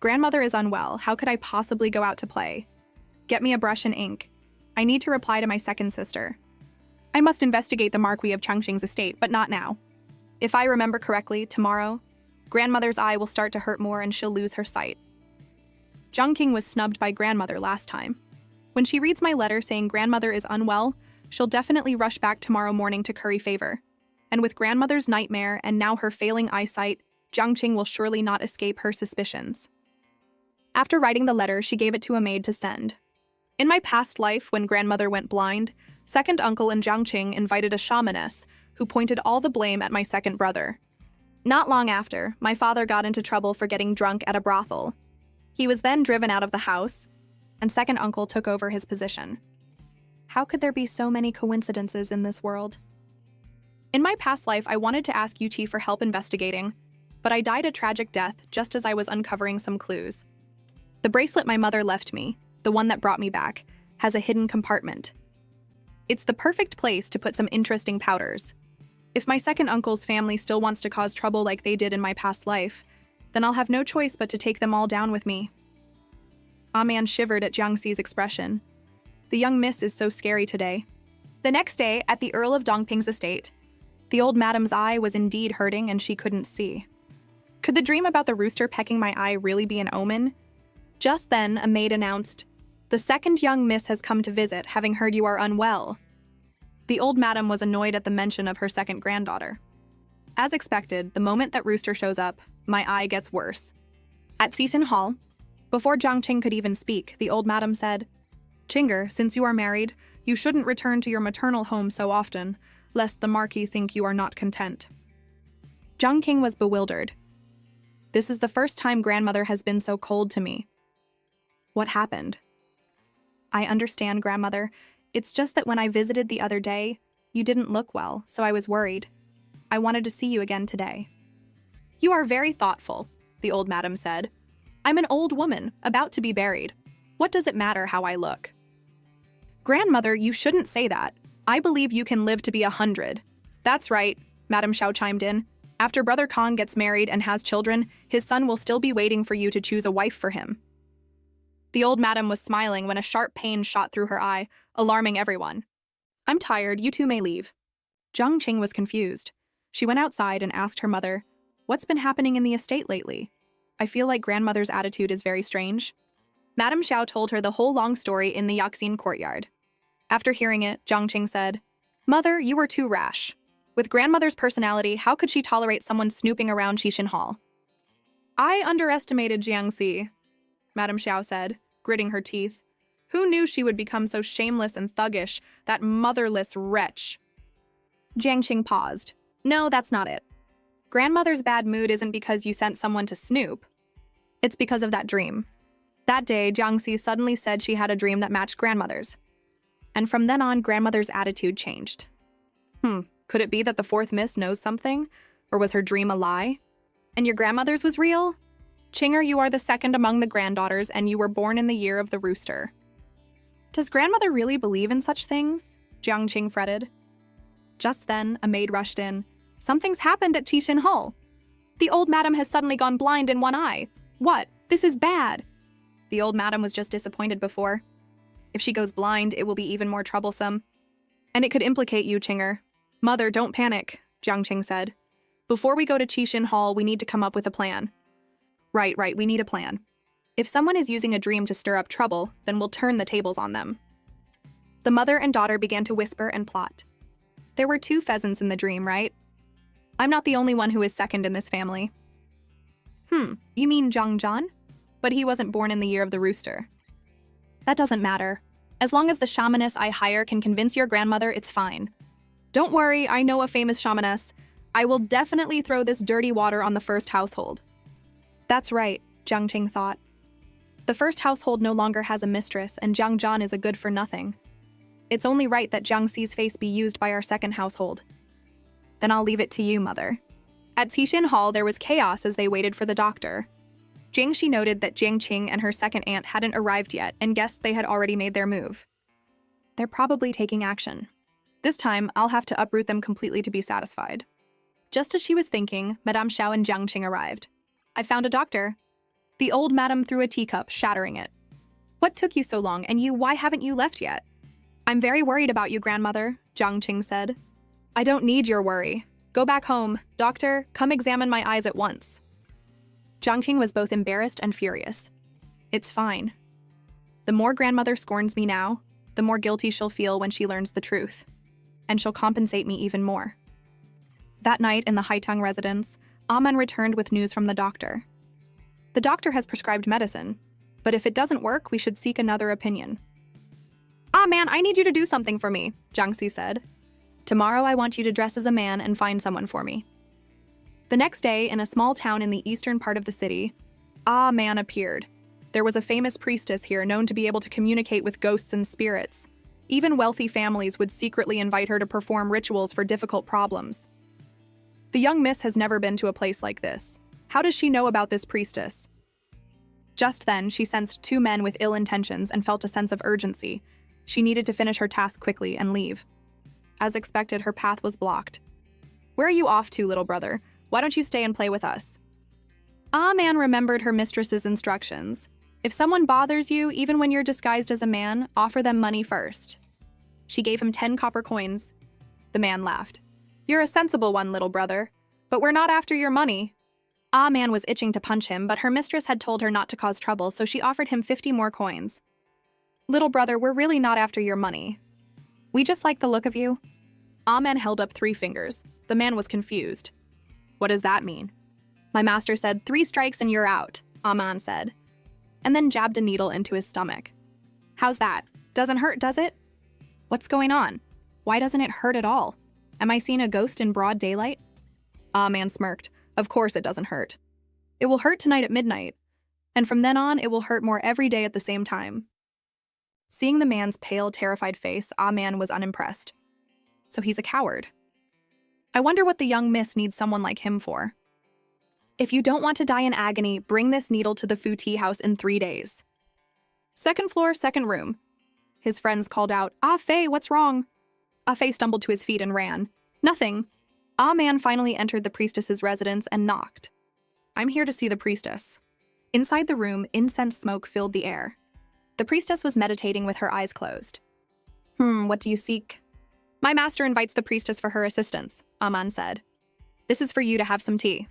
Grandmother is unwell. How could I possibly go out to play? Get me a brush and ink. I need to reply to my second sister. I must investigate the marquis of Changqing's estate, but not now. If I remember correctly, tomorrow, Grandmother's eye will start to hurt more and she'll lose her sight. Changqing was snubbed by Grandmother last time. When she reads my letter saying Grandmother is unwell, she'll definitely rush back tomorrow morning to curry favor. And with Grandmother's nightmare and now her failing eyesight, Changqing will surely not escape her suspicions. After writing the letter, she gave it to a maid to send. In my past life, when Grandmother went blind, second uncle and Changqing invited a shamaness who pointed all the blame at my second brother. Not long after, my father got into trouble for getting drunk at a brothel. He was then driven out of the house, and second uncle took over his position. How could there be so many coincidences in this world? In my past life, I wanted to ask Yuchi for help investigating, but I died a tragic death just as I was uncovering some clues. The bracelet my mother left me, the one that brought me back, has a hidden compartment. It's the perfect place to put some interesting powders. If my second uncle's family still wants to cause trouble like they did in my past life, then I'll have no choice but to take them all down with me. Ah-man shivered at Jiangxi's expression. The young miss is so scary today. The next day, at the Earl of Dongping's estate, the old madam's eye was indeed hurting and she couldn't see. Could the dream about the rooster pecking my eye really be an omen? Just then, a maid announced, "The second young miss has come to visit, having heard you are unwell." The old madam was annoyed at the mention of her second granddaughter. As expected, the moment that Rooster shows up, my eye gets worse. At Seaton Hall, before Changqing could even speak, the old madam said, "Chinger, since you are married, you shouldn't return to your maternal home so often, lest the marquis think you are not content." Changqing was bewildered. This is the first time Grandmother has been so cold to me. What happened? I understand, Grandmother. It's just that when I visited the other day, you didn't look well, so I was worried. I wanted to see you again today. You are very thoughtful, the old madam said. I'm an old woman, about to be buried. What does it matter how I look? Grandmother, you shouldn't say that. I believe you can live to be 100. That's right, Madam Xiao chimed in. After Brother Kong gets married and has children, his son will still be waiting for you to choose a wife for him. The old madam was smiling when a sharp pain shot through her eye, alarming everyone. I'm tired, you two may leave. Changqing was confused. She went outside and asked her mother, what's been happening in the estate lately? I feel like Grandmother's attitude is very strange. Madame Xiao told her the whole long story in the Yaxin courtyard. After hearing it, Changqing said, Mother, you were too rash. With Grandmother's personality, how could she tolerate someone snooping around Qixin Hall? I underestimated Jiangxi, Madame Xiao said, gritting her teeth. Who knew she would become so shameless and thuggish, that motherless wretch? Jiangqing paused. No, that's not it. Grandmother's bad mood isn't because you sent someone to snoop. It's because of that dream. That day, Jiangxi suddenly said she had a dream that matched Grandmother's. And from then on, Grandmother's attitude changed. Could it be that the fourth miss knows something? Or was her dream a lie? And your grandmother's was real? Chinger, you are the second among the granddaughters, and you were born in the year of the rooster. Does Grandmother really believe in such things? Jiangqing fretted. Just then, a maid rushed in. Something's happened at Qixin Hall. The old madam has suddenly gone blind in one eye. What? This is bad. The old madam was just disappointed before. If she goes blind, it will be even more troublesome. And it could implicate you, Chinger. Mother, don't panic, Jiangqing said. Before we go to Qixin Hall, we need to come up with a plan. Right, we need a plan. If someone is using a dream to stir up trouble, then we'll turn the tables on them. The mother and daughter began to whisper and plot. There were 2 pheasants in the dream, right? I'm not the only one who is second in this family. You mean Zhang Zhan? But he wasn't born in the year of the rooster. That doesn't matter. As long as the shamaness I hire can convince your grandmother, it's fine. Don't worry, I know a famous shamaness. I will definitely throw this dirty water on the first household. That's right, Jiangqing thought. The first household no longer has a mistress, and Zhang Zhan is a good-for-nothing. It's only right that Jiangxi's face be used by our second household. Then I'll leave it to you, Mother. At Qixin Hall, there was chaos as they waited for the doctor. Jiangxi noted that Jiangqing and her second aunt hadn't arrived yet and guessed they had already made their move. They're probably taking action. This time, I'll have to uproot them completely to be satisfied. Just as she was thinking, Madame Xiao and Jiangqing arrived. I found a doctor. The old madam threw a teacup, shattering it. What took you so long, and why haven't you left yet? I'm very worried about you, grandmother, Jiang Qing said. I don't need your worry. Go back home. Doctor, come examine my eyes at once. Jiang Qing was both embarrassed and furious. It's fine. The more grandmother scorns me now, the more guilty she'll feel when she learns the truth. And she'll compensate me even more. That night in the Haitang residence, Aman returned with news from the doctor. The doctor has prescribed medicine, but if it doesn't work, we should seek another opinion. Ah, man, I need you to do something for me, Jiangxi said. Tomorrow I want you to dress as a man and find someone for me. The next day, in a small town in the eastern part of the city, Ah Man appeared. There was a famous priestess here known to be able to communicate with ghosts and spirits. Even wealthy families would secretly invite her to perform rituals for difficult problems. The young miss has never been to a place like this. How does she know about this priestess? Just then, she sensed two men with ill intentions and felt a sense of urgency. She needed to finish her task quickly and leave. As expected, her path was blocked. Where are you off to, little brother? Why don't you stay and play with us? Ah Man remembered her mistress's instructions. If someone bothers you, even when you're disguised as a man, offer them money first. She gave him 10 copper coins. The man laughed. You're a sensible one, little brother, but we're not after your money. Ah Man was itching to punch him, but her mistress had told her not to cause trouble, so she offered him 50 more coins. Little brother, we're really not after your money. We just like the look of you. Ah Man held up 3 fingers. The man was confused. What does that mean? My master said, 3 strikes and you're out, Ah Man said, and then jabbed a needle into his stomach. How's that? Doesn't hurt, does it? What's going on? Why doesn't it hurt at all? Am I seeing a ghost in broad daylight? Ah Man smirked. Of course it doesn't hurt. It will hurt tonight at midnight, and from then on it will hurt more every day at the same time. Seeing the man's pale, terrified face, Ah Man was unimpressed. So he's a coward. I wonder what the young miss needs someone like him for. If you don't want to die in agony, bring this needle to the Fu tea house in 3 days. 2nd floor, 2nd room. His friends called out, Ah Fei, what's wrong? Ah Fei stumbled to his feet and ran. Nothing. Ah Man finally entered the priestess's residence and knocked. I'm here to see the priestess. Inside the room, incense smoke filled the air. The priestess was meditating with her eyes closed. What do you seek? My master invites the priestess for her assistance, Aman said. This is for you to have some tea.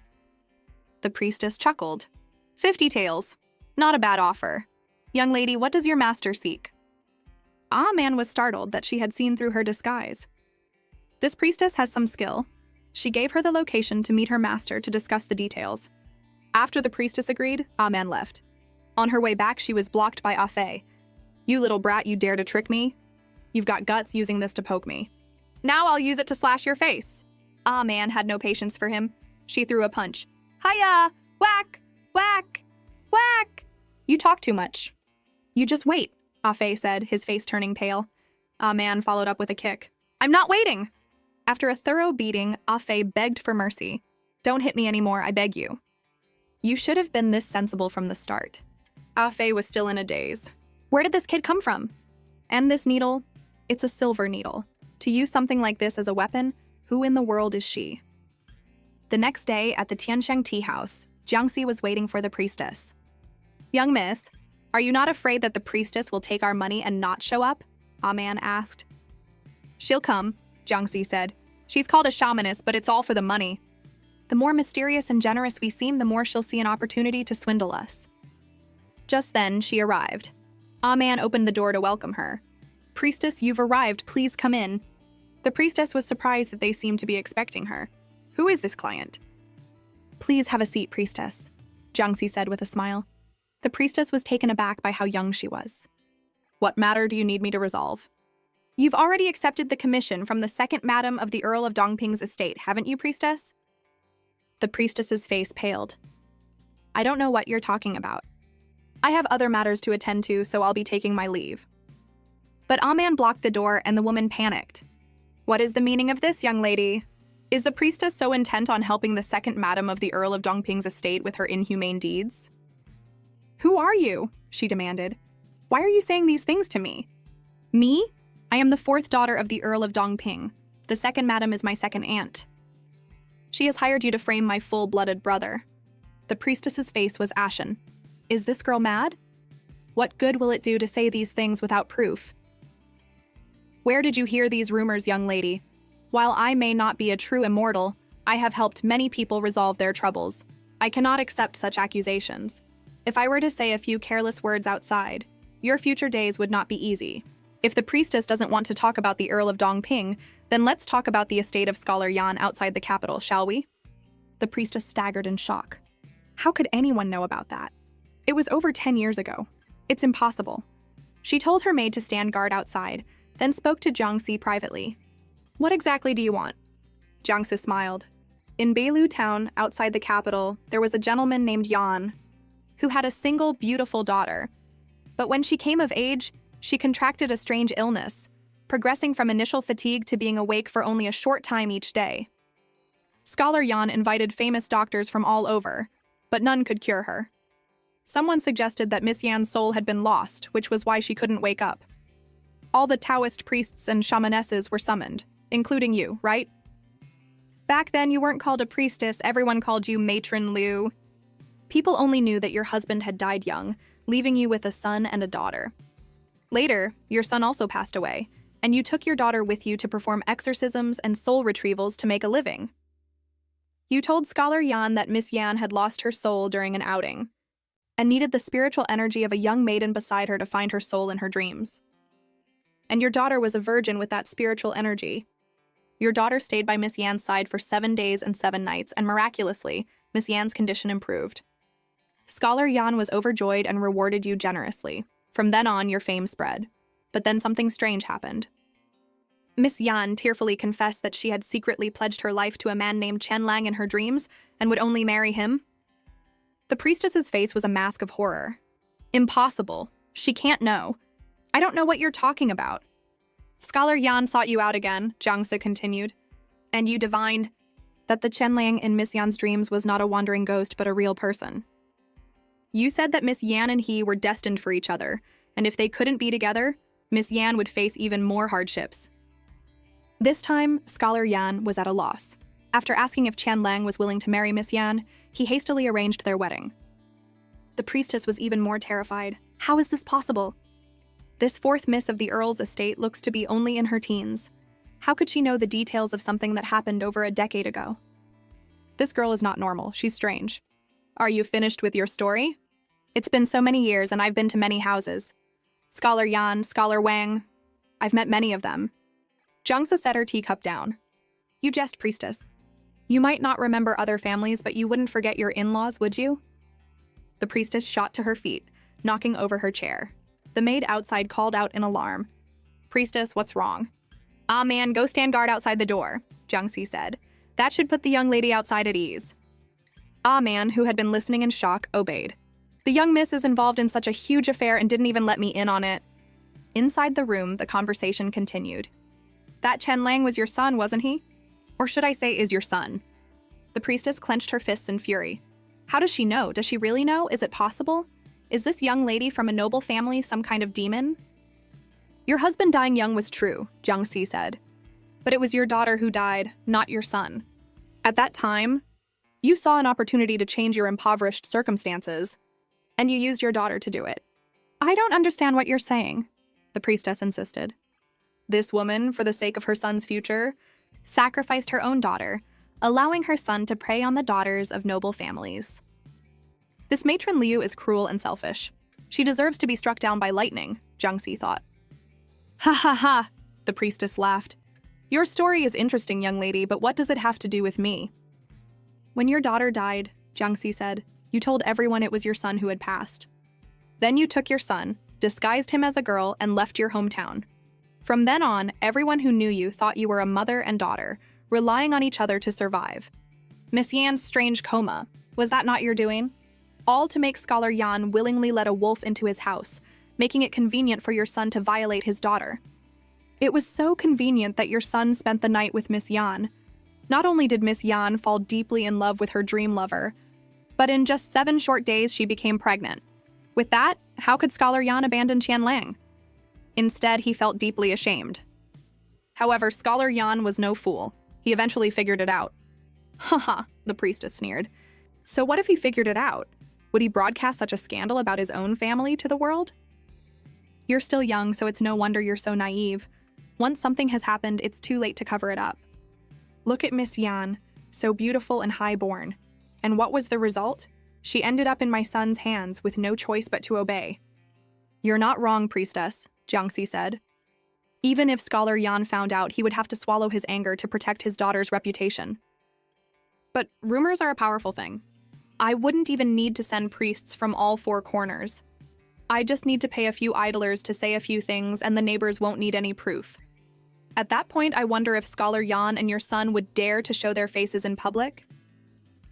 The priestess chuckled. 50 taels. Not a bad offer. Young lady, what does your master seek? Ah Man was startled that she had seen through her disguise. This priestess has some skill. She gave her the location to meet her master to discuss the details. After the priestess agreed, Ah Man left. On her way back, she was blocked by Ah Fei. You little brat, you dare to trick me? You've got guts using this to poke me. Now I'll use it to slash your face. Ah Man had no patience for him. She threw a punch. Hiya! Whack! Whack! Whack! You talk too much. You just wait, Ah Fei said, his face turning pale. Ah Man followed up with a kick. I'm not waiting! After a thorough beating, Ah Fei begged for mercy. Don't hit me anymore, I beg you. You should have been this sensible from the start. Ah Fei was still in a daze. Where did this kid come from? And this needle? It's a silver needle. To use something like this as a weapon, who in the world is she? The next day, at the Tiansheng tea house, Jiangxi was waiting for the priestess. Young miss, are you not afraid that the priestess will take our money and not show up? Ah Man asked. She'll come, Jiangxi said. She's called a shamaness, but it's all for the money. The more mysterious and generous we seem, the more she'll see an opportunity to swindle us. Just then, she arrived. Ah Man opened the door to welcome her. Priestess, you've arrived. Please come in. The priestess was surprised that they seemed to be expecting her. Who is this client? Please have a seat, priestess, Jiangxi said with a smile. The priestess was taken aback by how young she was. What matter do you need me to resolve? You've already accepted the commission from the 2nd Madam of the Earl of Dongping's estate, haven't you, priestess? The priestess's face paled. I don't know what you're talking about. I have other matters to attend to, so I'll be taking my leave. But Ah Man blocked the door and the woman panicked. What is the meaning of this, young lady? Is the priestess so intent on helping the 2nd Madam of the Earl of Dongping's estate with her inhumane deeds? Who are you? She demanded. Why are you saying these things to me? Me? I am the 4th daughter of the Earl of Dongping. The 2nd Madam is my 2nd aunt. She has hired you to frame my full-blooded brother. The priestess's face was ashen. Is this girl mad? What good will it do to say these things without proof? Where did you hear these rumors, young lady? While I may not be a true immortal, I have helped many people resolve their troubles. I cannot accept such accusations. If I were to say a few careless words outside, your future days would not be easy. If the priestess doesn't want to talk about the Earl of Dongping, then let's talk about the estate of Scholar Yan outside the capital, shall we? The priestess staggered in shock. How could anyone know about that? It was over 10 years ago. It's impossible. She told her maid to stand guard outside, then spoke to Jiangxi privately. What exactly do you want? Jiangxi smiled. In Beilu town, outside the capital, there was a gentleman named Yan, who had a single beautiful daughter. But when she came of age, she contracted a strange illness, progressing from initial fatigue to being awake for only a short time each day. Scholar Yan invited famous doctors from all over, but none could cure her. Someone suggested that Miss Yan's soul had been lost, which was why she couldn't wake up. All the Taoist priests and shamanesses were summoned, including you, right? Back then, you weren't called a priestess, everyone called you Matron Liu. People only knew that your husband had died young, leaving you with a son and a daughter. Later, your son also passed away, and you took your daughter with you to perform exorcisms and soul retrievals to make a living. You told Scholar Yan that Miss Yan had lost her soul during an outing, and needed the spiritual energy of a young maiden beside her to find her soul in her dreams. And your daughter was a virgin with that spiritual energy. Your daughter stayed by Miss Yan's side for 7 days and 7 nights, and miraculously, Miss Yan's condition improved. Scholar Yan was overjoyed and rewarded you generously. From then on, your fame spread. But then something strange happened. Miss Yan tearfully confessed that she had secretly pledged her life to a man named Chen Lang in her dreams and would only marry him. The priestess's face was a mask of horror. Impossible. She can't know. I don't know what you're talking about. Scholar Yan sought you out again, Jiangxi continued, and you divined that the Chen Lang in Miss Yan's dreams was not a wandering ghost but a real person. You said that Miss Yan and he were destined for each other, and if they couldn't be together, Miss Yan would face even more hardships. This time, Scholar Yan was at a loss. After asking if Chen Lang was willing to marry Miss Yan, he hastily arranged their wedding. The priestess was even more terrified. How is this possible? This fourth miss of the Earl's estate looks to be only in her teens. How could she know the details of something that happened over a decade ago? This girl is not normal. She's strange. Are you finished with your story? It's been so many years and I've been to many houses. Scholar Yan, Scholar Wang, I've met many of them. Jiangxi set her teacup down. You jest, priestess. You might not remember other families, but you wouldn't forget your in-laws, would you? The priestess shot to her feet, knocking over her chair. The maid outside called out in alarm. Priestess, what's wrong? Ah, man, go stand guard outside the door, Jiangxi said. That should put the young lady outside at ease. Ah, man, who had been listening in shock, obeyed. The young miss is involved in such a huge affair and didn't even let me in on it. Inside the room, the conversation continued. That Chen Lang was your son, wasn't he? Or should I say, is your son? The priestess clenched her fists in fury. How does she know? Does she really know? Is it possible? Is this young lady from a noble family some kind of demon? Your husband dying young was true, Jiangxi said. But it was your daughter who died, not your son. At that time, you saw an opportunity to change your impoverished circumstances, and you used your daughter to do it. I don't understand what you're saying, the priestess insisted. This woman, for the sake of her son's future, sacrificed her own daughter, allowing her son to prey on the daughters of noble families. This matron Liu is cruel and selfish. She deserves to be struck down by lightning, Jiangxi thought. Ha ha ha, the priestess laughed. Your story is interesting, young lady, but what does it have to do with me? When your daughter died, Jiangxi said, you told everyone it was your son who had passed. Then you took your son, disguised him as a girl, and left your hometown. From then on, everyone who knew you thought you were a mother and daughter, relying on each other to survive. Miss Yan's strange coma, was that not your doing? All to make Scholar Yan willingly let a wolf into his house, making it convenient for your son to violate his daughter. It was so convenient that your son spent the night with Miss Yan. Not only did Miss Yan fall deeply in love with her dream lover, but in just 7 short days she became pregnant. With that, how could Scholar Yan abandon Chen Lang? Instead, he felt deeply ashamed. However, Scholar Yan was no fool. He eventually figured it out. Haha, the priestess sneered. So what if he figured it out? Would he broadcast such a scandal about his own family to the world? You're still young, so it's no wonder you're so naive. Once something has happened, it's too late to cover it up. Look at Miss Yan, so beautiful and high-born. And what was the result? She ended up in my son's hands with no choice but to obey. You're not wrong, priestess, Jiangxi said. Even if Scholar Yan found out, he would have to swallow his anger to protect his daughter's reputation. But rumors are a powerful thing. I wouldn't even need to send priests from all four corners. I just need to pay a few idlers to say a few things, and the neighbors won't need any proof. At that point, I wonder if Scholar Yan and your son would dare to show their faces in public?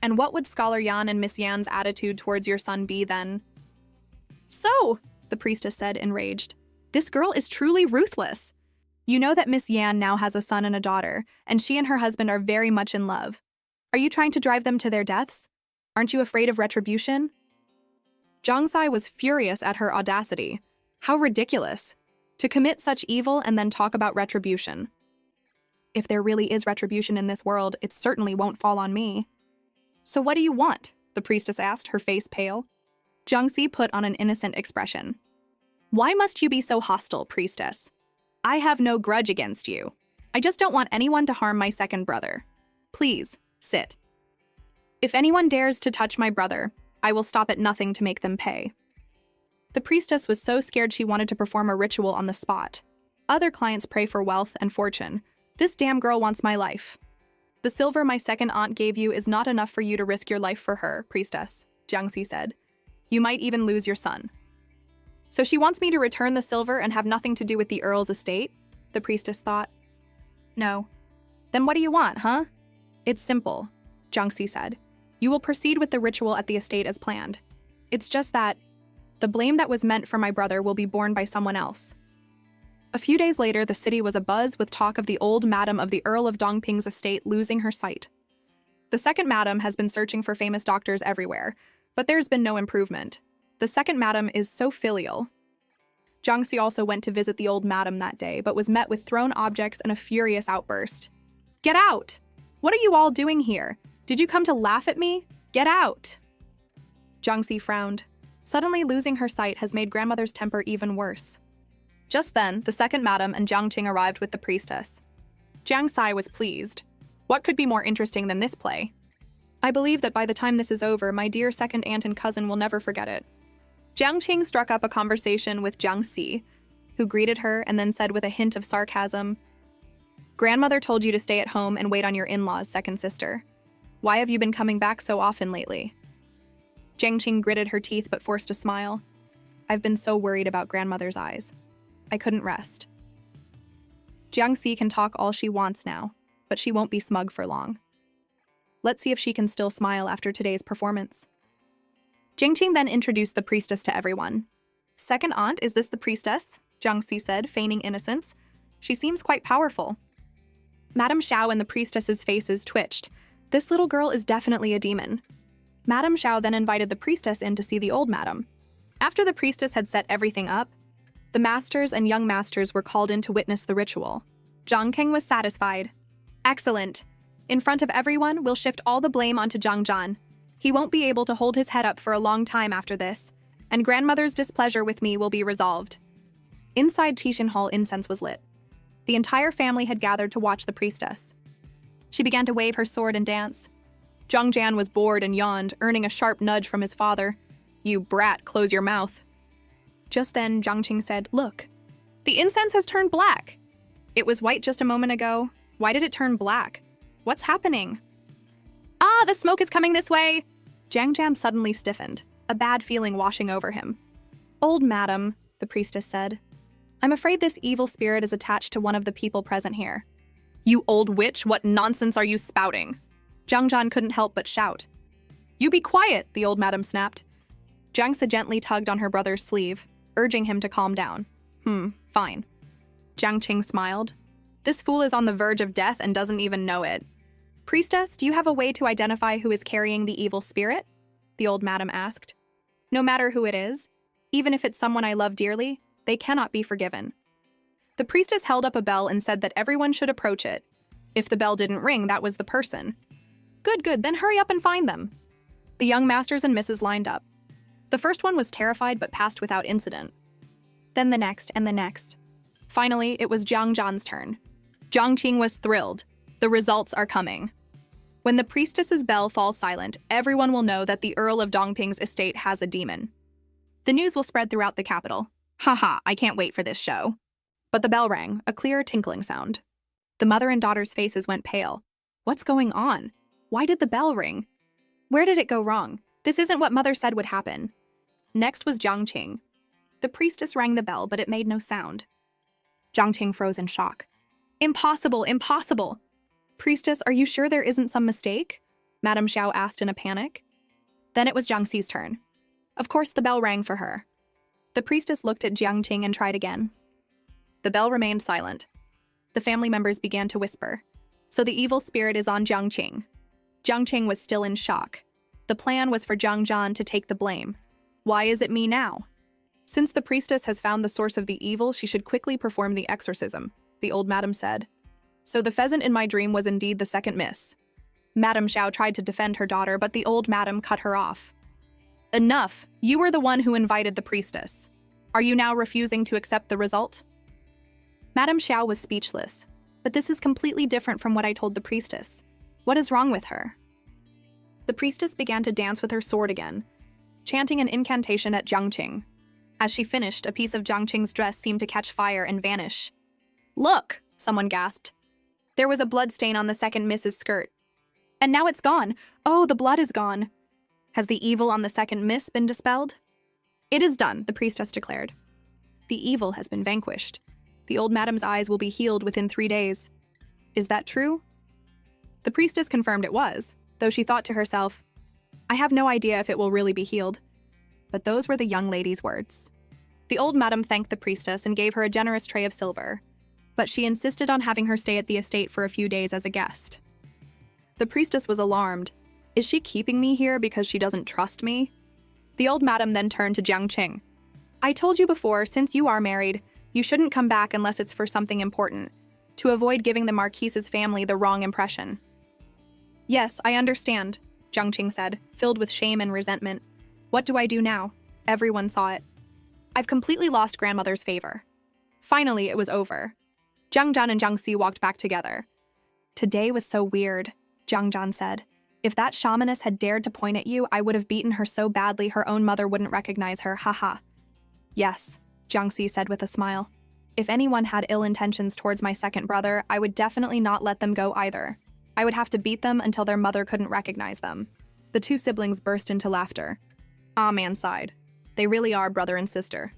And what would Scholar Yan and Miss Yan's attitude towards your son be then? So, the priestess said, enraged, this girl is truly ruthless. You know that Miss Yan now has a son and a daughter, and she and her husband are very much in love. Are you trying to drive them to their deaths? Aren't you afraid of retribution? Zhang Sai was furious at her audacity. How ridiculous. To commit such evil and then talk about retribution. If there really is retribution in this world, it certainly won't fall on me. So what do you want? The priestess asked, her face pale. Jiangxi put on an innocent expression. Why must you be so hostile, priestess? I have no grudge against you. I just don't want anyone to harm my second brother. Please, sit. If anyone dares to touch my brother, I will stop at nothing to make them pay. The priestess was so scared she wanted to perform a ritual on the spot. Other clients pray for wealth and fortune. This damn girl wants my life. The silver my second aunt gave you is not enough for you to risk your life for her, priestess, Jiangxi said. You might even lose your son. So she wants me to return the silver and have nothing to do with the Earl's estate? The priestess thought. No. Then what do you want, huh? It's simple, Jiangxi said. You will proceed with the ritual at the estate as planned. It's just that the blame that was meant for my brother will be borne by someone else. A few days later, the city was abuzz with talk of the old madam of the Earl of Dongping's estate losing her sight. The second madam has been searching for famous doctors everywhere, but there's been no improvement. The second madam is so filial. Jiangxi also went to visit the old madam that day, but was met with thrown objects and a furious outburst. Get out! What are you all doing here? Did you come to laugh at me? Get out! Jiangxi frowned. Suddenly losing her sight has made grandmother's temper even worse. Just then, the second madam and Jiang Qing arrived with the priestess. Jiang Sai was pleased. What could be more interesting than this play? I believe that by the time this is over, my dear second aunt and cousin will never forget it. Jiang Qing struck up a conversation with Jiang Si, who greeted her and then said with a hint of sarcasm, Grandmother told you to stay at home and wait on your in-laws, second sister. Why have you been coming back so often lately? Jiang Qing gritted her teeth but forced a smile. I've been so worried about grandmother's eyes. I couldn't rest. Jiang Si can talk all she wants now, but she won't be smug for long. Let's see if she can still smile after today's performance. Jiang Qing then introduced the priestess to everyone. Second aunt, is this the priestess? Jiang Si said, feigning innocence. She seems quite powerful. Madame Xiao and the priestess's faces twitched. This little girl is definitely a demon. Madame Xiao then invited the priestess in to see the old madam. After the priestess had set everything up, the masters and young masters were called in to witness the ritual. Zhang Keng was satisfied. Excellent. In front of everyone, we'll shift all the blame onto Zhang Zhan. He won't be able to hold his head up for a long time after this, and grandmother's displeasure with me will be resolved. Inside Tishan Hall, incense was lit. The entire family had gathered to watch the priestess. She began to wave her sword and dance. Zhang Jian was bored and yawned, earning a sharp nudge from his father. You brat, close your mouth. Just then, Jiang Qing said, Look, the incense has turned black. It was white just a moment ago. Why did it turn black? What's happening? Ah, the smoke is coming this way! Jiang Jian suddenly stiffened, a bad feeling washing over him. Old madam, the priestess said, I'm afraid this evil spirit is attached to one of the people present here. You old witch, what nonsense are you spouting? Zhang Zhan couldn't help but shout. You be quiet, the old madam snapped. Jiang Si gently tugged on her brother's sleeve, urging him to calm down. Fine. Jiang Qing smiled. This fool is on the verge of death and doesn't even know it. Priestess, do you have a way to identify who is carrying the evil spirit? The old madam asked. No matter who it is, even if it's someone I love dearly, they cannot be forgiven. The priestess held up a bell and said that everyone should approach it. If the bell didn't ring, that was the person. Good, then hurry up and find them. The young masters and misses lined up. The first one was terrified but passed without incident. Then the next and the next. Finally, it was Jiang Zhan's turn. Jiang Qing was thrilled. The results are coming. When the priestess's bell falls silent, everyone will know that the Earl of Dongping's estate has a demon. The news will spread throughout the capital. Haha, I can't wait for this show. But the bell rang, a clear tinkling sound. The mother and daughter's faces went pale. What's going on? Why did the bell ring? Where did it go wrong? This isn't what mother said would happen. Next was Jiang Qing. The priestess rang the bell, but it made no sound. Jiang Qing froze in shock. Impossible, impossible! Priestess, are you sure there isn't some mistake? Madame Xiao asked in a panic. Then it was Jiang Xi's turn. Of course, the bell rang for her. The priestess looked at Jiang Qing and tried again. The bell remained silent. The family members began to whisper. So the evil spirit is on Jiang Qing. Jiang Qing was still in shock. The plan was for Jiang Zhan to take the blame. Why is it me now? Since the priestess has found the source of the evil, she should quickly perform the exorcism, the old madam said. So the pheasant in my dream was indeed the second miss. Madame Xiao tried to defend her daughter, but the old madam cut her off. Enough! You were the one who invited the priestess. Are you now refusing to accept the result? Madame Xiao was speechless. But this is completely different from what I told the priestess. What is wrong with her? The priestess began to dance with her sword again, chanting an incantation at Jiang Qing. As she finished, a piece of Jiang Qing's dress seemed to catch fire and vanish. Look! Someone gasped. There was a blood stain on the second Miss's skirt. And now it's gone. Oh, the blood is gone. Has the evil on the second Miss been dispelled? It is done, the priestess declared. The evil has been vanquished. The old madam's eyes will be healed within 3 days. Is that true? The priestess confirmed it was, though she thought to herself, I have no idea if it will really be healed. But those were the young lady's words. The old madam thanked the priestess and gave her a generous tray of silver, but she insisted on having her stay at the estate for a few days as a guest. The priestess was alarmed. Is she keeping me here because she doesn't trust me? The old madam then turned to Jiang Qing. I told you before, since you are married, you shouldn't come back unless it's for something important, to avoid giving the Marquise's family the wrong impression. Yes, I understand, Jiang Qing said, filled with shame and resentment. What do I do now? Everyone saw it. I've completely lost grandmother's favor. Finally, it was over. Jiang Zhan and Jiang Xi walked back together. Today was so weird, Jiang Zhan said. If that shamaness had dared to point at you, I would have beaten her so badly her own mother wouldn't recognize her, haha. Yes, Jiang Xi said with a smile. If anyone had ill intentions towards my second brother, I would definitely not let them go either. I would have to beat them until their mother couldn't recognize them. The two siblings burst into laughter. Ah Man sighed. They really are brother and sister.